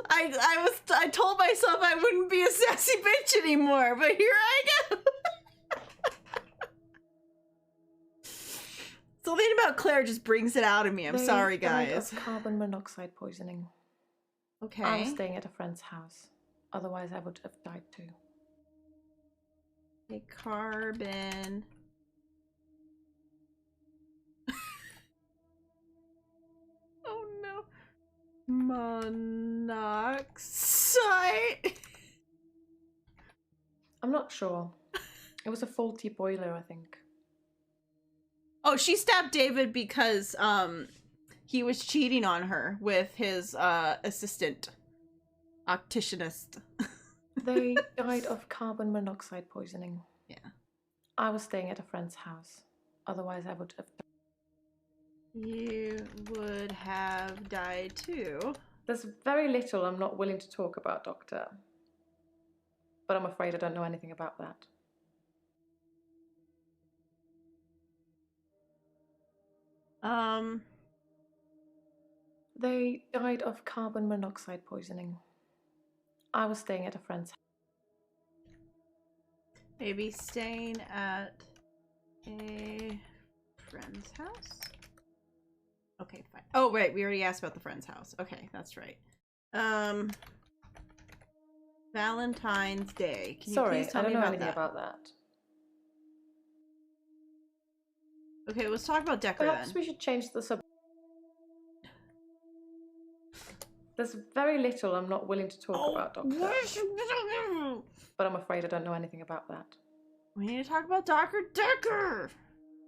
I told myself I wouldn't be a sassy bitch anymore, but here I go. Something about Claire just brings it out of me. I'm sorry, Died guys. of carbon monoxide poisoning. Okay. I was staying at a friend's house. Otherwise, I would have died too. A carbon. Oh no. Monoxide. I'm not sure. It was a faulty boiler, I think. Oh, she stabbed David because he was cheating on her with his assistant opticianist. They died of carbon monoxide poisoning. Yeah. I was staying at a friend's house. Otherwise, I would have died. You would have died too. There's very little I'm not willing to talk about, Doctor. But I'm afraid I don't know anything about that. They died of carbon monoxide poisoning. I was staying at a friend's house. Maybe staying at a friend's house? Okay, fine. Oh, right, we already asked about the friend's house. Okay, that's right. Valentine's Day. Can you Sorry, please tell I don't me know about anything that? about that. Okay, let's talk about Dekker Perhaps then. we should change the subject. There's very little I'm not willing to talk about, Doctor. But I'm afraid I don't know anything about that. We need to talk about Dr. Dekker!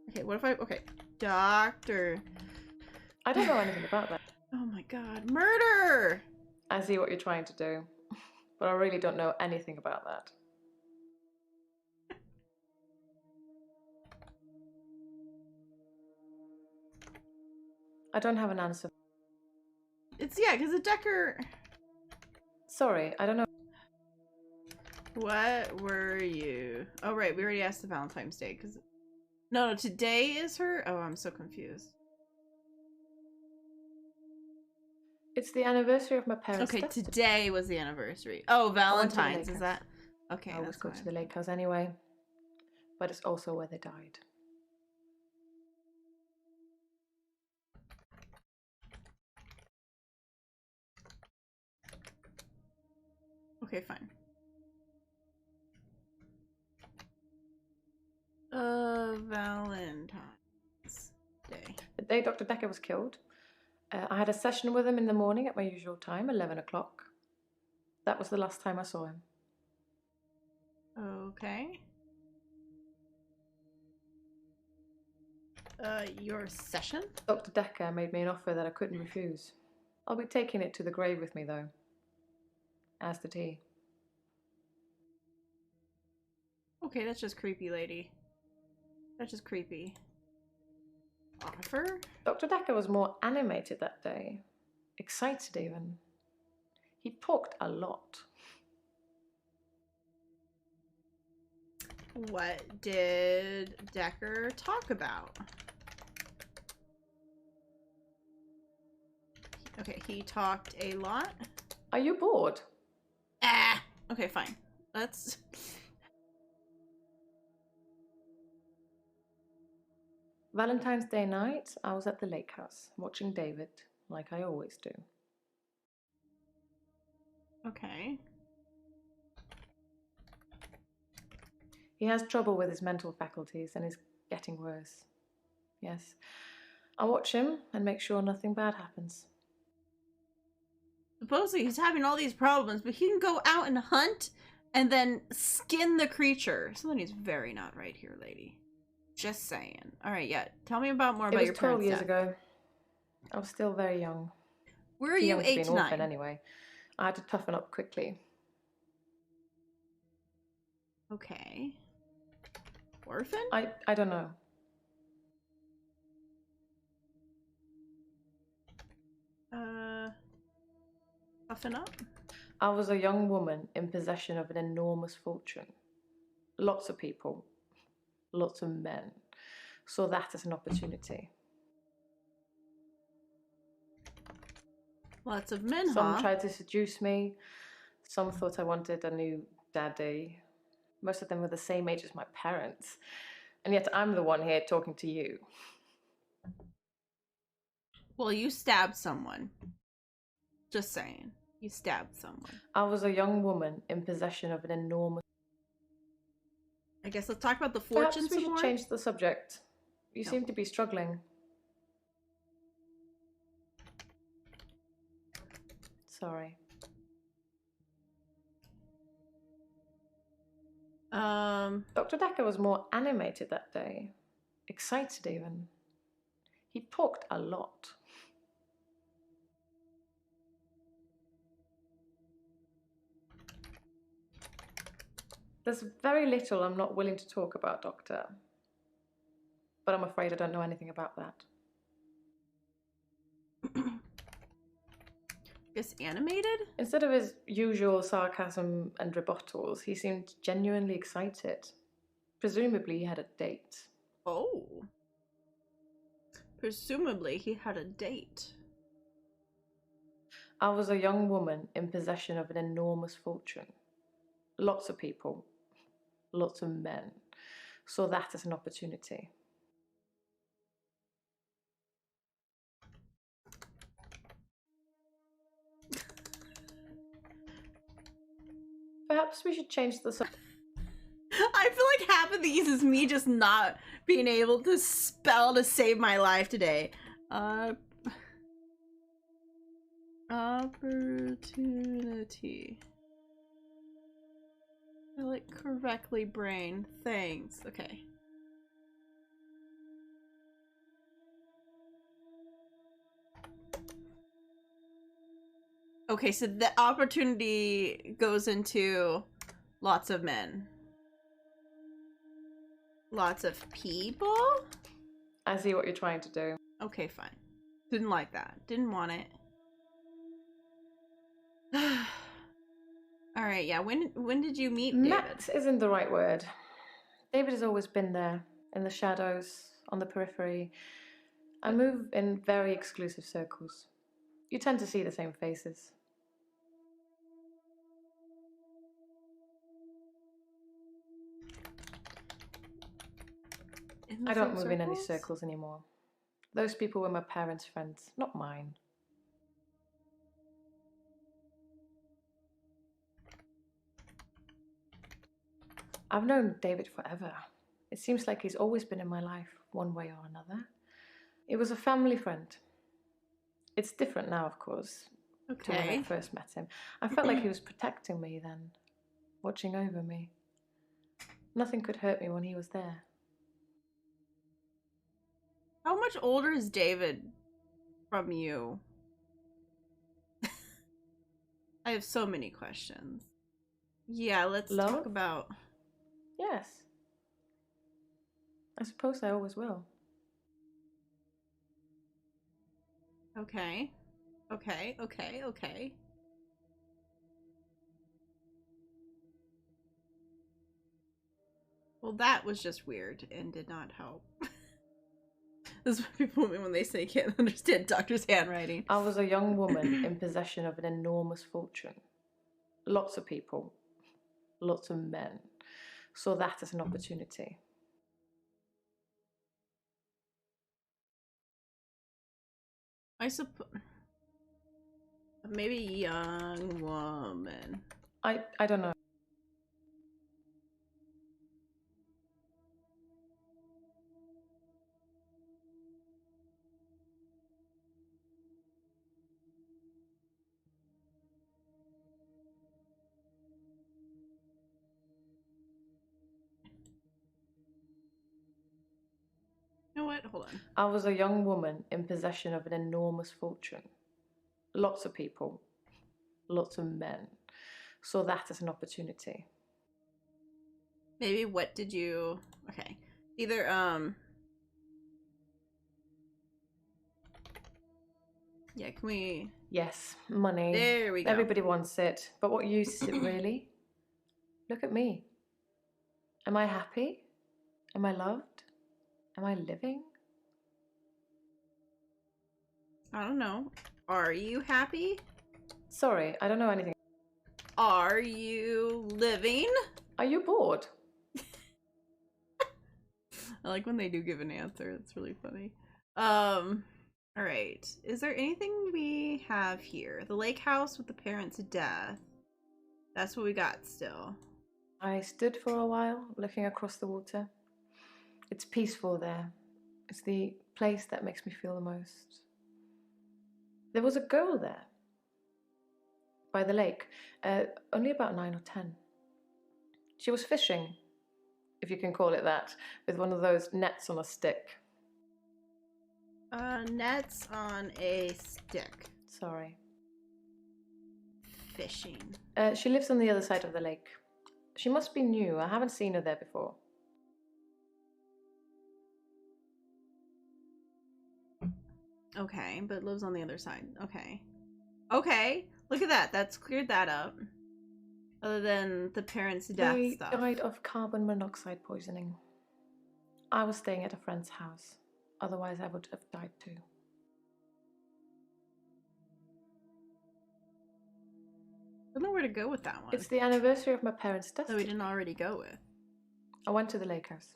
Okay, what if okay. Doctor. I don't know anything about that. Oh my god. Murder! I see what you're trying to do, but I really don't know anything about that. I don't have an answer. Yeah, because the Dekker... Sorry, I don't know. What were you? Oh, right, we already asked the Valentine's Day, because... No, today is her? Oh, I'm so confused. It's the anniversary of my parents' Okay, death. today was the anniversary. Oh, Valentine's, is Lakers. that? Okay, I always that's go fine. to the lake house anyway, but it's also where they died. Okay, fine. Valentine's Day. The day Dr. Dekker was killed, I had a session with him in the morning at my usual time, 11 o'clock. That was the last time I saw him. Okay. Your session? Dr. Dekker made me an offer that I couldn't refuse. I'll be taking it to the grave with me, though. As did he. Okay, that's just creepy, lady. That's just creepy. Offer? Dr. Dekker was more animated that day. Excited, even. He talked a lot. What did Dekker talk about? Okay, he talked a lot. Are you bored? Ah! Okay, fine. Let's... Valentine's Day night, I was at the lake house, watching David, like I always do. Okay. He has trouble with his mental faculties and is getting worse. Yes. I watch him and make sure nothing bad happens. Supposedly he's having all these problems, but he can go out and hunt and then skin the creature. Something is very not right here, lady. Just saying. Alright, yeah. Tell me about more about It your was 12 parents' years death. ago. I was still very young. Were Too you young to be 8 to an orphan 9? anyway. I had to toughen up quickly. Okay. Orphan? I don't know. Toughen up? I was a young woman in possession of an enormous fortune. Lots of people, lots of men, saw that as an opportunity. Lots of men, Some huh? tried to seduce me. Some thought I wanted a new daddy. Most of them were the same age as my parents. And yet I'm the one here talking to you. Well, you stabbed someone. Just saying. You stabbed someone. I was a young woman in possession of an enormous... I guess let's talk about the Perhaps fortune we some should more. change the subject. You No. seem to be struggling. Sorry. Dr. Dekker was more animated that day. Excited even. He talked a lot. There's very little I'm not willing to talk about, Doctor. But I'm afraid I don't know anything about that. Is animated? Instead of his usual sarcasm and rebuttals, he seemed genuinely excited. Presumably he had a date. Oh. Presumably he had a date. I was a young woman in possession of an enormous fortune. Lots of people, lots of men, saw that as an opportunity. Perhaps we should change the subject. I feel like half of these is me just not being able to spell to save my life today. Opportunity. I like correctly brain. Thanks. Okay. Okay, so the opportunity goes into lots of men. Lots of people? I see what you're trying to do. Okay, fine. Didn't like that. Didn't want it. Alright, yeah, when did you meet David? Met isn't the right word. David has always been there, in the shadows, on the periphery. I move in very exclusive circles. You tend to see the same faces. I don't move in any circles anymore. Those people were my parents' friends, not mine. I've known David forever. It seems like he's always been in my life, one way or another. It was a family friend. It's different now, of course, to when I first met him. I felt like he was protecting me then, watching over me. Nothing could hurt me when he was there. How much older is David from you? I have so many questions. Yeah, let's talk about... Yes. I suppose I always will. Okay. Okay, okay, okay. Well, that was just weird and did not help. This is what people mean when they say can't understand doctor's handwriting. I was a young woman in possession of an enormous fortune. Lots of people, lots of men, saw that as an opportunity. I suppose... Maybe young woman. I don't know. You know what? Hold on. I was a young woman in possession of an enormous fortune. Lots of people, lots of men, saw that as an opportunity. Maybe what did you... Okay. Either, Yeah, can we... Yes, money. There we go. Everybody wants it. But what use is it really? Look at me. Am I happy? Am I loved? Am I living? I don't know. Are you happy? Sorry, I don't know anything. Are you living? Are you bored? I like when they do give an answer. It's really funny. Alright. Is there anything we have here? The lake house with the parents' death. That's what we got still. I stood for a while, looking across the water. It's peaceful there. It's the place that makes me feel the most. There was a girl there, by the lake, only about 9 or 10. She was fishing, if you can call it that, with one of those nets on a stick. Nets on a stick. Sorry. Fishing. She lives on the other side of the lake. She must be new. I haven't seen her there before. Okay, but lives on the other side. Okay. Okay, look at that. That's cleared that up. Other than the parents' death They stuff. died of carbon monoxide poisoning. I was staying at a friend's house. Otherwise, I would have died too. I don't know where to go with that one. It's the anniversary of my parents' death. that we didn't already go with. I went to the lake house.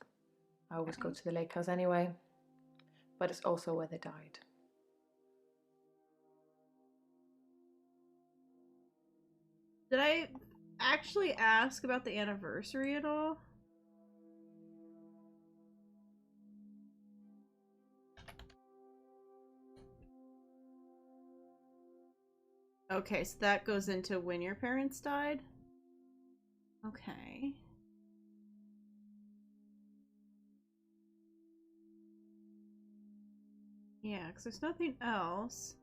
I always go to the lake house anyway. But it's also where they died. Did I actually ask about the anniversary at all? Okay, so that goes into when your parents died? Okay. Yeah, because there's nothing else.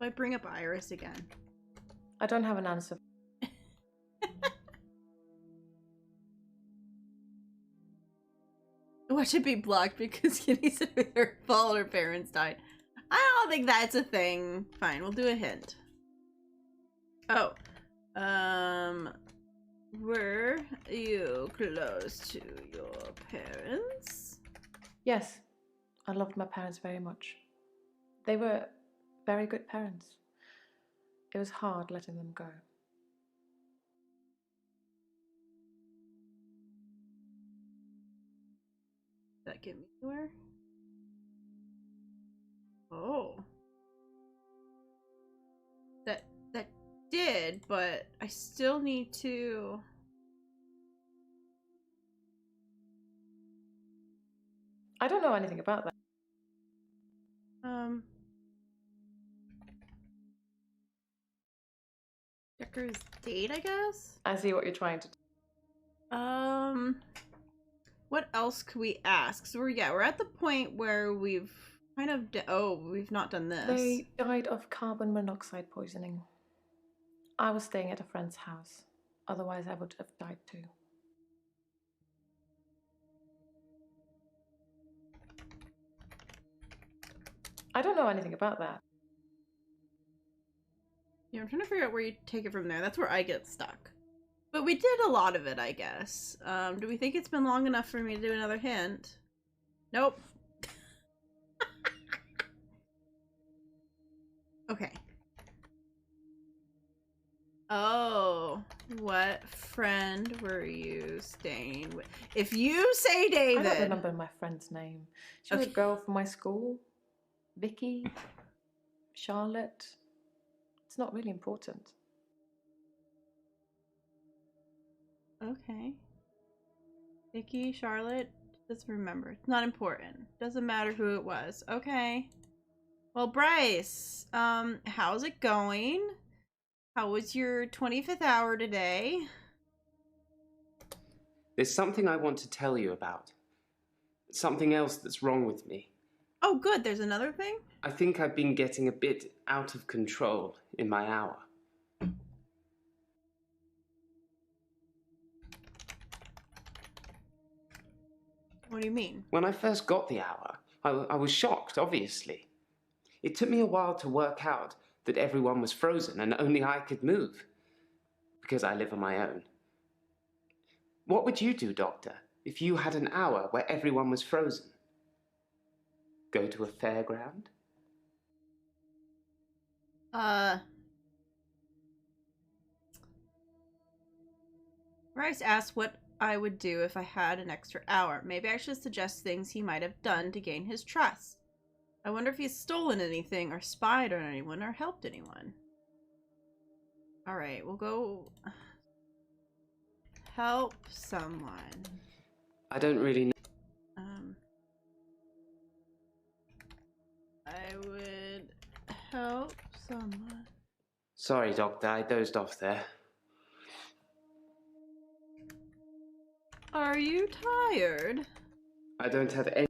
I bring up Iris again. I don't have an answer. What should be blocked because Kitty said her fault her parents died. I don't think that's a thing. Fine, we'll do a hint. Oh. Were you close to your parents? Yes, I loved my parents very much. They were very good parents. It was hard letting them go. Did that get me anywhere? Oh. That did, but I still need to... I don't know anything about that. Dekker's date, I guess? I see what you're trying to do. What else could we ask? So we're at the point where we've kind of we've not done this. They died of carbon monoxide poisoning. I was staying at a friend's house. Otherwise, I would have died too. I don't know anything about that. Yeah, I'm trying to figure out where you take it from there. That's where I get stuck. But we did a lot of it, I guess. Do we think it's been long enough for me to do another hint? Nope. Okay. Oh, what friend were you staying with? If you say David... I don't remember my friend's name. She was a girl from my school. Vicky. Charlotte. It's not really important. Okay. Vicky, Charlotte, doesn't remember. It's not important. Doesn't matter who it was. Okay. Well, Bryce, how's it going? How was your 25th hour today? There's something I want to tell you about. Something else that's wrong with me. Oh, good. There's another thing? I think I've been getting a bit out of control in my hour. What do you mean? When I first got the hour, I was shocked, obviously. It took me a while to work out that everyone was frozen and only I could move, because I live on my own. What would you do, Doctor, if you had an hour where everyone was frozen? Go to a fairground? Rice asked what I would do if I had an extra hour. Maybe I should suggest things he might have done to gain his trust. I wonder if he's stolen anything, or spied on anyone, or helped anyone. Alright, we'll go... help someone. I don't really know. I would help someone. Sorry, Doctor, I dozed off there. Are you tired? I don't have any...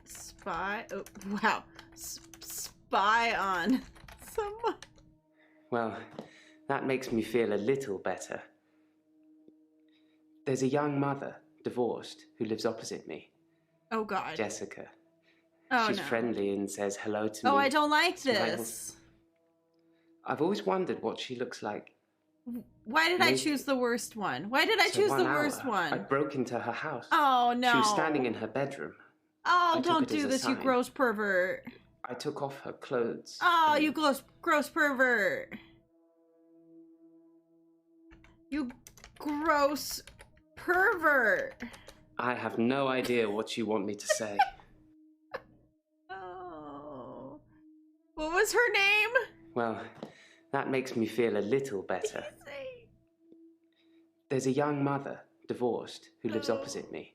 Spy? Oh, wow. Spy on someone. Well, that makes me feel a little better. There's a young mother, divorced, who lives opposite me. Oh, God. Jessica. Oh, She's no. friendly and says hello to me. Oh, I don't like Smiles. this. I've always wondered what she looks like. Why did I choose the worst one? Why did I So choose the 1 hour, worst one? I broke into her house. Oh, no. She was standing in her bedroom. Oh, I took don't it as do a this, you sign. gross pervert. I took off her clothes. Oh, and you gross pervert. You gross pervert. I have no idea what you want me to say. Oh. What was her name? Well, that makes me feel a little better. There's a young mother, divorced, who lives opposite me.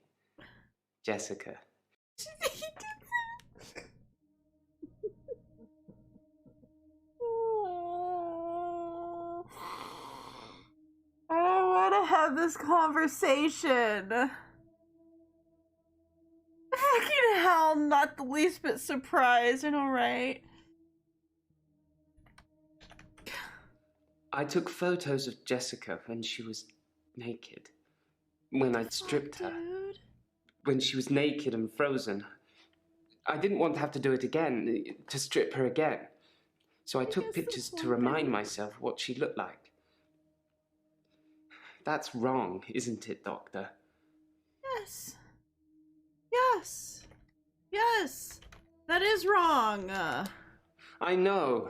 Jessica. I don't want to have this conversation. Fucking hell, not the least bit surprised, I know, right? I took photos of Jessica when she was naked. When I'd stripped her. Dude. When she was naked and frozen. I didn't want to have to do it again, to strip her again. So I took pictures to remind myself what she looked like. That's wrong, isn't it, Doctor? Yes. Yes. Yes. That is wrong. I know.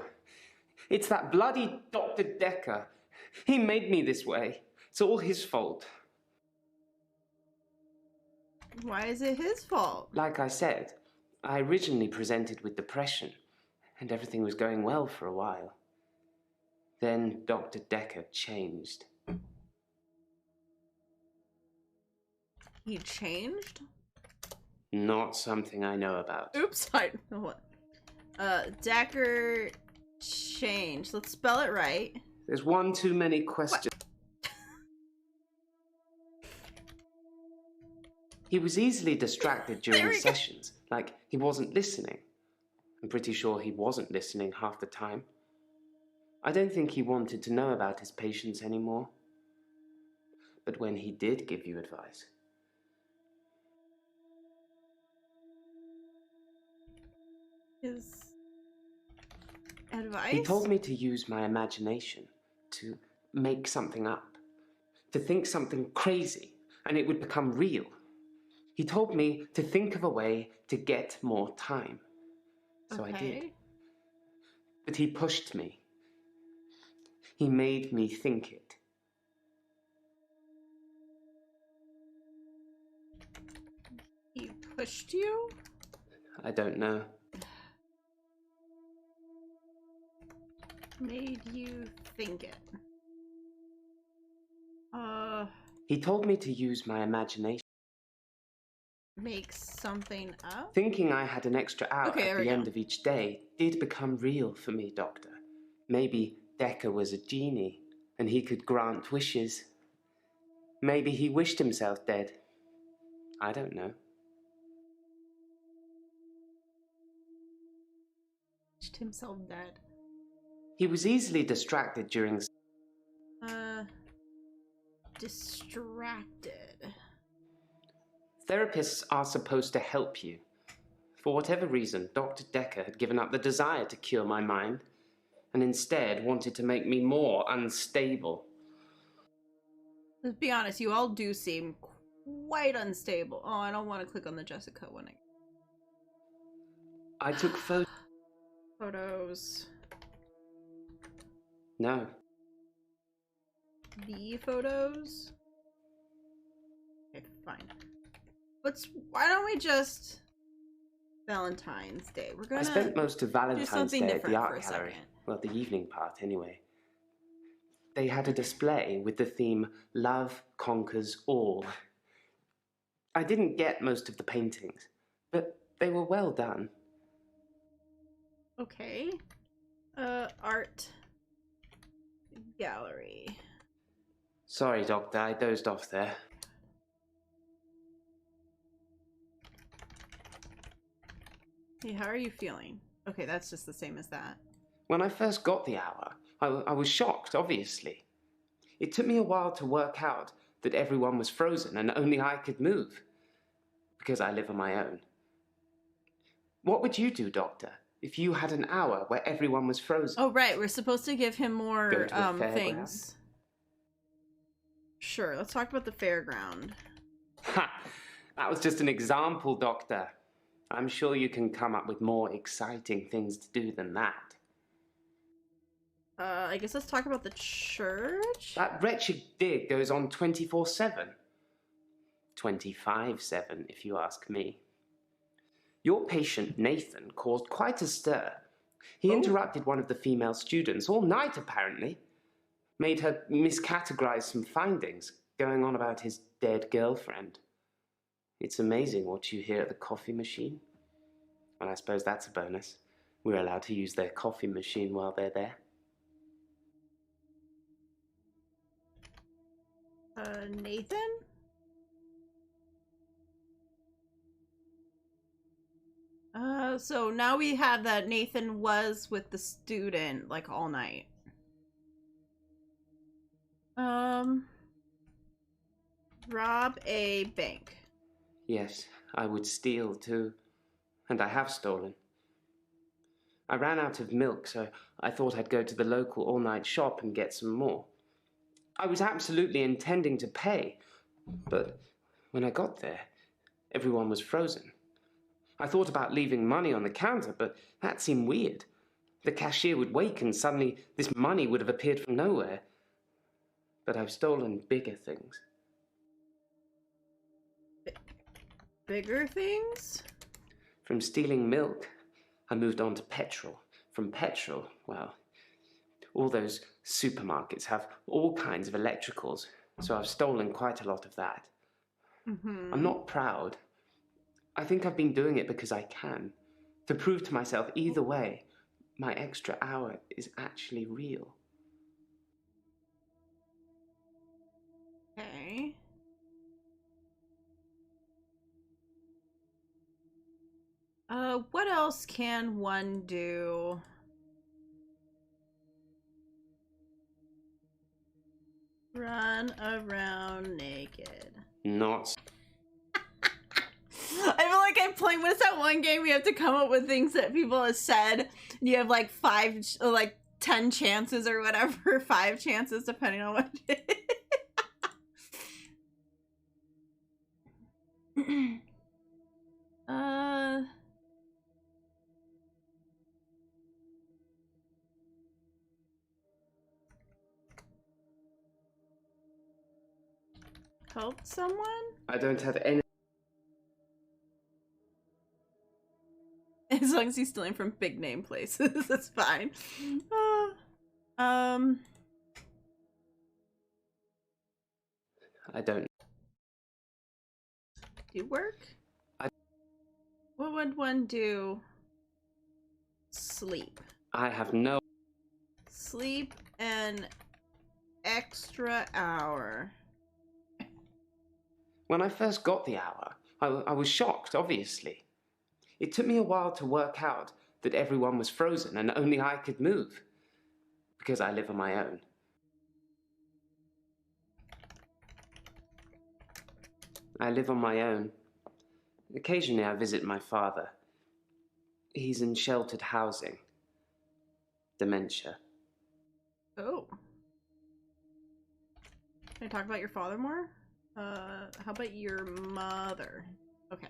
It's that bloody Dr. Dekker. He made me this way. It's all his fault. Why is it his fault? Like I said, I originally presented with depression, and everything was going well for a while. Then Dr. Dekker changed. He changed? Not something I know about. Oops, I know what. Dekker changed. Let's spell it right. There's one too many questions. He was easily distracted during sessions, like he wasn't listening. I'm pretty sure he wasn't listening half the time. I don't think he wanted to know about his patients anymore. But when he did give you advice... His advice? He told me to use my imagination, to make something up, to think something crazy, and it would become real. He told me to think of a way to get more time. So I did. But he pushed me. He made me think it. He pushed you? I don't know. Made you think it. He told me to use my imagination. Make something up? Thinking I had an extra hour Okay, at the end of each day did become real for me, Doctor. Maybe Dekker was a genie, and he could grant wishes. Maybe he wished himself dead. I don't know. Wished himself dead. He was easily distracted during... Distracted. Therapists are supposed to help you. For whatever reason, Dr. Dekker had given up the desire to cure my mind, and instead wanted to make me more unstable. Let's be honest, you all do seem quite unstable. Oh, I don't want to click on the Jessica one. I took Photos. No. The photos? Okay, fine. Why don't we just Valentine's Day? We're gonna I spent most of Valentine's something Day at the different for art a gallery. second. Well, the evening part, anyway. They had a display with the theme Love Conquers All. I didn't get most of the paintings, but they were well done. Okay. Art gallery. Sorry, Doctor, I dozed off there. Hey, how are you feeling? Okay, that's just the same as that. When I first got the hour, I was shocked, obviously. It took me a while to work out that everyone was frozen and only I could move, because I live on my own. What would you do, Doctor, if you had an hour where everyone was frozen? Oh, right, we're supposed to give him more Go to a fairground? things. Sure, let's talk about the fairground. Ha! That was just an example, Doctor. I'm sure you can come up with more exciting things to do than that. I guess let's talk about the church. That wretched dig goes on 24/7. 25/7, if you ask me. Your patient, Nathan, caused quite a stir. He interrupted one of the female students all night, apparently. Made her miscategorize some findings, going on about his dead girlfriend. It's amazing what you hear at the coffee machine. And I suppose that's a bonus. We're allowed to use their coffee machine while they're there. Nathan? So now we have that Nathan was with the student, like, all night. Rob a bank. Yes, I would steal too. And I have stolen. I ran out of milk, so I thought I'd go to the local all-night shop and get some more. I was absolutely intending to pay, but when I got there, everyone was frozen. I thought about leaving money on the counter, but that seemed weird. The cashier would wake and suddenly this money would have appeared from nowhere. But I've stolen bigger things. Bigger things? From stealing milk, I moved on to petrol. From petrol, well, all those supermarkets have all kinds of electricals, so I've stolen quite a lot of that. Mm-hmm. I'm not proud. I think I've been doing it because I can. To prove to myself either way, my extra hour is actually real. Okay. What else can one do? Run around naked. Not. I feel like I'm playing, what is that one game we have to come up with things that people have said, and you have like 10 chances or whatever, 5 chances depending on what it is. Help someone? I don't have any. As long as he's stealing from big name places, that's fine. I don't. Do work? What would one do? Sleep. I have no. Sleep an extra hour. When I first got the hour, I was shocked, obviously. It took me a while to work out that everyone was frozen and only I could move, because I live on my own. I live on my own. Occasionally I visit my father. He's in sheltered housing. Dementia. Oh. Can I talk about your father more? How about your mother? Okay.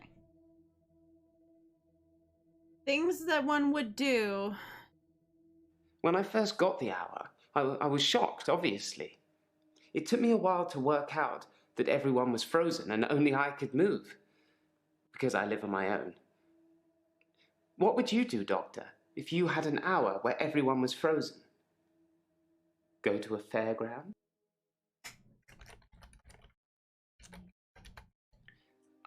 Things that one would do. When I first got the hour, I was shocked, obviously. It took me a while to work out that everyone was frozen and only I could move, because I live on my own. What would you do, Doctor, if you had an hour where everyone was frozen? Go to a fairground?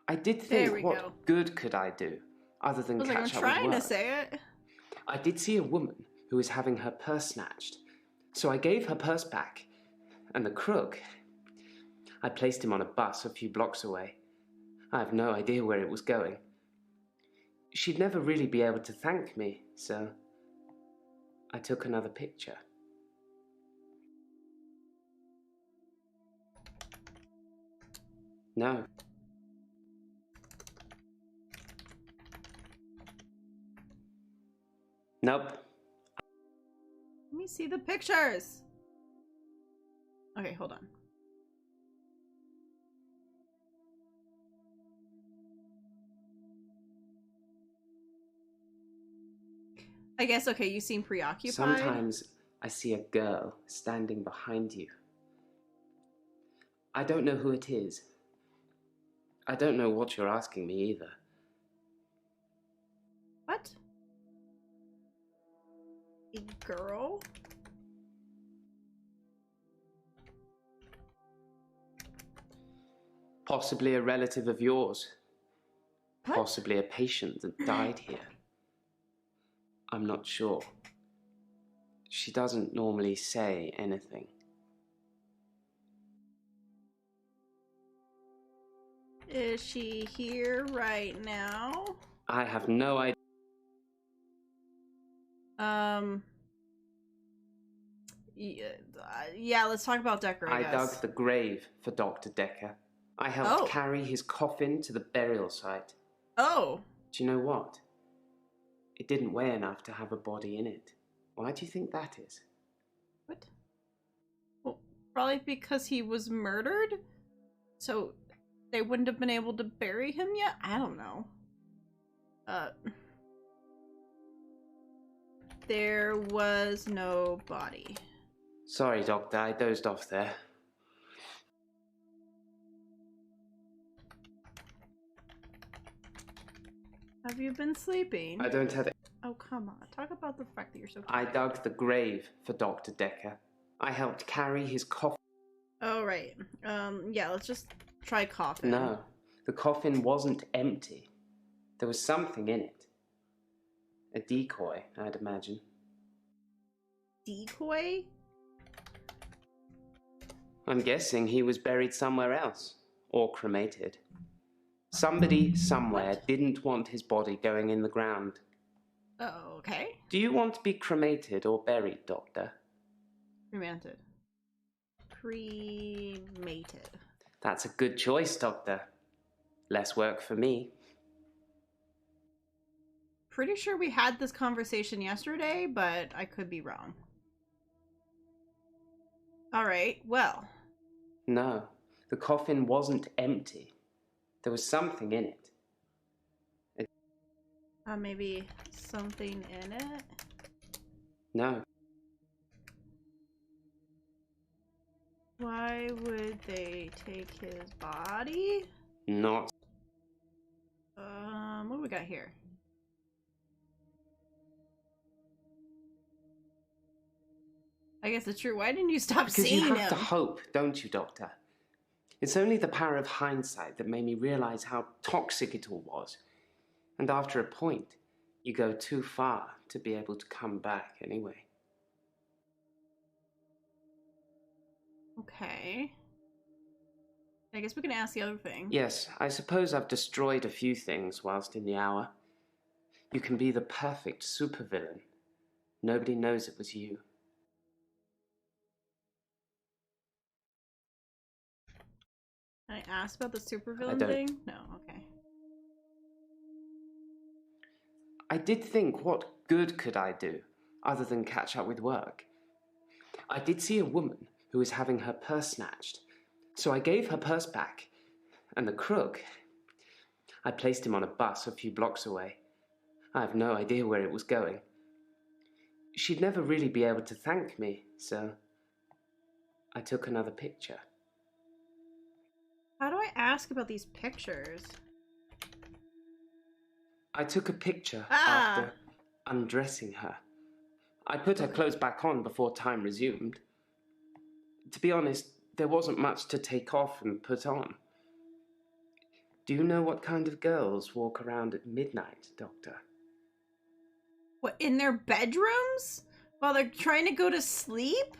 I did think, what good could I do, other than catch up with work? I'm trying to say it. I did see a woman who was having her purse snatched, so I gave her purse back, and the crook, I placed him on a bus a few blocks away. I have no idea where it was going. She'd never really be able to thank me, so I took another picture. No. Nope. Let me see the pictures. Okay, hold on. I guess, okay, you seem preoccupied. Sometimes I see a girl standing behind you. I don't know who it is. I don't know what you're asking me either. What? A girl? Possibly a relative of yours. What? Possibly a patient that died here. I'm not sure. She doesn't normally say anything. Is she here right now? I have no idea. Yeah, let's talk about Dekker, I guess. I dug the grave for Dr. Dekker. I helped carry his coffin to the burial site. Oh. Do you know what? It didn't weigh enough to have a body in it. Why do you think that is? What? Well, probably because he was murdered? So they wouldn't have been able to bury him yet? I don't know. There was no body. Sorry, Doctor, I dozed off there. Have you been sleeping? I don't have it. Oh, come on. Talk about the fact that you're so I tired. dug the grave for Dr. Dekker. I helped carry his coffin. Oh, right. Yeah, let's just try coffin. No, the coffin wasn't empty. There was something in it. A decoy, I'd imagine. Decoy? I'm guessing he was buried somewhere else. Or cremated. Somebody somewhere didn't want his body going in the ground. Oh, okay. Do you want to be cremated or buried, Doctor? Cremated. Cremated. That's a good choice, Doctor. Less work for me. Pretty sure we had this conversation yesterday, but I could be wrong. Alright, well. No, the coffin wasn't empty. There was something in it. Maybe something in it? No. Why would they take his body? Not. What do we got here? I guess it's true. Why didn't you stop seeing him? Because you have to hope, don't you, Doctor? It's only the power of hindsight that made me realize how toxic it all was. And after a point, you go too far to be able to come back anyway. Okay. I guess we can ask the other thing. Yes, I suppose I've destroyed a few things whilst in the hour. You can be the perfect supervillain. Nobody knows it was you. Can I ask about the supervillain thing? No, okay. I did think, what good could I do, other than catch up with work? I did see a woman who was having her purse snatched, so I gave her purse back, and the crook, I placed him on a bus a few blocks away. I have no idea where it was going. she'd never really be able to thank me, so I took another picture. How do I ask about these pictures? I took a picture after undressing her. I put her clothes back on before time resumed. To be honest, there wasn't much to take off and put on. Do you know what kind of girls walk around at midnight, Doctor? What, in their bedrooms? While they're trying to go to sleep?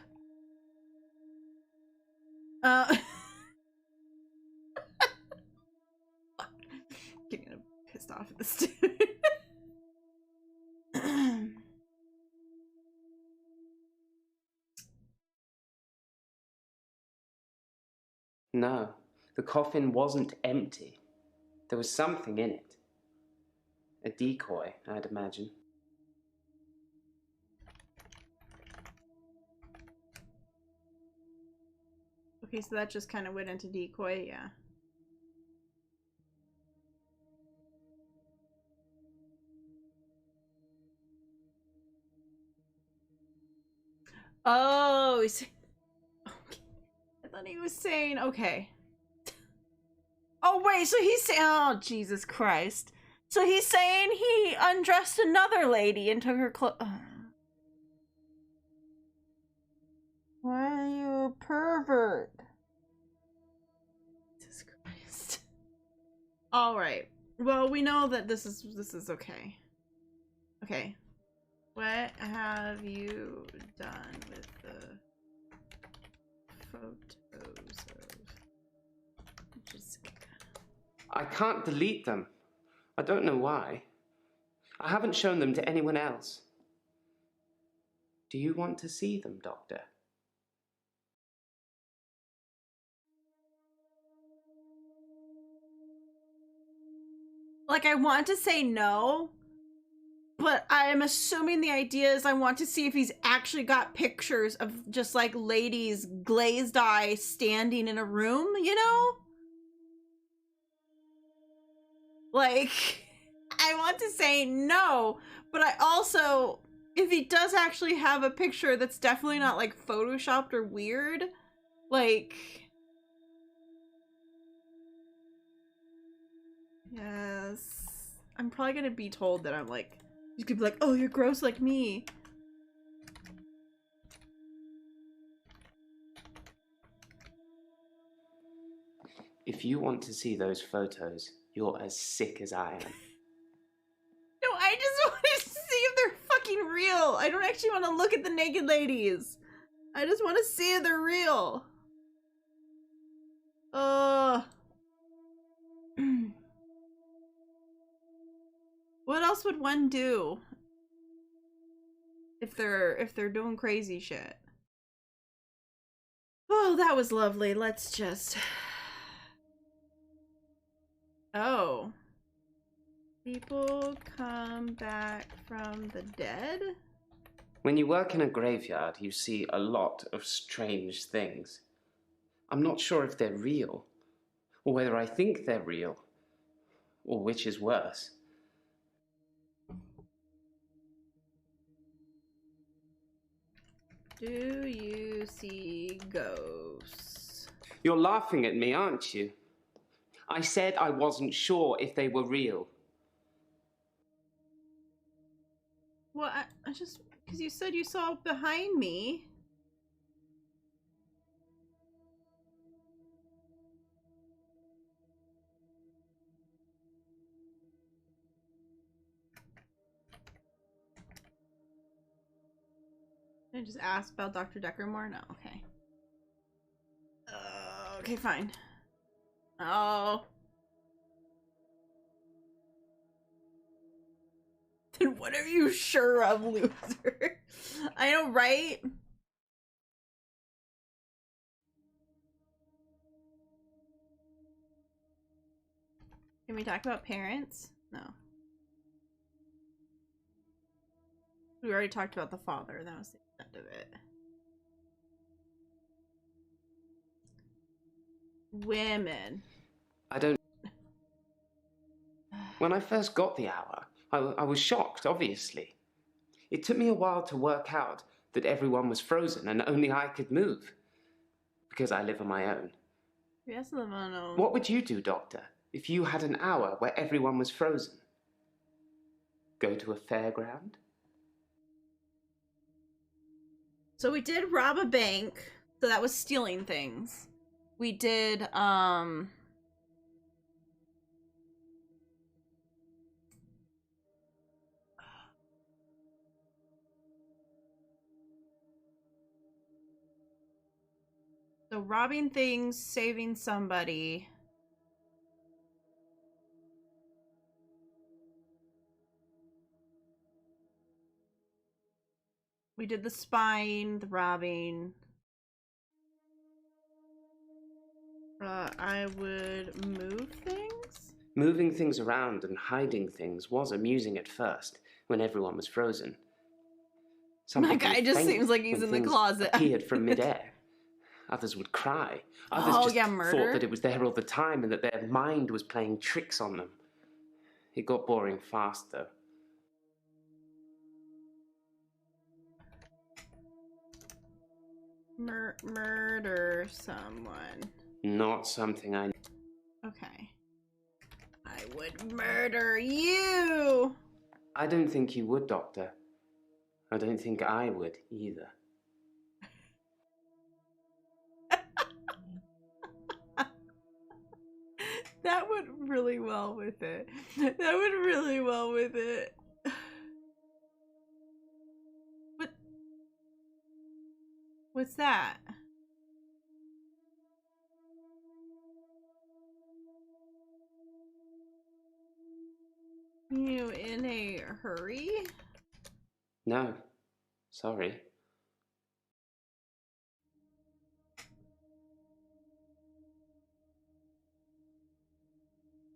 Getting pissed off at this dude. No, the coffin wasn't empty. There was something in it. A decoy, I'd imagine. Okay, so that just kind of went into decoy, yeah. Oh, he's... Okay. I thought he was saying, okay. Oh, wait, so he's saying, oh, Jesus Christ. So he's saying he undressed another lady and took her clothes. Why are you a pervert? Jesus Christ. Alright. Well, we know that this is okay. Okay. What have you done with the photos of Jessica? I can't delete them. I don't know why. I haven't shown them to anyone else. Do you want to see them, Doctor? Like, I want to say no, but I'm assuming the idea is I want to see if he's actually got pictures of just, like, ladies, glazed eye, standing in a room, you know? Like, I want to say no, but I also, if he does actually have a picture that's definitely not, like, photoshopped or weird, like... Yes. I'm probably gonna be told that I'm like, you could be like, oh, you're gross like me. If you want to see those photos, you're as sick as I am. No, I just want to see if they're fucking real. I don't actually want to look at the naked ladies. I just want to see if they're real. What else would one do if they're doing crazy shit? Oh, that was lovely. Let's just... Oh. People come back from the dead? When you work in a graveyard, you see a lot of strange things. I'm not sure if they're real, or whether I think they're real, or which is worse. Do you see ghosts? You're laughing at me, aren't you? I said I wasn't sure if they were real. Well, I just... Because you said you saw behind me. Can I just ask about Dr. Dekker more? No, okay. Okay, fine. Oh. Then what are you sure of, loser? I know, right? Can we talk about parents? No. We already talked about the father. That was the extent of it. Women. I don't... When I first got the hour, I was shocked, obviously. It took me a while to work out that everyone was frozen and only I could move. Because I live on my own. Yes, live on own. What would you do, Doctor, if you had an hour where everyone was frozen? Go to a fairground? So we did rob a bank. So that was stealing things. We did, so robbing things, saving somebody. We did the spying, the robbing. I would move things? Moving things around and hiding things was amusing at first, when everyone was frozen. Some That people guy would just faint seems like he's when in the things closet. appeared from midair. Others would cry. Others Oh, just yeah, thought murder? that it was there all the time and that their mind was playing tricks on them. It got boring fast, though. Murder someone. Not something I... Okay. I would murder you! I don't think you would, Doctor. I don't think I would, either. That went really well with it. That went really well with it. What? What's that? You in a hurry? No. Sorry.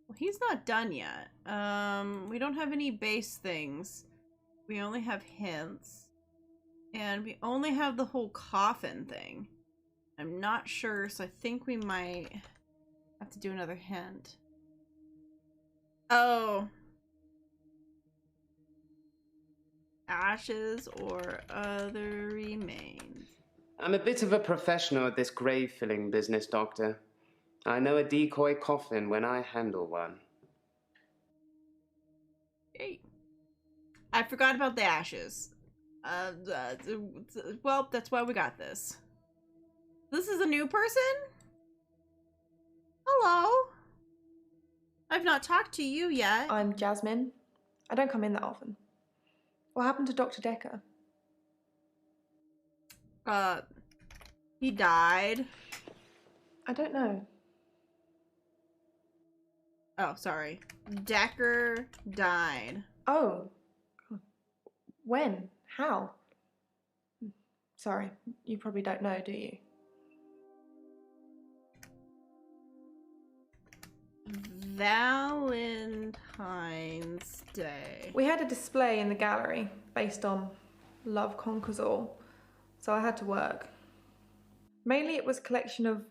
Well, he's not done yet. We don't have any base things. We only have hints. And we only have the whole coffin thing. I'm not sure, so I think we might have to do another hint. Oh. Ashes or other remains. I'm a bit of a professional at this grave-filling business, Doctor. I know a decoy coffin when I handle one. Hey. I forgot about the ashes. Well, that's why we got this. This is a new person? Hello. I've not talked to you yet. I'm Jasmine. I don't come in that often. What happened to Dr. Dekker? He died. I don't know. Oh, sorry. Dekker died. Oh. When? How? Sorry, you probably don't know, do you? Valentine's Day. We had a display in the gallery based on Love Conquers All, so I had to work. Mainly it was a collection of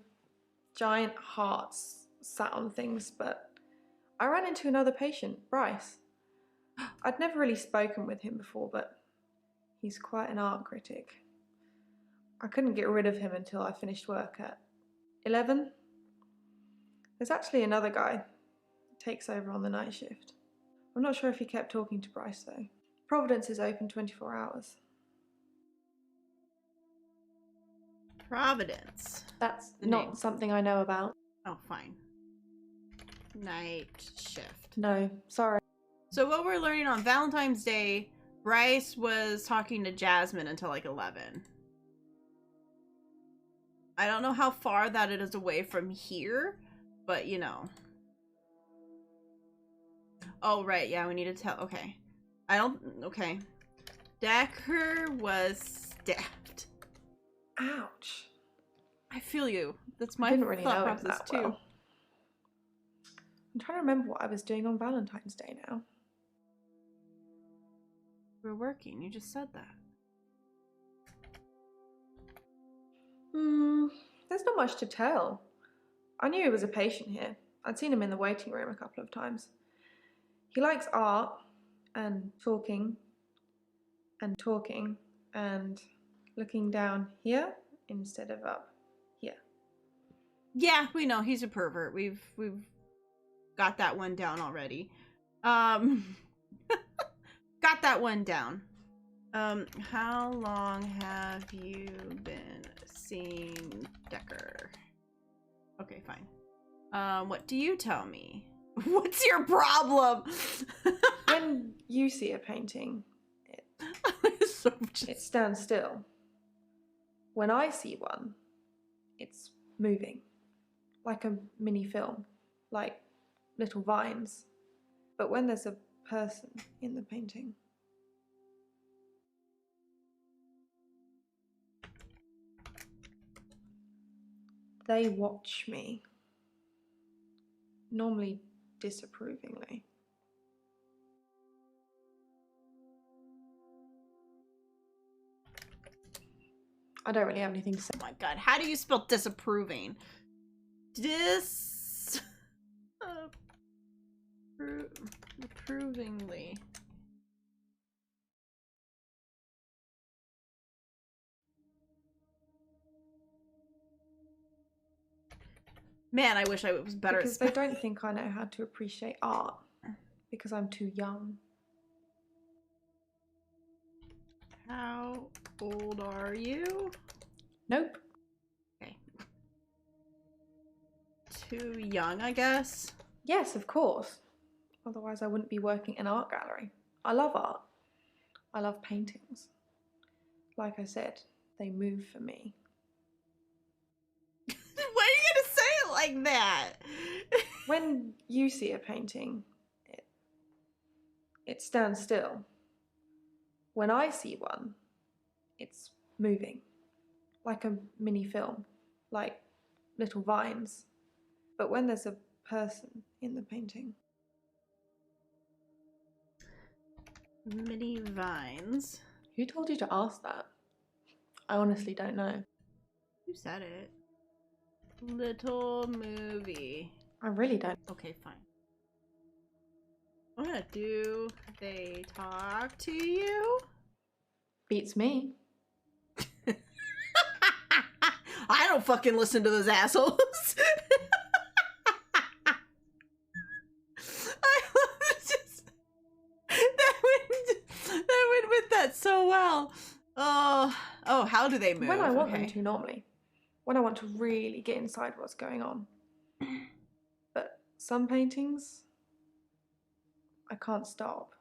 giant hearts sat on things, but I ran into another patient, Bryce. I'd never really spoken with him before, but he's quite an art critic. I couldn't get rid of him until I finished work at 11. There's actually another guy who takes over on the night shift. I'm not sure if he kept talking to Bryce though. Providence is open 24 hours. Providence. That's The not name. something I know about. Oh, fine. Night shift. No, sorry. So what we're learning on Valentine's Day, Bryce was talking to Jasmine until like 11. I don't know how far that it is away from here, but you know. Oh, right. Yeah, we need to tell. Okay. Okay. Dekker was stabbed. Ouch. I feel you. That's I my didn't really thought know him process that too. well. I'm trying to remember what I was doing on Valentine's Day now. We're working. You just said that. There's not much to tell. I knew he was a patient here. I'd seen him in the waiting room a couple of times. He likes art and talking and talking and looking down here instead of up here. Yeah, we know he's a pervert. We've got that one down already. Got that one down. How long have you been seeing Dekker? Okay, fine. What do you tell me? What's your problem? When you see a painting, it stands still. When I see one, it's moving, like a mini film, like little vines. But when there's a person in the painting, they watch me, normally disapprovingly. I don't really have anything to say. Oh my god, how do you spell disapproving? Approvingly. Man, I wish I was better because at they don't think I know how to appreciate art because I'm too young. How old are you? Nope. Okay. Too young, I guess. Yes, of course. Otherwise I wouldn't be working in an art gallery. I love art. I love paintings. Like I said, they move for me. Why are you gonna say it like that? When you see a painting, it stands still. When I see one, it's moving, like a mini film, like little vines. But when there's a person in the painting, Mini vines. who told you to ask that? I honestly don't know. Who said it? Little movie. I really don't. Okay, fine. What do they talk to you? Beats me. I don't fucking listen to those assholes. That went with that so well. Oh, how do they move? When I want them to, normally. When I want to really get inside what's going on. But some paintings, I can't stop.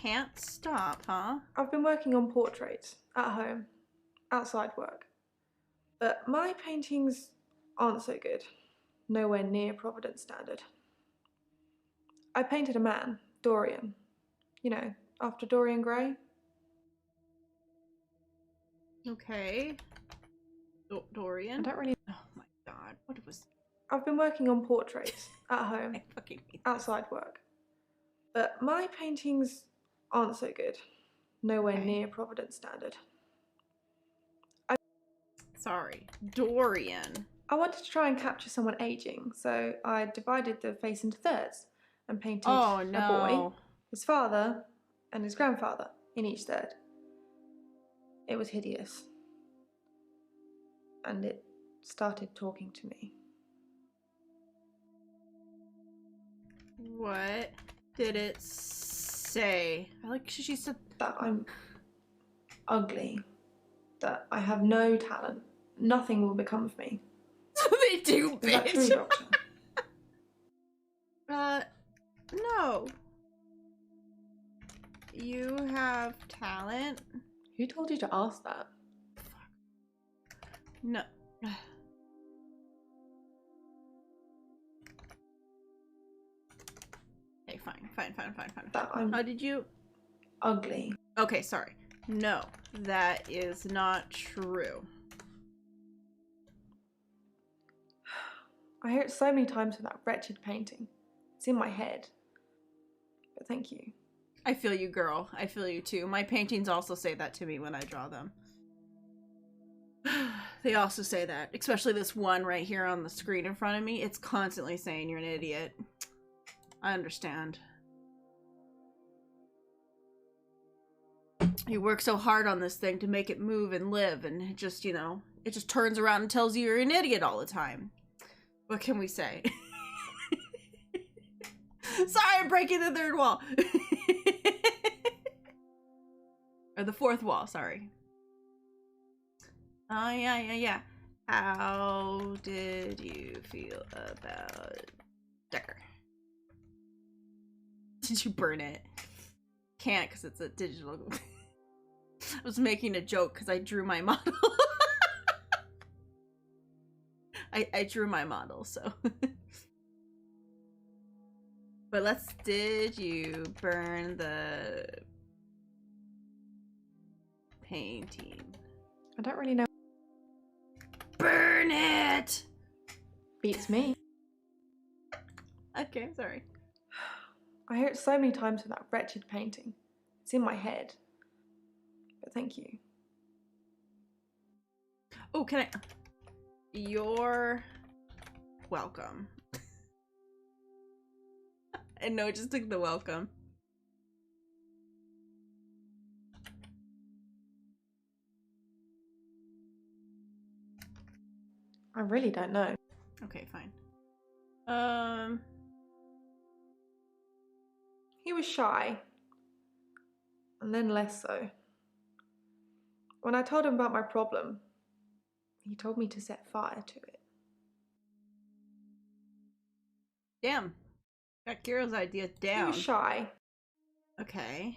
Can't stop, huh? I've been working on portraits at home, outside work. But my paintings aren't so good. Nowhere near Providence standard. I painted a man, Dorian. You know, after Dorian Gray. Okay. Dorian? I don't really... Oh my god, what was... I've been working on portraits at home, I fucking hate outside work. But my paintings aren't so good. Nowhere near Providence standard. Sorry, Dorian. I wanted to try and capture someone aging, so I divided the face into thirds and painted Oh, a no. boy, his father, and his grandfather in each third. It was hideous. And it started talking to me. What did it say? I like she said that I'm ugly, that I have no talent, nothing will become of me. They do, Is that true, bitch. Doctor? No. You have talent? Who told you to ask that? No. Okay, fine. That I'm How did you... ugly. Okay, sorry. No, that is not true. I hear it so many times from that wretched painting. It's in my head. But thank you. I feel you, girl. I feel you too. My paintings also say that to me when I draw them. They also say that. Especially this one right here on the screen in front of me. It's constantly saying you're an idiot. I understand. You work so hard on this thing to make it move and live, and it just, you know, it just turns around and tells you you're an idiot all the time. What can we say? Sorry, I'm breaking the third wall. Or the fourth wall, sorry. Oh, yeah. How did you feel about Dekker? Did you burn it? Can't, because it's a digital. I was making a joke because I drew my model. I drew my model, so. But did you burn the painting? I don't really know. Burn it! Beats me. Okay, sorry. I hear it so many times with that wretched painting. It's in my head. But thank you. Oh, can I? You're welcome. And no, it just took the welcome. I really don't know. Okay, fine. He was shy. And then less so. When I told him about my problem, he told me to set fire to it. Damn. Got Kiro's idea down. He was shy. Okay.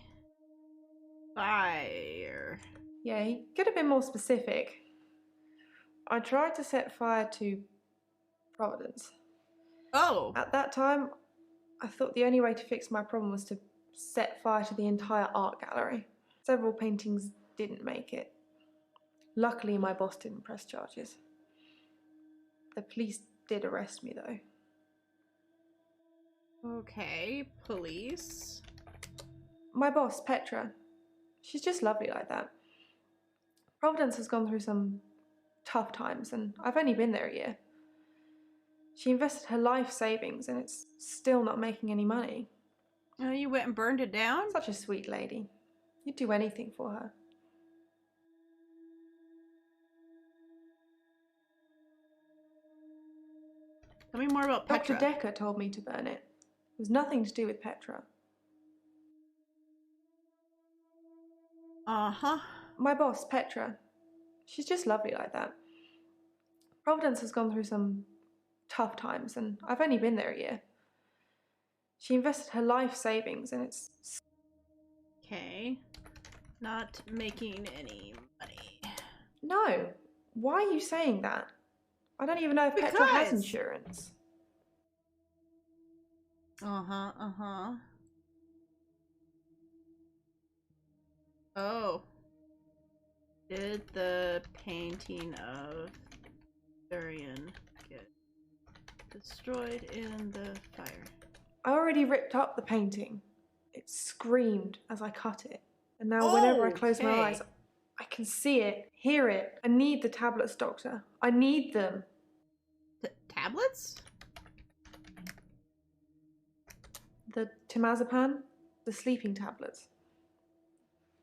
Fire. Yeah, he could have been more specific. I tried to set fire to Providence. Oh! At that time, I thought the only way to fix my problem was to set fire to the entire art gallery. Several paintings didn't make it. Luckily, my boss didn't press charges. The police did arrest me, though. Okay, police. My boss, Petra, she's just lovely like that. Providence has gone through some tough times, and I've only been there a year. She invested her life savings, and it's still not making any money. Oh, you went and burned it down? Such a sweet lady. You'd do anything for her. Tell me more about Petra. Dr. Dekker told me to burn it. It was nothing to do with Petra. Uh-huh. My boss, Petra, she's just lovely like that. Providence has gone through some tough times, and I've only been there a year. She invested her life savings, and it's... Okay. Not making any money. No. Why are you saying that? I don't even know if Petra has insurance. Uh-huh. Oh. Did the painting of Durian get destroyed in the fire? I already ripped up the painting. It screamed as I cut it. And now whenever I close my eyes, I can see it, hear it. I need the tablets, Doctor. I need them. Tablets? The timazepam, the sleeping tablets.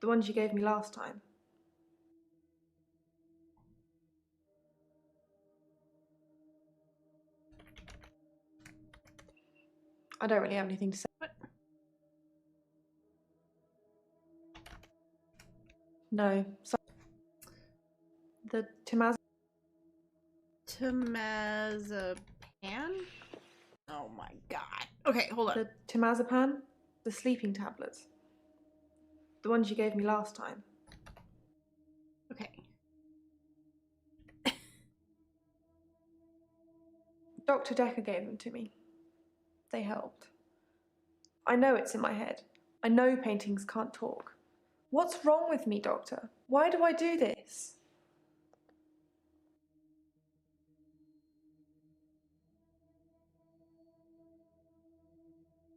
The ones you gave me last time. I don't really have anything to say. What? No. So the timazepam. Oh my god. Okay, hold on. The timazepam, the sleeping tablets. The ones you gave me last time. Okay. Dr. Dekker gave them to me. They helped. I know it's in my head. I know paintings can't talk. What's wrong with me, Doctor? Why do I do this?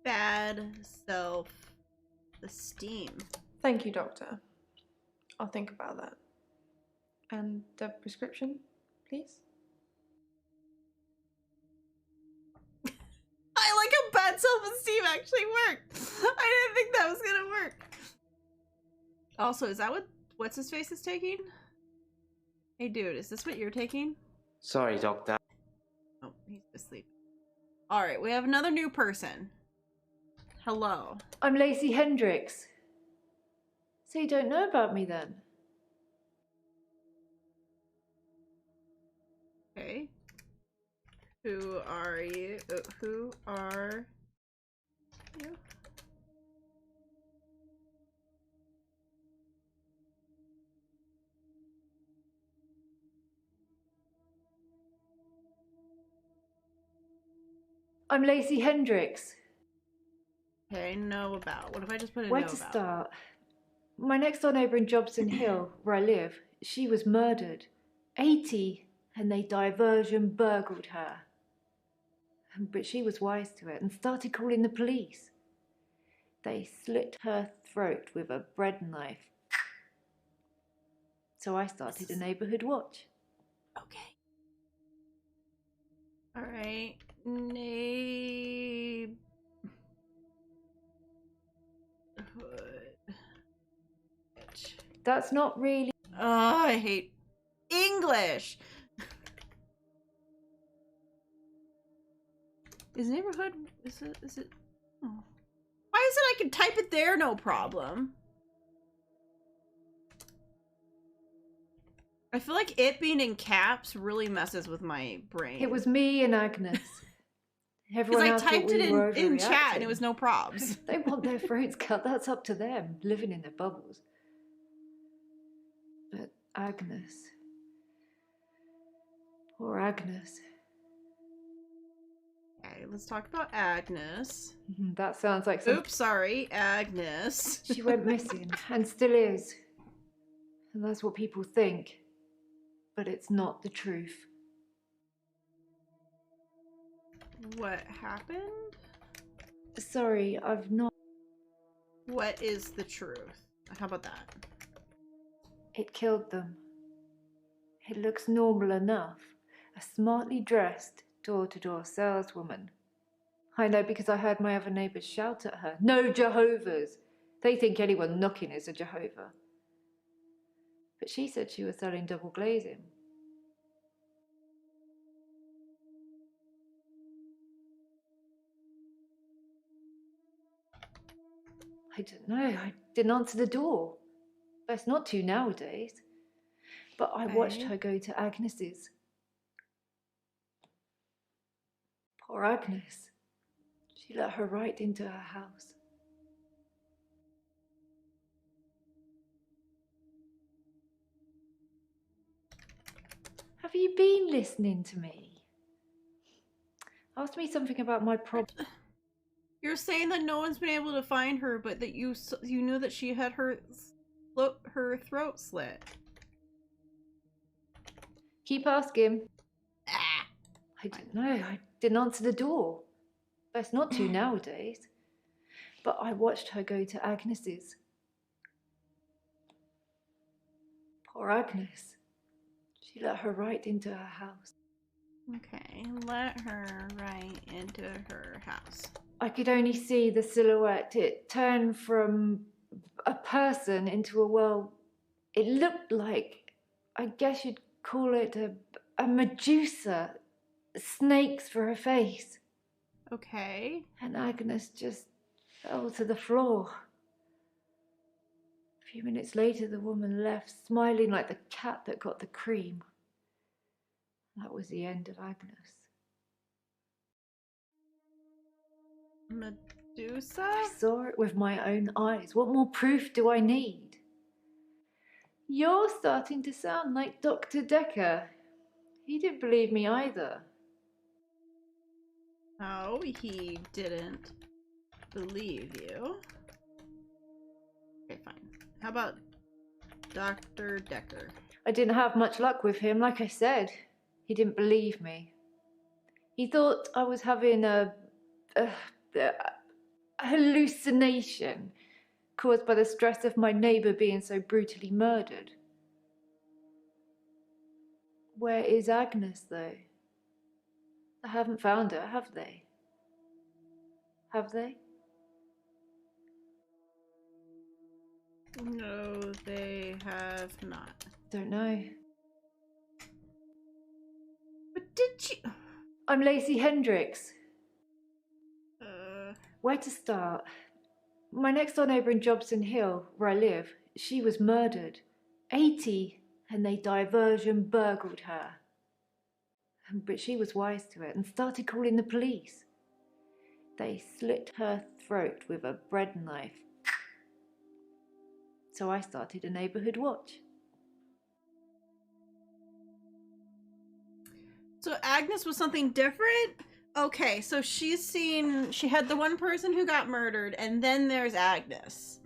Bad self-esteem. Thank you, Doctor. I'll think about that. And the prescription, please? I like how bad self-esteem actually worked. I didn't think that was gonna work. Also, is that what's his face is taking? Hey, dude, is this what you're taking? Sorry, Doctor. Oh, he's asleep. All right, we have another new person. Hello. I'm Lacey Hendricks. So you don't know about me then? Okay. Who are you? Who are you? I'm Lacey Hendricks. Okay, know about. What if I just put a Where know to about? start? My next door neighbour in Jobson Hill, where I live, she was murdered. 80, and they diversion burgled her. But she was wise to it and started calling the police. They slit her throat with a bread knife. So I started a neighbourhood watch. Okay. All right. Neighborhood. That's not really... Oh, I hate English. Is neighborhood? Is it? Oh. Why is it I can type it there, no problem? I feel like it being in caps really messes with my brain. It was me and Agnes. Because Everyone I else thought typed we it were in chat and overreacting. it was no probs. They want their throats cut, that's up to them, living in their bubbles. But Agnes... Poor Agnes. Okay, let's talk about Agnes. That sounds like some... Oops, sorry, Agnes. She went missing, and still is. And that's what people think. But it's not the truth. What happened? Sorry, I've not... What is the truth? How about that? It killed them. It looks normal enough. A smartly dressed, door-to-door saleswoman. I know because I heard my other neighbours shout at her. No Jehovah's! They think anyone knocking is a Jehovah. But she said she was selling double glazing. I don't know. I didn't answer the door. Best not to nowadays. But I watched her go to Agnes's. Poor Agnes. She let her right into her house. Have you been listening to me? Ask me something about my problem. You're saying that no one's been able to find her, but that you knew that she had her throat slit. Keep asking. Ah. I don't know. I didn't answer the door. Best not to nowadays. But I watched her go to Agnes's. Poor Agnes. She let her right into her house. Okay, let her right into her house. I could only see the silhouette. It turned from a person into a, well, it looked like, I guess you'd call it a Medusa. Snakes for her face. Okay. And Agnes just fell to the floor. A few minutes later, the woman left, smiling like the cat that got the cream. That was the end of Agnes. Medusa? I saw it with my own eyes. What more proof do I need? You're starting to sound like Dr. Dekker. He didn't believe me either. No, he didn't believe you. Okay, fine. How about Dr. Dekker? I didn't have much luck with him, like I said. He didn't believe me. He thought I was having a hallucination caused by the stress of my neighbour being so brutally murdered. Where is Agnes, though? I haven't found her, have they? Have they? No, they have not. Don't know. But did you? I'm Lacey Hendricks. Uh, Where to start? My next door neighbour in Jobson Hill, where I live, she was murdered. 80, and they diversion burgled her. But she was wise to it and started calling the police. They slit her throat with a bread knife. So I started a neighbourhood watch. So Agnes was something different? Okay, so she had the one person who got murdered, and then there's Agnes.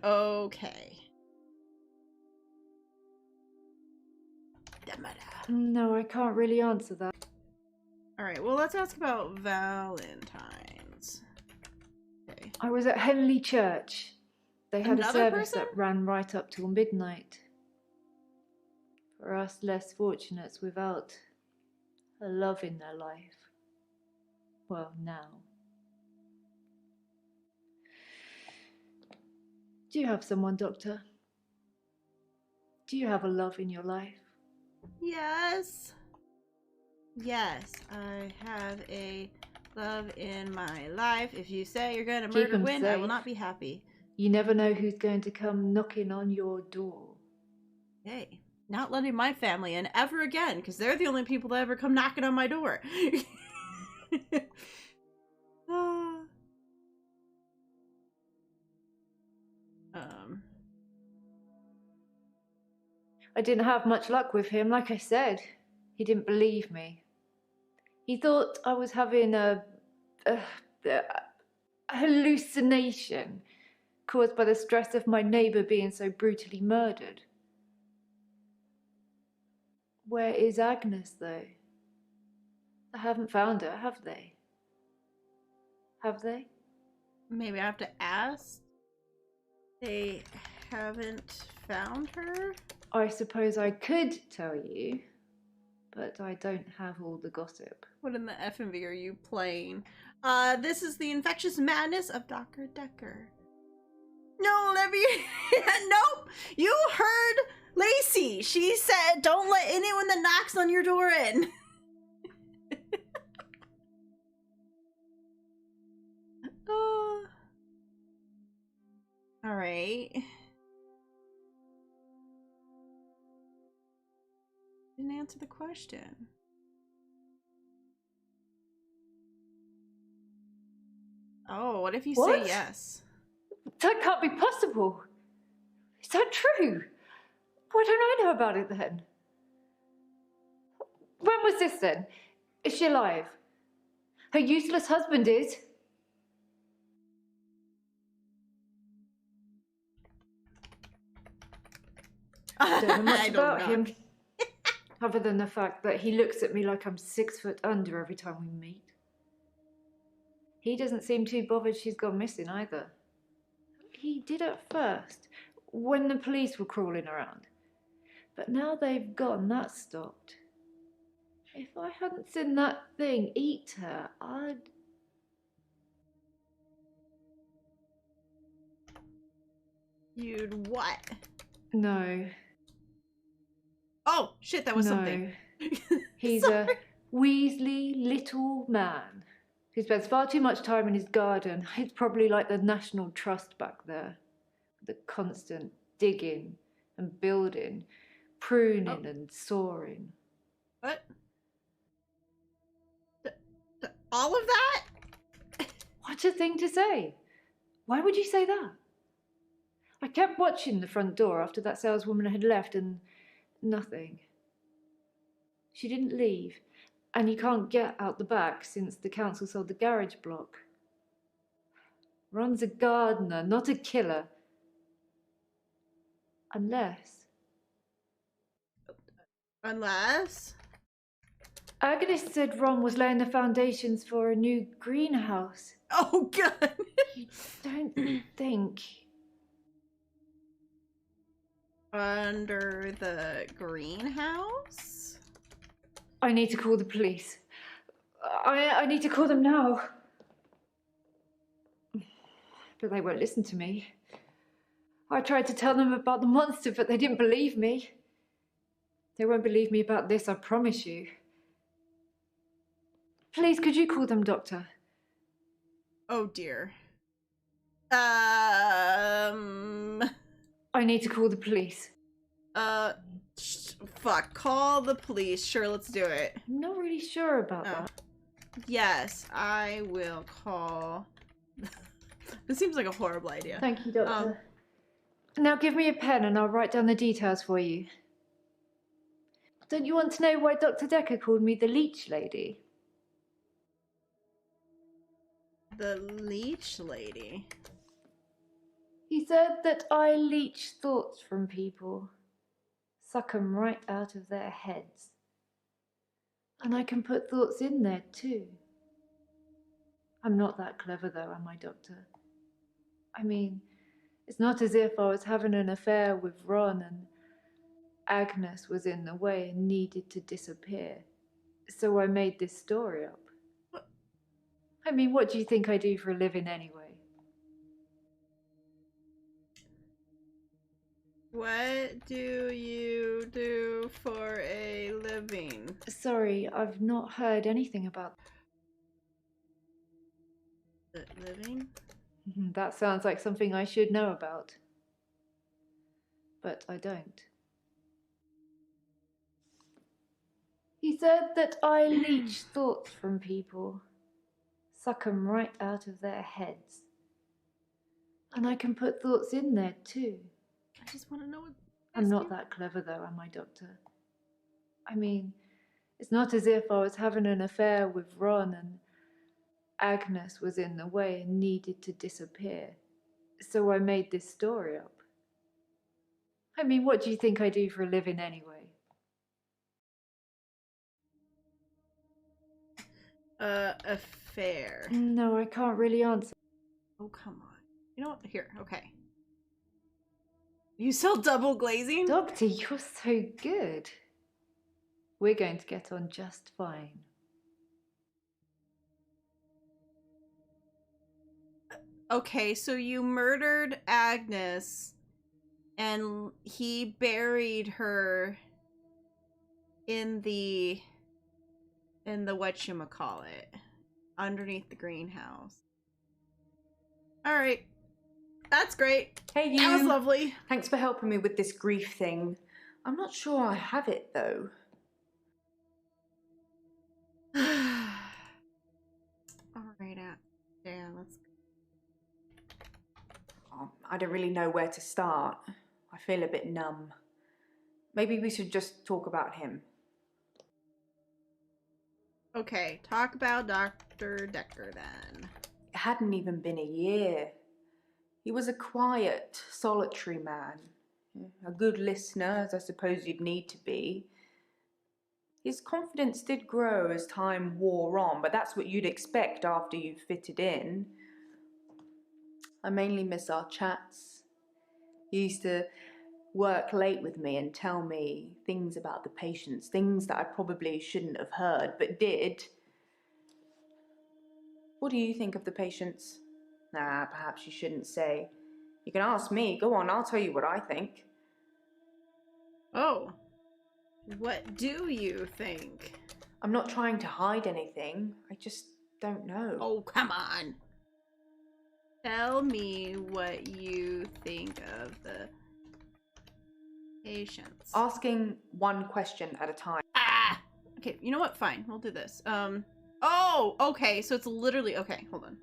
Okay. No, I can't really answer that. Alright, well, let's ask about Valentine's. Okay. I was at Henley Church. They had a Another service person? that ran right up till midnight. For us less fortunates without a love in their life. Well, now. Do you have someone, Doctor? Do you have a love in your life? Yes. Yes, I have a love in my life. If you say you're going to Keep murder 'em Wynn, I will safe. not be happy. You never know who's going to come knocking on your door. Hey, not letting my family in ever again, because they're the only people that ever come knocking on my door. I didn't have much luck with him, like I said. He didn't believe me. He thought I was having a hallucination caused by the stress of my neighbour being so brutally murdered. Where is Agnes, though? I haven't found her, have they? Have they? Maybe I have to ask. They haven't found her? I suppose I could tell you, but I don't have all the gossip. What in the FMV are you playing? This is the infectious madness of Dr. Dekker. No, let me... Nope! You heard Lacey! She said, don't let anyone that knocks on your door in. Alright. Didn't answer the question. Oh, what if you say yes? That can't be possible. Is that true? Why don't I know about it then? When was this then? Is she alive? Her useless husband is? Don't know much about him. Other than the fact that he looks at me like I'm 6 foot under every time we meet. He doesn't seem too bothered she's gone missing either. He did at first, when the police were crawling around. But now they've gone, that's stopped. If I hadn't seen that thing eat her, I'd... You'd what? No. Oh, shit, that was something. He's a weaselly little man who spends far too much time in his garden. It's probably like the National Trust back there. The constant digging and building, pruning and sawing. What? All of that? What a thing to say. Why would you say that? I kept watching the front door after that saleswoman had left and nothing. She didn't leave, and you can't get out the back since the council sold the garage block. Ron's a gardener, not a killer. Unless... Agnes said Ron was laying the foundations for a new greenhouse. Oh, God! You don't think... Under the greenhouse? I need to call the police. I need to call them now. But they won't listen to me. I tried to tell them about the monster, but they didn't believe me. They won't believe me about this, I promise you. Please, could you call them, Doctor? Oh dear. I need to call the police. Fuck. Call the police. Sure, let's do it. I'm not really sure about that. Yes, I will call. This seems like a horrible idea. Thank you, Doctor. Now give me a pen and I'll write down the details for you. Don't you want to know why Dr. Dekker called me the leech lady? The leech lady? He said that I leech thoughts from people, suck 'em right out of their heads. And I can put thoughts in there too. I'm not that clever though, am I, Doctor? I mean, it's not as if I was having an affair with Ron and Agnes was in the way and needed to disappear. So I made this story up. What? I mean, what do you think I do for a living anyway? What do you do for a living? Sorry, I've not heard anything about Living? That sounds like something I should know about. But I don't. He said that I leech thoughts from people, suck 'em right out of their heads. And I can put thoughts in there too. I just want to know what... I'm not that clever though, am I, Doctor? I mean, it's not as if I was having an affair with Ron and Agnes was in the way and needed to disappear. So I made this story up. I mean, what do you think I do for a living anyway? Affair. No, I can't really answer. Oh, come on. You know what? Here, okay. You sell double glazing? Doctor, you're so good. We're going to get on just fine. Okay, so you murdered Agnes and he buried her in the whatchamacallit, underneath the greenhouse. Alright. That's great. Hey, you. That was lovely. Thanks for helping me with this grief thing. I'm not sure I have it, though. Alright, yeah, let's... Oh, I don't really know where to start. I feel a bit numb. Maybe we should just talk about him. Okay, talk about Dr. Dekker then. It hadn't even been a year. He was a quiet, solitary man. A good listener, as I suppose you'd need to be. His confidence did grow as time wore on, but that's what you'd expect after you've fitted in. I mainly miss our chats. He used to work late with me and tell me things about the patients, things that I probably shouldn't have heard, but did. What do you think of the patients? Nah, perhaps you shouldn't say. You can ask me. Go on, I'll tell you what I think. Oh. What do you think? I'm not trying to hide anything. I just don't know. Oh, come on. Tell me what you think of the patients. Asking one question at a time. Ah! Okay, you know what? Fine. We'll do this. Oh, okay. So it's literally... Okay, hold on.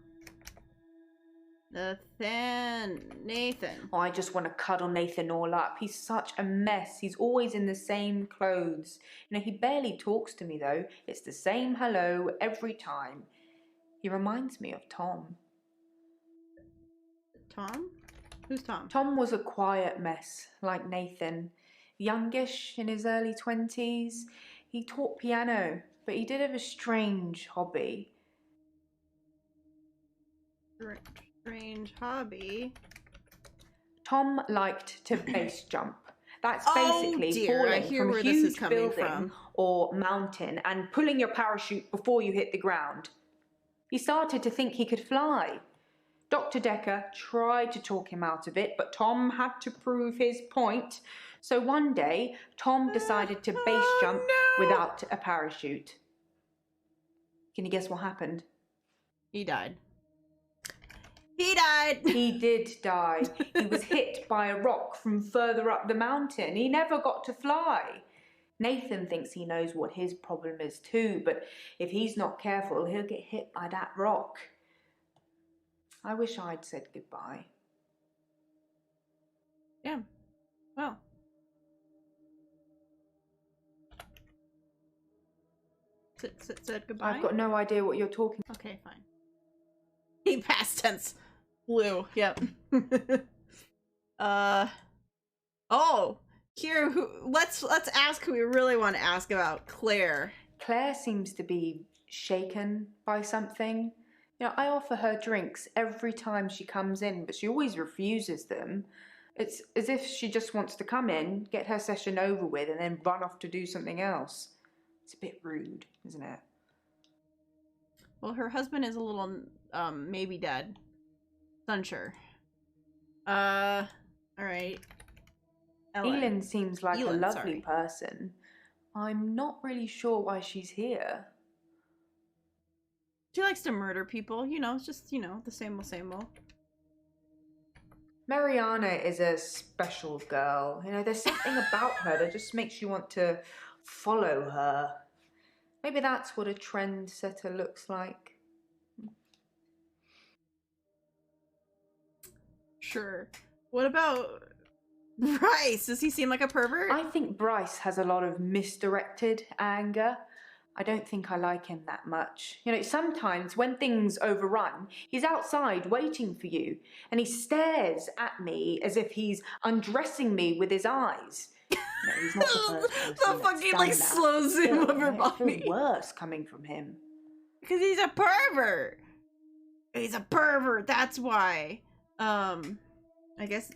Nathan. Oh, I just want to cuddle Nathan all up. He's such a mess. He's always in the same clothes. You know, he barely talks to me, though. It's the same hello every time. He reminds me of Tom. Tom? Who's Tom? Tom was a quiet mess, like Nathan. Youngish, in his early 20s. He taught piano, but he did have a strange hobby. Strange hobby? Tom liked to base jump. That's Oh, basically dear. I falling hear from where a this is huge coming building from. or mountain and pulling your parachute before you hit the ground. He started to think he could fly. Dr. Dekker tried to talk him out of it, but Tom had to prove his point. So one day, Tom decided to base jump without a parachute. Can you guess what happened? He died. He died! He did die. He was hit by a rock from further up the mountain. He never got to fly. Nathan thinks he knows what his problem is too, but if he's not careful, he'll get hit by that rock. I wish I'd said goodbye. Yeah. Well. Said goodbye? I've got no idea what you're talking about. Okay, fine. He past tense. Blue. Yep. Oh, here. Let's ask who we really want to ask about. Claire. Claire seems to be shaken by something. You know, I offer her drinks every time she comes in, but she always refuses them. It's as if she just wants to come in, get her session over with, and then run off to do something else. It's a bit rude, isn't it? Well, her husband is a little, maybe dead. Unsure. Alright. Elin seems like a Elin, lovely person. I'm not really sure why she's here. She likes to murder people, you know, it's just, you know, the same old. Mariana is a special girl. You know, there's something about her that just makes you want to follow her. Maybe that's what a trendsetter looks like. Sure. What about Bryce? Does he seem like a pervert? I think Bryce has a lot of misdirected anger. I don't think I like him that much. You know, sometimes when things overrun, he's outside waiting for you, and he stares at me as if he's undressing me with his eyes. No, he's not the first person The fucking like slow zoom of her body. Worse coming from him. Because he's a pervert. He's a pervert. That's why. I guess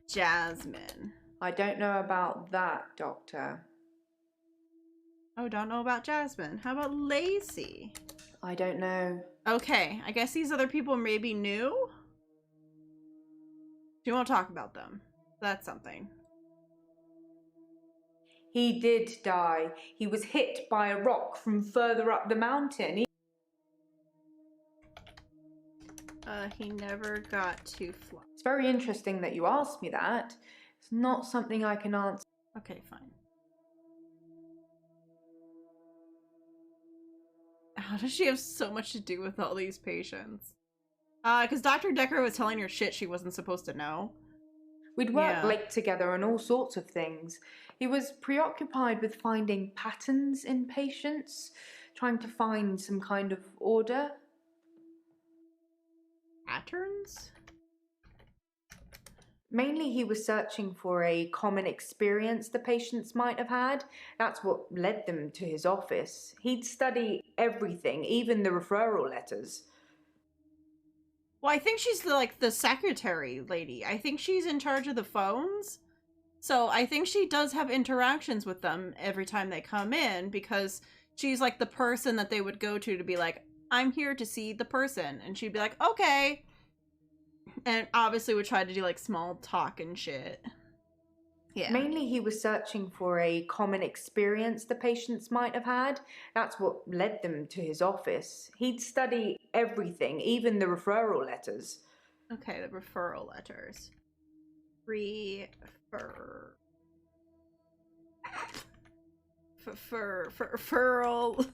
Jasmine. I don't know about that, Doctor. Oh, don't know about Jasmine. How about Lacey? I don't know. Okay, I guess these other people may be new. You won't talk about them. That's something. He did die. He was hit by a rock from further up the mountain. He never got to fly. It's very interesting that you asked me that. It's not something I can answer. Okay, fine. How does she have so much to do with all these patients? Because Dr. Dekker was telling her shit she wasn't supposed to know. We'd worked late together on all sorts of things. He was preoccupied with finding patterns in patients, trying to find some kind of order. Patterns? Mainly he was searching for a common experience the patients might have had. That's what led them to his office. He'd study everything, even the referral letters. Well, I think she's the secretary lady. I think she's in charge of the phones. So I think she does have interactions with them every time they come in, because she's like the person that they would go to be like, I'm here to see the person. And she'd be like, okay. And obviously would try to do like small talk and shit. Yeah. Mainly he was searching for a common experience the patients might have had. That's what led them to his office. He'd study everything, even the referral letters. Okay, the referral letters. Referral.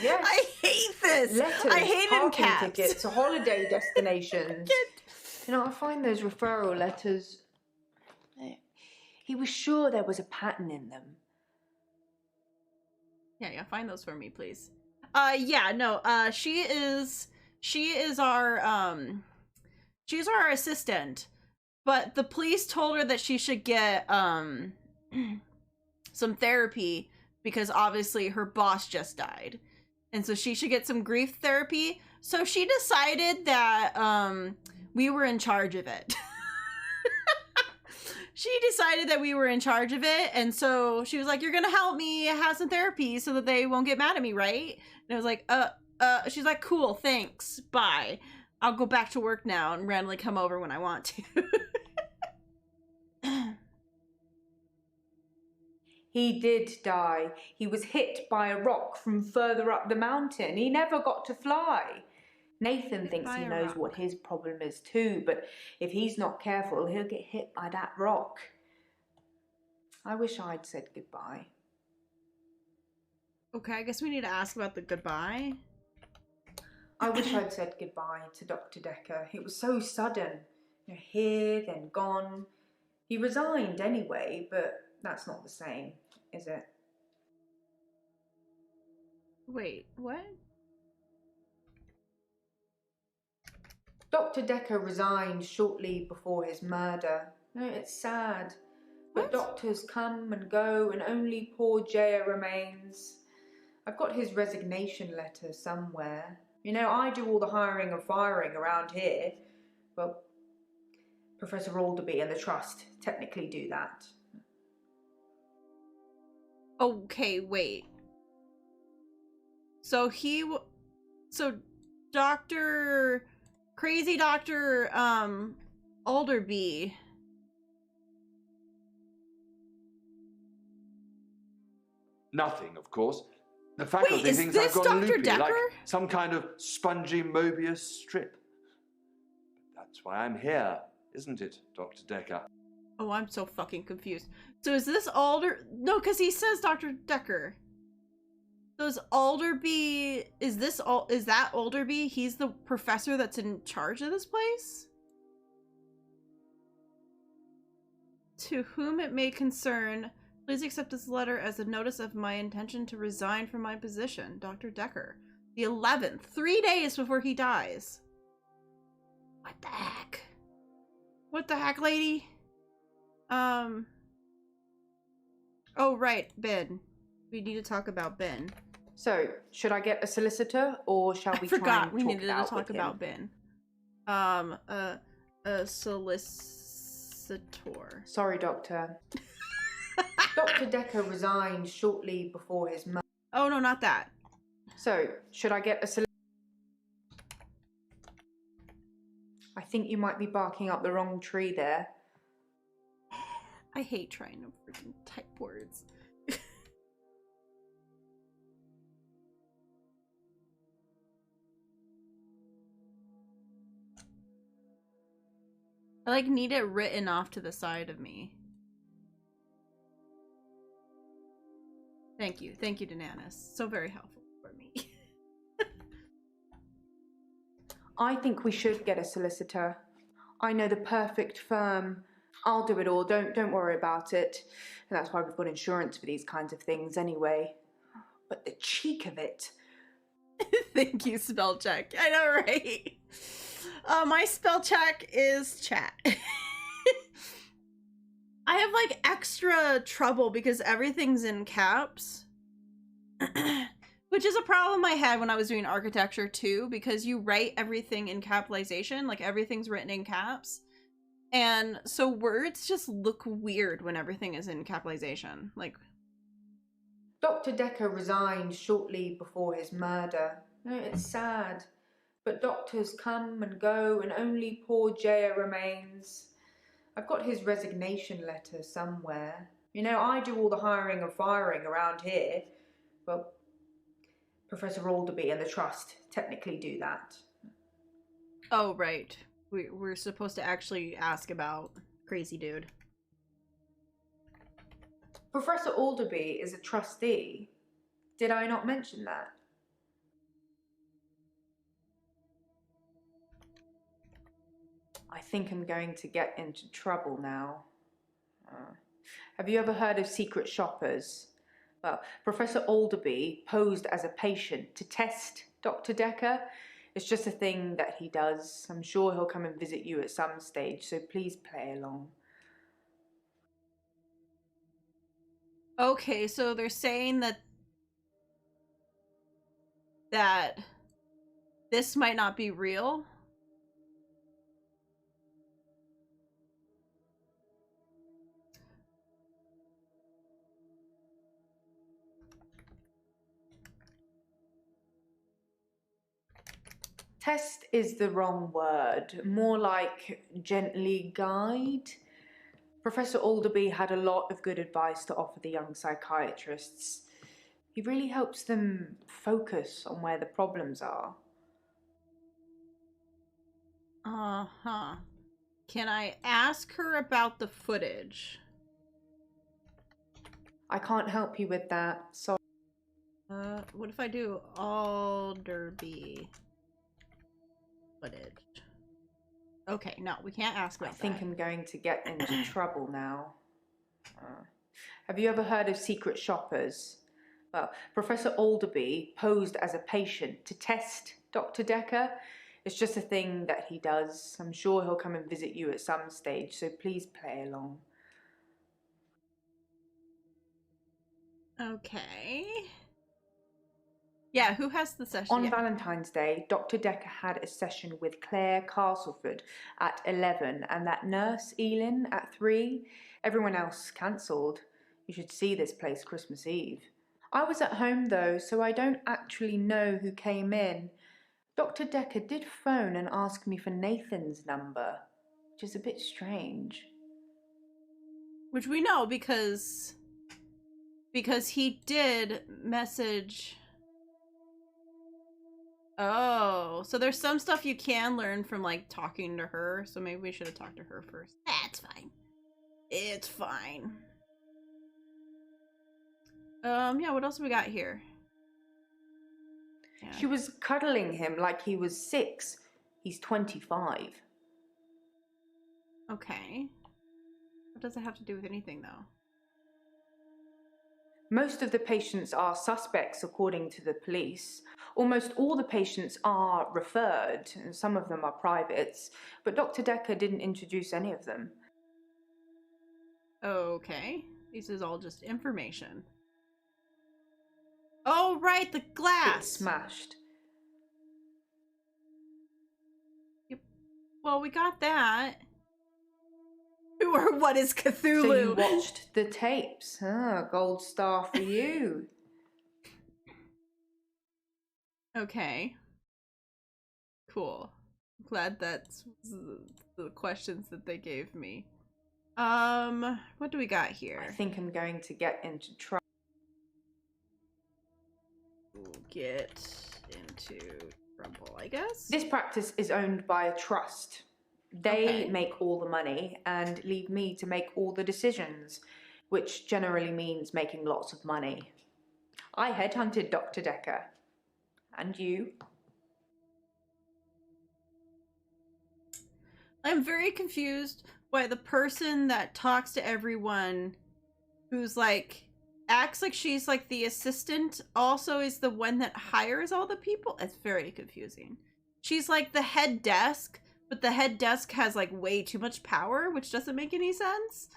Yes. I hate this. Letters, I hate it in parking caps. tickets, holiday destinations. You know, I find those referral letters. He was sure there was a pattern in them. Yeah, find those for me, please. She is she's our assistant, but the police told her that she should get some therapy because obviously her boss just died. And so she should get some grief therapy. So she decided that we were in charge of it. She decided that we were in charge of it, and so she was like, you're gonna help me have some therapy so that they won't get mad at me, right? And I was like, she's like, cool, thanks, bye. I'll go back to work now and randomly come over when I want to. He did die. He was hit by a rock from further up the mountain. He never got to fly. Nathan thinks he knows what his problem is too, but if he's not careful, he'll get hit by that rock. I wish I'd said goodbye. Okay, I guess we need to ask about the goodbye. I wish I'd said goodbye to Dr. Dekker. It was so sudden. You know, here, then gone. He resigned anyway, but that's not the same, is it? Wait, what? Dr. Dekker resigned shortly before his murder. No, it's sad. But doctors come and go and only poor Jaya remains. I've got his resignation letter somewhere. You know, I do all the hiring and firing around here. Well, Professor Alderby and the Trust technically do that. Okay, wait. So Crazy Dr. Alderby. Nothing, of course. The faculty Wait, thinks is I've this gone Dr. loopy, Dekker? like some kind of spongy Mobius strip. But that's why I'm here, isn't it, Dr. Dekker? Oh, I'm so fucking confused. So is this No, because he says Dr. Dekker. So is Alderby... Is that Alderby? He's the professor that's in charge of this place? To whom it may concern, please accept this letter as a notice of my intention to resign from my position. Dr. Dekker. The 11th. 3 days before he dies. What the heck? What the heck, lady? Oh, right, Ben. We need to talk about Ben. So, should I get a solicitor, or shall we try and talk we needed it out to talk with about him? Ben. A solicitor. Sorry, Doctor. Dr. Dekker resigned shortly before his murder. Oh, no, not that. So, should I get a solicitor? I think you might be barking up the wrong tree there. I hate trying to freaking type words. I like need it written off to the side of me. Thank you, Dananis. So very helpful for me. I think we should get a solicitor. I know the perfect firm. I'll do it all. Don't worry about it. And that's why we've got insurance for these kinds of things anyway. But the cheek of it. Thank you, spell check. I know, right? My spell check is chat. I have like extra trouble because everything's in caps. Which is a problem I had when I was doing architecture too, because you write everything in capitalization, like everything's written in caps. And so words just look weird when everything is in capitalization. Like, Dr. Dekker resigned shortly before his murder. No, it's sad. But doctors come and go and only poor Jaya remains. I've got his resignation letter somewhere. You know, I do all the hiring and firing around here. Well, Professor Alderby and the Trust technically do that. oh, right. We're supposed to actually ask about Crazy Dude. Professor Alderby is a trustee. Did I not mention that? I think I'm going to get into trouble now. Have you ever heard of secret shoppers? Well, Professor Alderby posed as a patient to test Dr. Dekker. It's just a thing that he does. I'm sure he'll come and visit you at some stage, so please play along. Okay, so they're saying that this might not be real. Test is the wrong word, more like gently guide. Professor Alderby had a lot of good advice to offer the young psychiatrists. He really helps them focus on where the problems are. Uh-huh. Can I ask her about the footage? I can't help you with that, sorry. What if I do Alderby footage? Okay, no, we can't ask about I think that. I'm going to get into trouble now. Have you ever heard of secret shoppers? Well, Professor Alderby posed as a patient to test Dr. Dekker. It's just a thing that he does. I'm sure he'll come and visit you at some stage, so please play along. Okay. Yeah, who has the session? On Yeah. Valentine's Day, Dr. Dekker had a session with Claire Castleford at 11 and that nurse, Elin, at 3. Everyone else cancelled. You should see this place Christmas Eve. I was at home though, so I don't actually know who came in. Dr. Dekker did phone and ask me for Nathan's number, which is a bit strange. Which we know because he did message. Oh, so there's some stuff you can learn from like talking to her, so maybe we should have talked to her first. That's fine. It's fine. Yeah, what else we got here? Yeah. She was cuddling him like he was 6. He's 25. Okay. What does it have to do with anything though? Most of the patients are suspects according to the police. Almost all the patients are referred, and some of them are privates, but Dr. Dekker didn't introduce any of them. Okay. This is all just information. Oh, right, the glass! It's smashed. Yep. Well, we got that. Or what is Cthulhu? So you watched the tapes. Ah, gold star for you. Okay. Cool. Glad that's the questions that they gave me. What do we got here? I think I'm going to get into trouble. Get into trouble, I guess. This practice is owned by a trust. They Okay. make all the money and leave me to make all the decisions, which generally means making lots of money. I headhunted Dr. Dekker. And you? I'm very confused why the person that talks to everyone who's like acts like she's like the assistant also is the one that hires all the people. It's very confusing. She's like the head desk, but the head desk has like way too much power, which doesn't make any sense.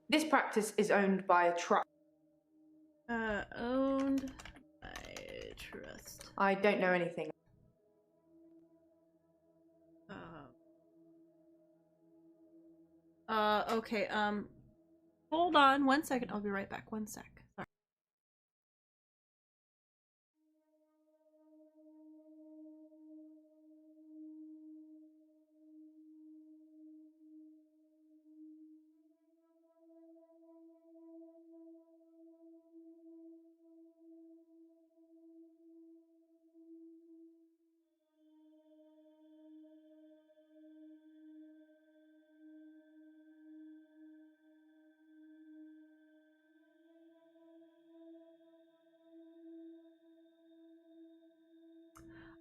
This practice is owned by a trust. Owned by trust. I don't know anything. Okay, hold on 1 second. I'll be right back. 1 sec. Sorry.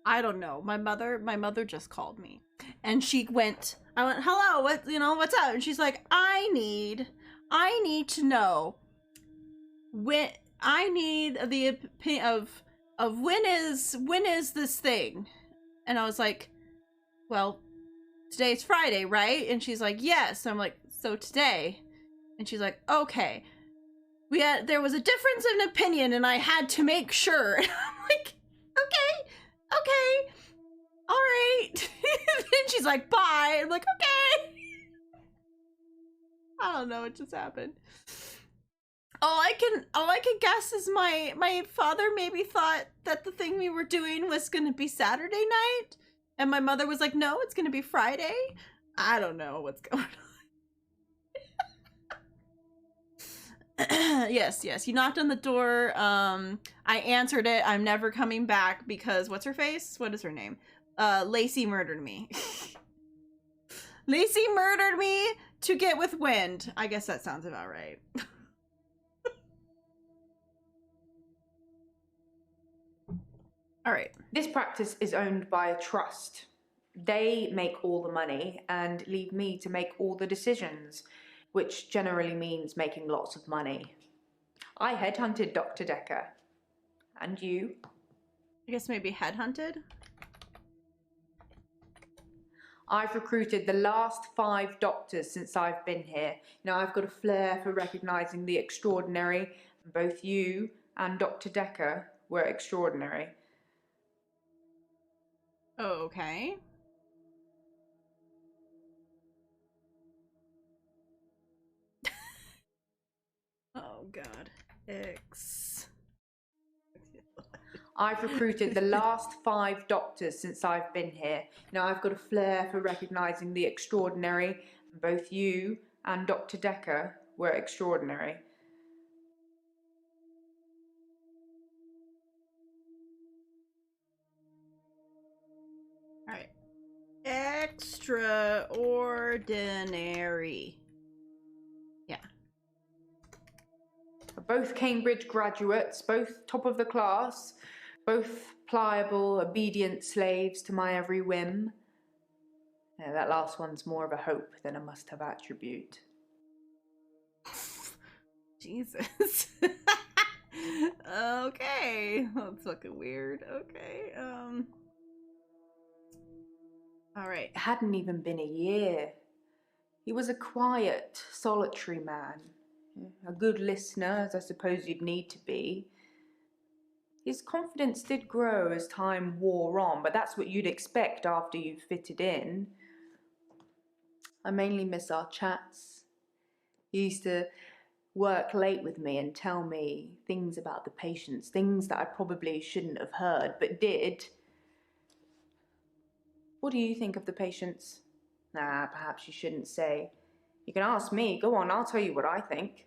I don't know. My mother just called me, and I went, hello, what's up? And she's like, I need to know when, I need the opinion of when is this thing? And I was like, well, today's Friday, right? And she's like, yes. I'm like, so today? And she's like, okay. There was a difference in opinion, and I had to make sure. And I'm like, okay, all right. Then she's like, bye. I'm like, okay. I don't know what just happened. All I can guess is my father maybe thought that the thing we were doing was gonna be Saturday night, and my mother was like, "No, it's gonna be Friday." I don't know what's going on. Yes, you knocked on the door. I answered it. I'm never coming back because what's her face? What is her name? Lacey murdered me. Lacey murdered me to get with Wind. I guess that sounds about right. All right. This practice is owned by a trust. They make all the money and leave me to make all the decisions, which generally means making lots of money. I headhunted Dr. Dekker. And you? I guess maybe headhunted? I've recruited the last 5 doctors since I've been here. You know, I've got a flair for recognizing the extraordinary. Both you and Dr. Dekker were extraordinary. Okay. Oh god. I've recruited the last 5 doctors since I've been here. You know, I've got a flair for recognizing the extraordinary. Both you and Dr. Dekker were extraordinary. All right. Extraordinary. Yeah. Both Cambridge graduates, both top of the class, both pliable, obedient slaves to my every whim. Yeah, that last one's more of a hope than a must-have attribute. Jesus. Okay. That's fucking weird. Okay. All right. It hadn't even been a year. He was a quiet, solitary man. A good listener, as I suppose you'd need to be. His confidence did grow as time wore on, but that's what you'd expect after you've fitted in. I mainly miss our chats. He used to work late with me and tell me things about the patients, things that I probably shouldn't have heard, but did. What do you think of the patients? Nah, perhaps you shouldn't say. You can ask me. Go on, I'll tell you what I think.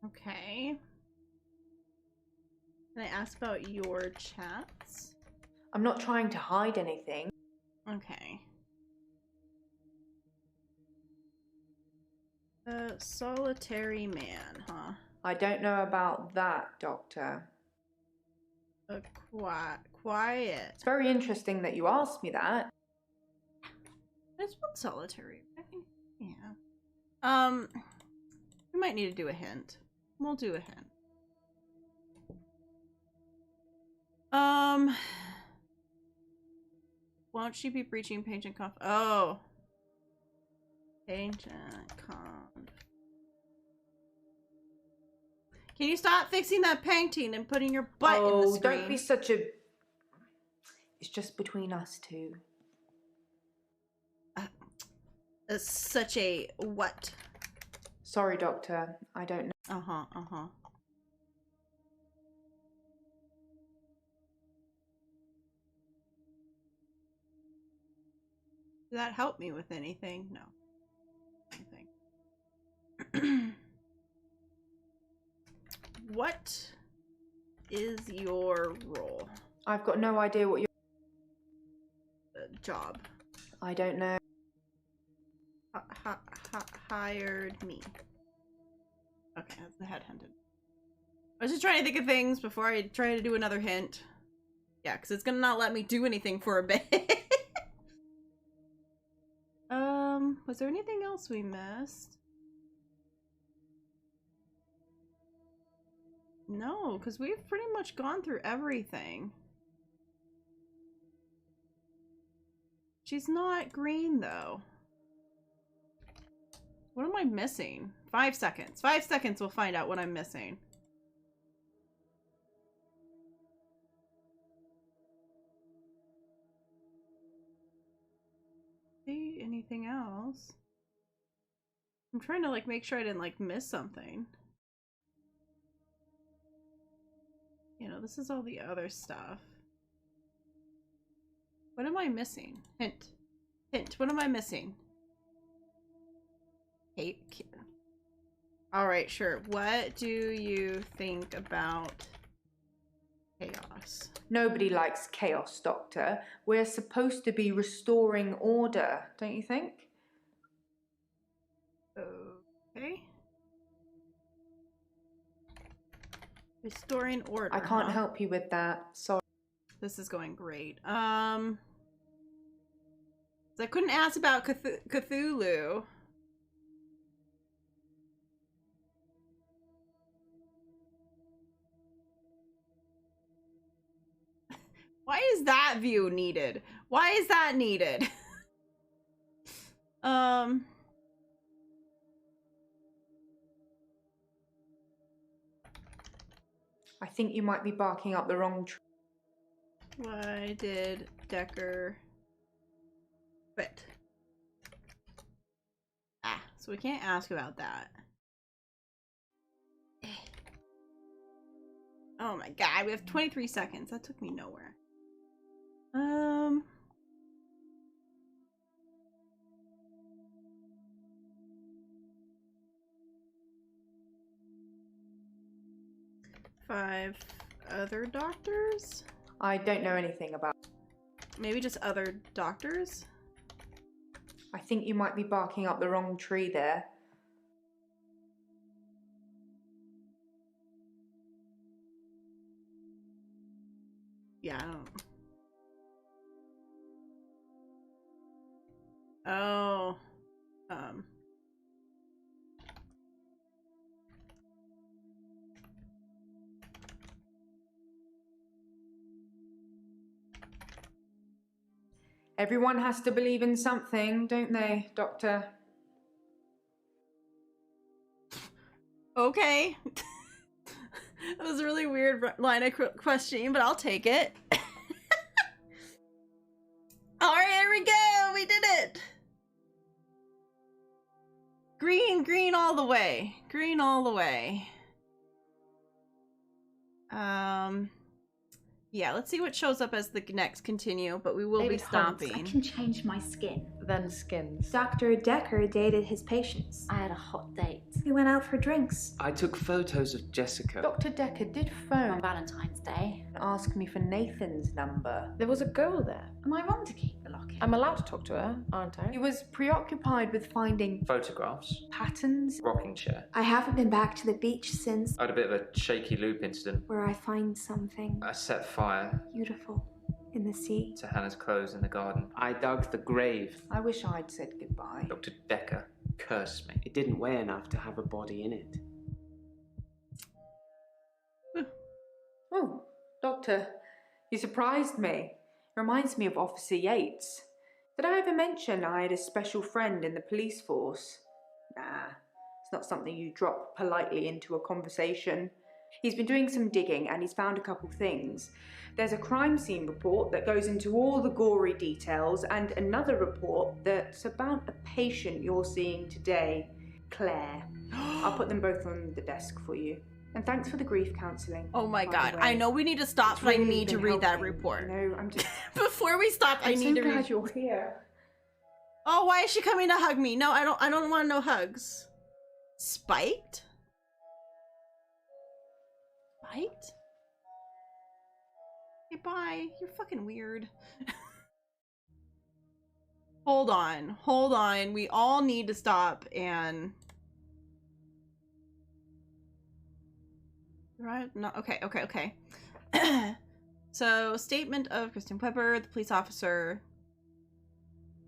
Okay. Can I ask about your chats? I'm not trying to hide anything. Okay. Solitary man, huh? I don't know about that, Doctor. Quiet. It's very interesting that you asked me that. There's one solitary, right? Yeah. We might need to do a hint. We'll do a hint. Won't she be breaching patient conf? Oh. Patient conf. Can you stop fixing that painting and putting your butt in the screen? Don't be such a... It's just between us two. Such a what? Sorry, Doctor. I don't know. Uh-huh. Did that help me with anything? No. Anything. What is your role? I've got no idea what your job. I don't know. Hired me. Okay, that's the headhunted. I was just trying to think of things before I try to do another hint. Yeah, because it's gonna not let me do anything for a bit. Was there anything else we missed? No, because we've pretty much gone through everything. She's not green, though. What am I missing? 5 seconds. 5 seconds, we'll find out what I'm missing. See anything else? I'm trying to, like, make sure I didn't, like, miss something. You know, this is all the other stuff. What am I missing? Hint. Hint. What am I missing? Hey. Alright, sure. What do you think about chaos? Nobody likes chaos, Doctor. We're supposed to be restoring order, don't you think? Okay. Restoring order. I can't huh? help you with that. Sorry. This is going great. So I couldn't ask about Cthulhu. Why is that view needed? Why is that needed? I think you might be barking up the wrong tree. Why did Dekker quit? Ah, so we can't ask about that. Oh my god, we have 23 seconds. That took me nowhere. 5 other doctors? I don't know anything about. Maybe just other doctors? I think you might be barking up the wrong tree there. Yeah, I don't. Oh. Everyone has to believe in something, don't they, Doctor? Okay. That was a really weird line of questioning, but I'll take it. Alright, here we go! We did it! Green all the way. Green all the way. Yeah, let's see what shows up as the next continue, but we will be stopping. I can change my skin. Then skins. Dr. Dekker dated his patients. I had a hot date. We went out for drinks. I took photos of Jessica. Dr. Dekker did On phone Valentine's Day. and ask me for Nathan's number. There was a girl there. Am I wrong to keep the locket? I'm allowed to talk to her, aren't I? He was preoccupied with finding Photographs, patterns. rocking chair. I haven't been back to the beach since, I had a bit of a shaky loop incident. where I find something I set fire beautiful in the sea. to Hannah's clothes in the garden. I dug the grave. I wish I'd said goodbye. Dr. Dekker cursed me. It didn't weigh enough to have a body in it. Oh, Doctor, you surprised me. Reminds me of Officer Yates. Did I ever mention I had a special friend in the police force? Nah, it's not something you drop politely into a conversation. He's been doing some digging and he's found a couple things. There's a crime scene report that goes into all the gory details and another report that's about a patient you're seeing today, Claire. I'll put them both on the desk for you. And thanks for the grief counselling. Oh my by god, the I way. know we need to stop, It's but I really need to been read that helping. report. No, I'm just... Before we stop, I I'm need so to glad read. you're here. Oh, why is she coming to hug me? No, I don't want no hugs. Spiked? Spiked? Okay, bye. You're fucking weird. Hold on. We all need to stop and... Right? No, okay. So, statement of Kristen Pepper, the police officer.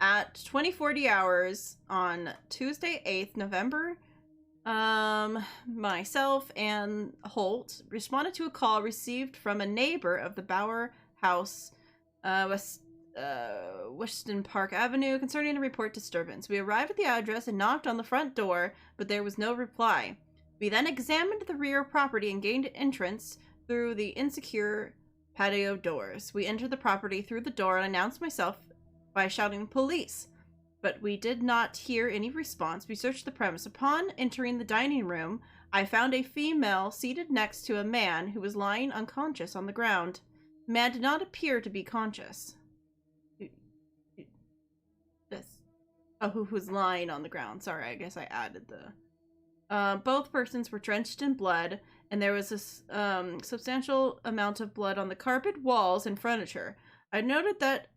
At 2040 hours on Tuesday, 8th November, myself and Holt responded to a call received from a neighbor of the Bauer House, Weston Park Avenue, concerning a report disturbance. We arrived at the address and knocked on the front door, but there was no reply. We then examined the rear property and gained entrance through the insecure patio doors. We entered the property through the door and announced myself by shouting police, but we did not hear any response. We searched the premise. Upon entering the dining room, I found a female seated next to a man who was lying unconscious on the ground. The man did not appear to be conscious. Who was lying on the ground. Sorry, I guess I added the... both persons were drenched in blood, and there was a substantial amount of blood on the carpet, walls, and furniture. I noted that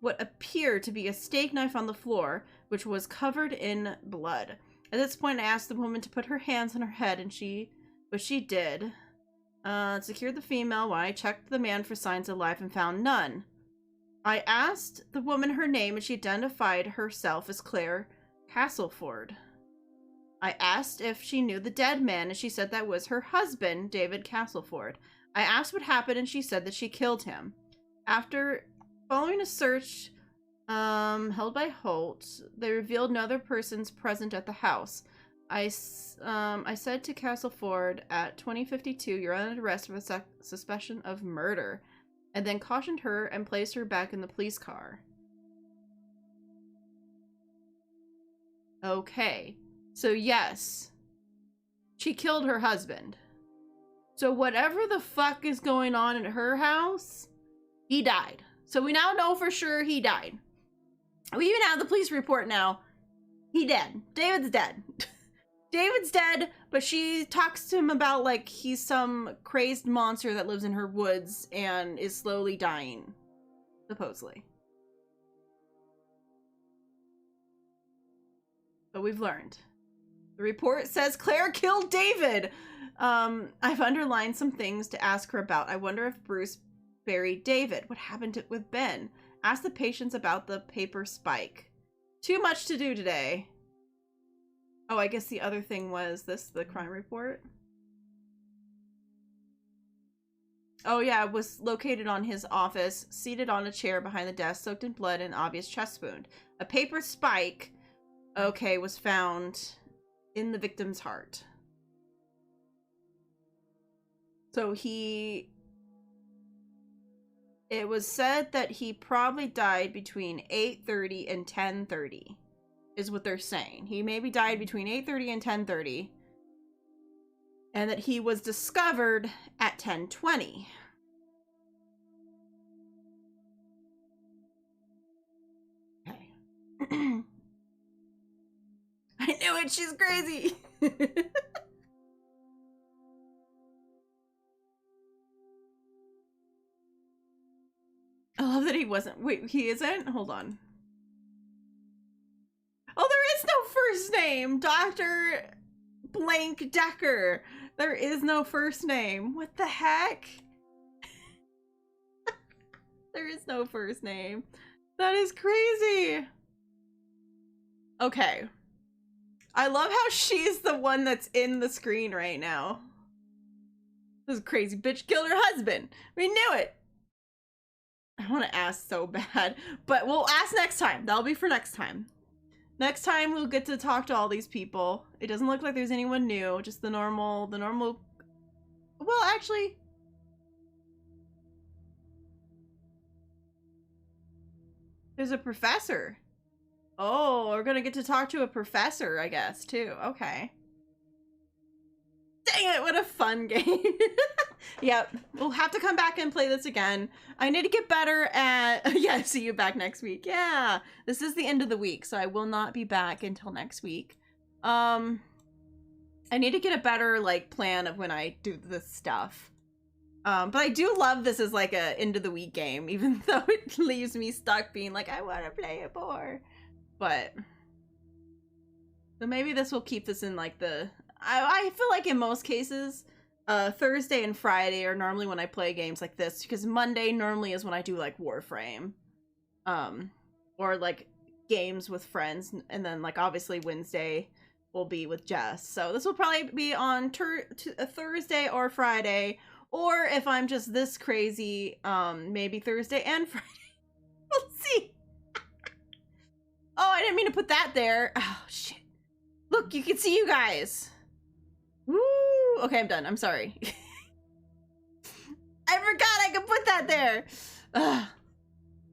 what appeared to be a steak knife on the floor, which was covered in blood. At this point, I asked the woman to put her hands on her head, and she did. Secured the female while I checked the man for signs of life and found none. I asked the woman her name, and she identified herself as Claire Castleford. I asked if she knew the dead man, and she said that was her husband, David Castleford. I asked what happened, and she said that she killed him. After following a search held by Holt, they revealed no other persons present at the house. I said to Castleford at 2052, "You're under arrest for suspicion of murder," and then cautioned her and placed her back in the police car. Okay. So yes, she killed her husband. So whatever the fuck is going on at her house, he died. So we now know for sure he died. We even have the police report now. He dead. David's dead. David's dead, but she talks to him about like he's some crazed monster that lives in her woods and is slowly dying, supposedly. But we've learned. The report says Claire killed David. I've underlined some things to ask her about. I wonder if Bruce buried David. What happened with Ben? Ask the patients about the paper spike. Too much to do today. Oh, I guess the other thing was this, the crime report. Oh yeah, it was located on his office, seated on a chair behind the desk, soaked in blood and obvious chest wound. A paper spike, okay, was found in the victim's heart. So it was said that he probably died between 8:30 and 10:30. Is what they're saying. He maybe died between 8:30 and 10:30. And that he was discovered at 10:20. Okay. I knew it, she's crazy. I love that he wasn't. Wait, he isn't? Hold on. Oh, there is no first name! Dr. Blank Dekker. There is no first name. What the heck? There is no first name. That is crazy. Okay. I love how she's the one that's in the screen right now. This crazy bitch killed her husband. We knew it. I want to ask so bad, but we'll ask next time. That'll be for next time. Next time we'll get to talk to all these people. It doesn't look like there's anyone new, just the normal, well, actually. There's a professor. Oh, we're gonna get to talk to a professor, I guess, too. Okay. Dang it, what a fun game. Yep, we'll have to come back and play this again. I need to get better at... Yeah, see you back next week. Yeah, this is the end of the week, so I will not be back until next week. I need to get a better, like, plan of when I do this stuff. But I do love this as, like, a end of the week game, even though it leaves me stuck being like, I want to play it more. But... So maybe this will keep this in, like, the... I feel like in most cases, Thursday and Friday are normally when I play games like this, because Monday normally is when I do, like, Warframe. Or, like, games with friends, and then, like, obviously Wednesday will be with Jess. So this will probably be on a Thursday or Friday, or if I'm just this crazy, maybe Thursday and Friday. We'll see. Oh, I didn't mean to put that there. Oh, shit. Look, you can see you guys. Woo! Okay, I'm done. I'm sorry. I forgot I could put that there. Ugh.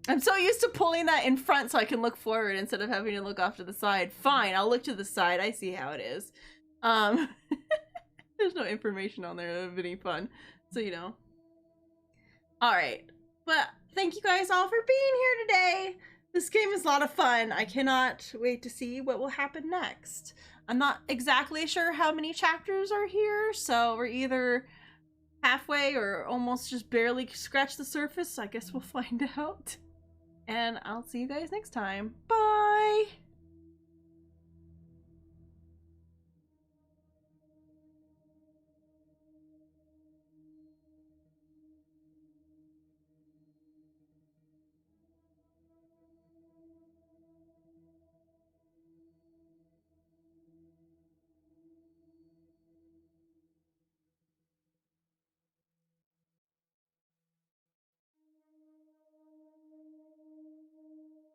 I'm so used to pulling that in front so I can look forward instead of having to look off to the side. Fine, I'll look to the side. I see how it is. There's no information on there of any fun, so you know. Alright, but thank you guys all for being here today. This game is a lot of fun. I cannot wait to see what will happen next. I'm not exactly sure how many chapters are here, so we're either halfway or almost just barely scratched the surface. I guess we'll find out. And I'll see you guys next time. Bye!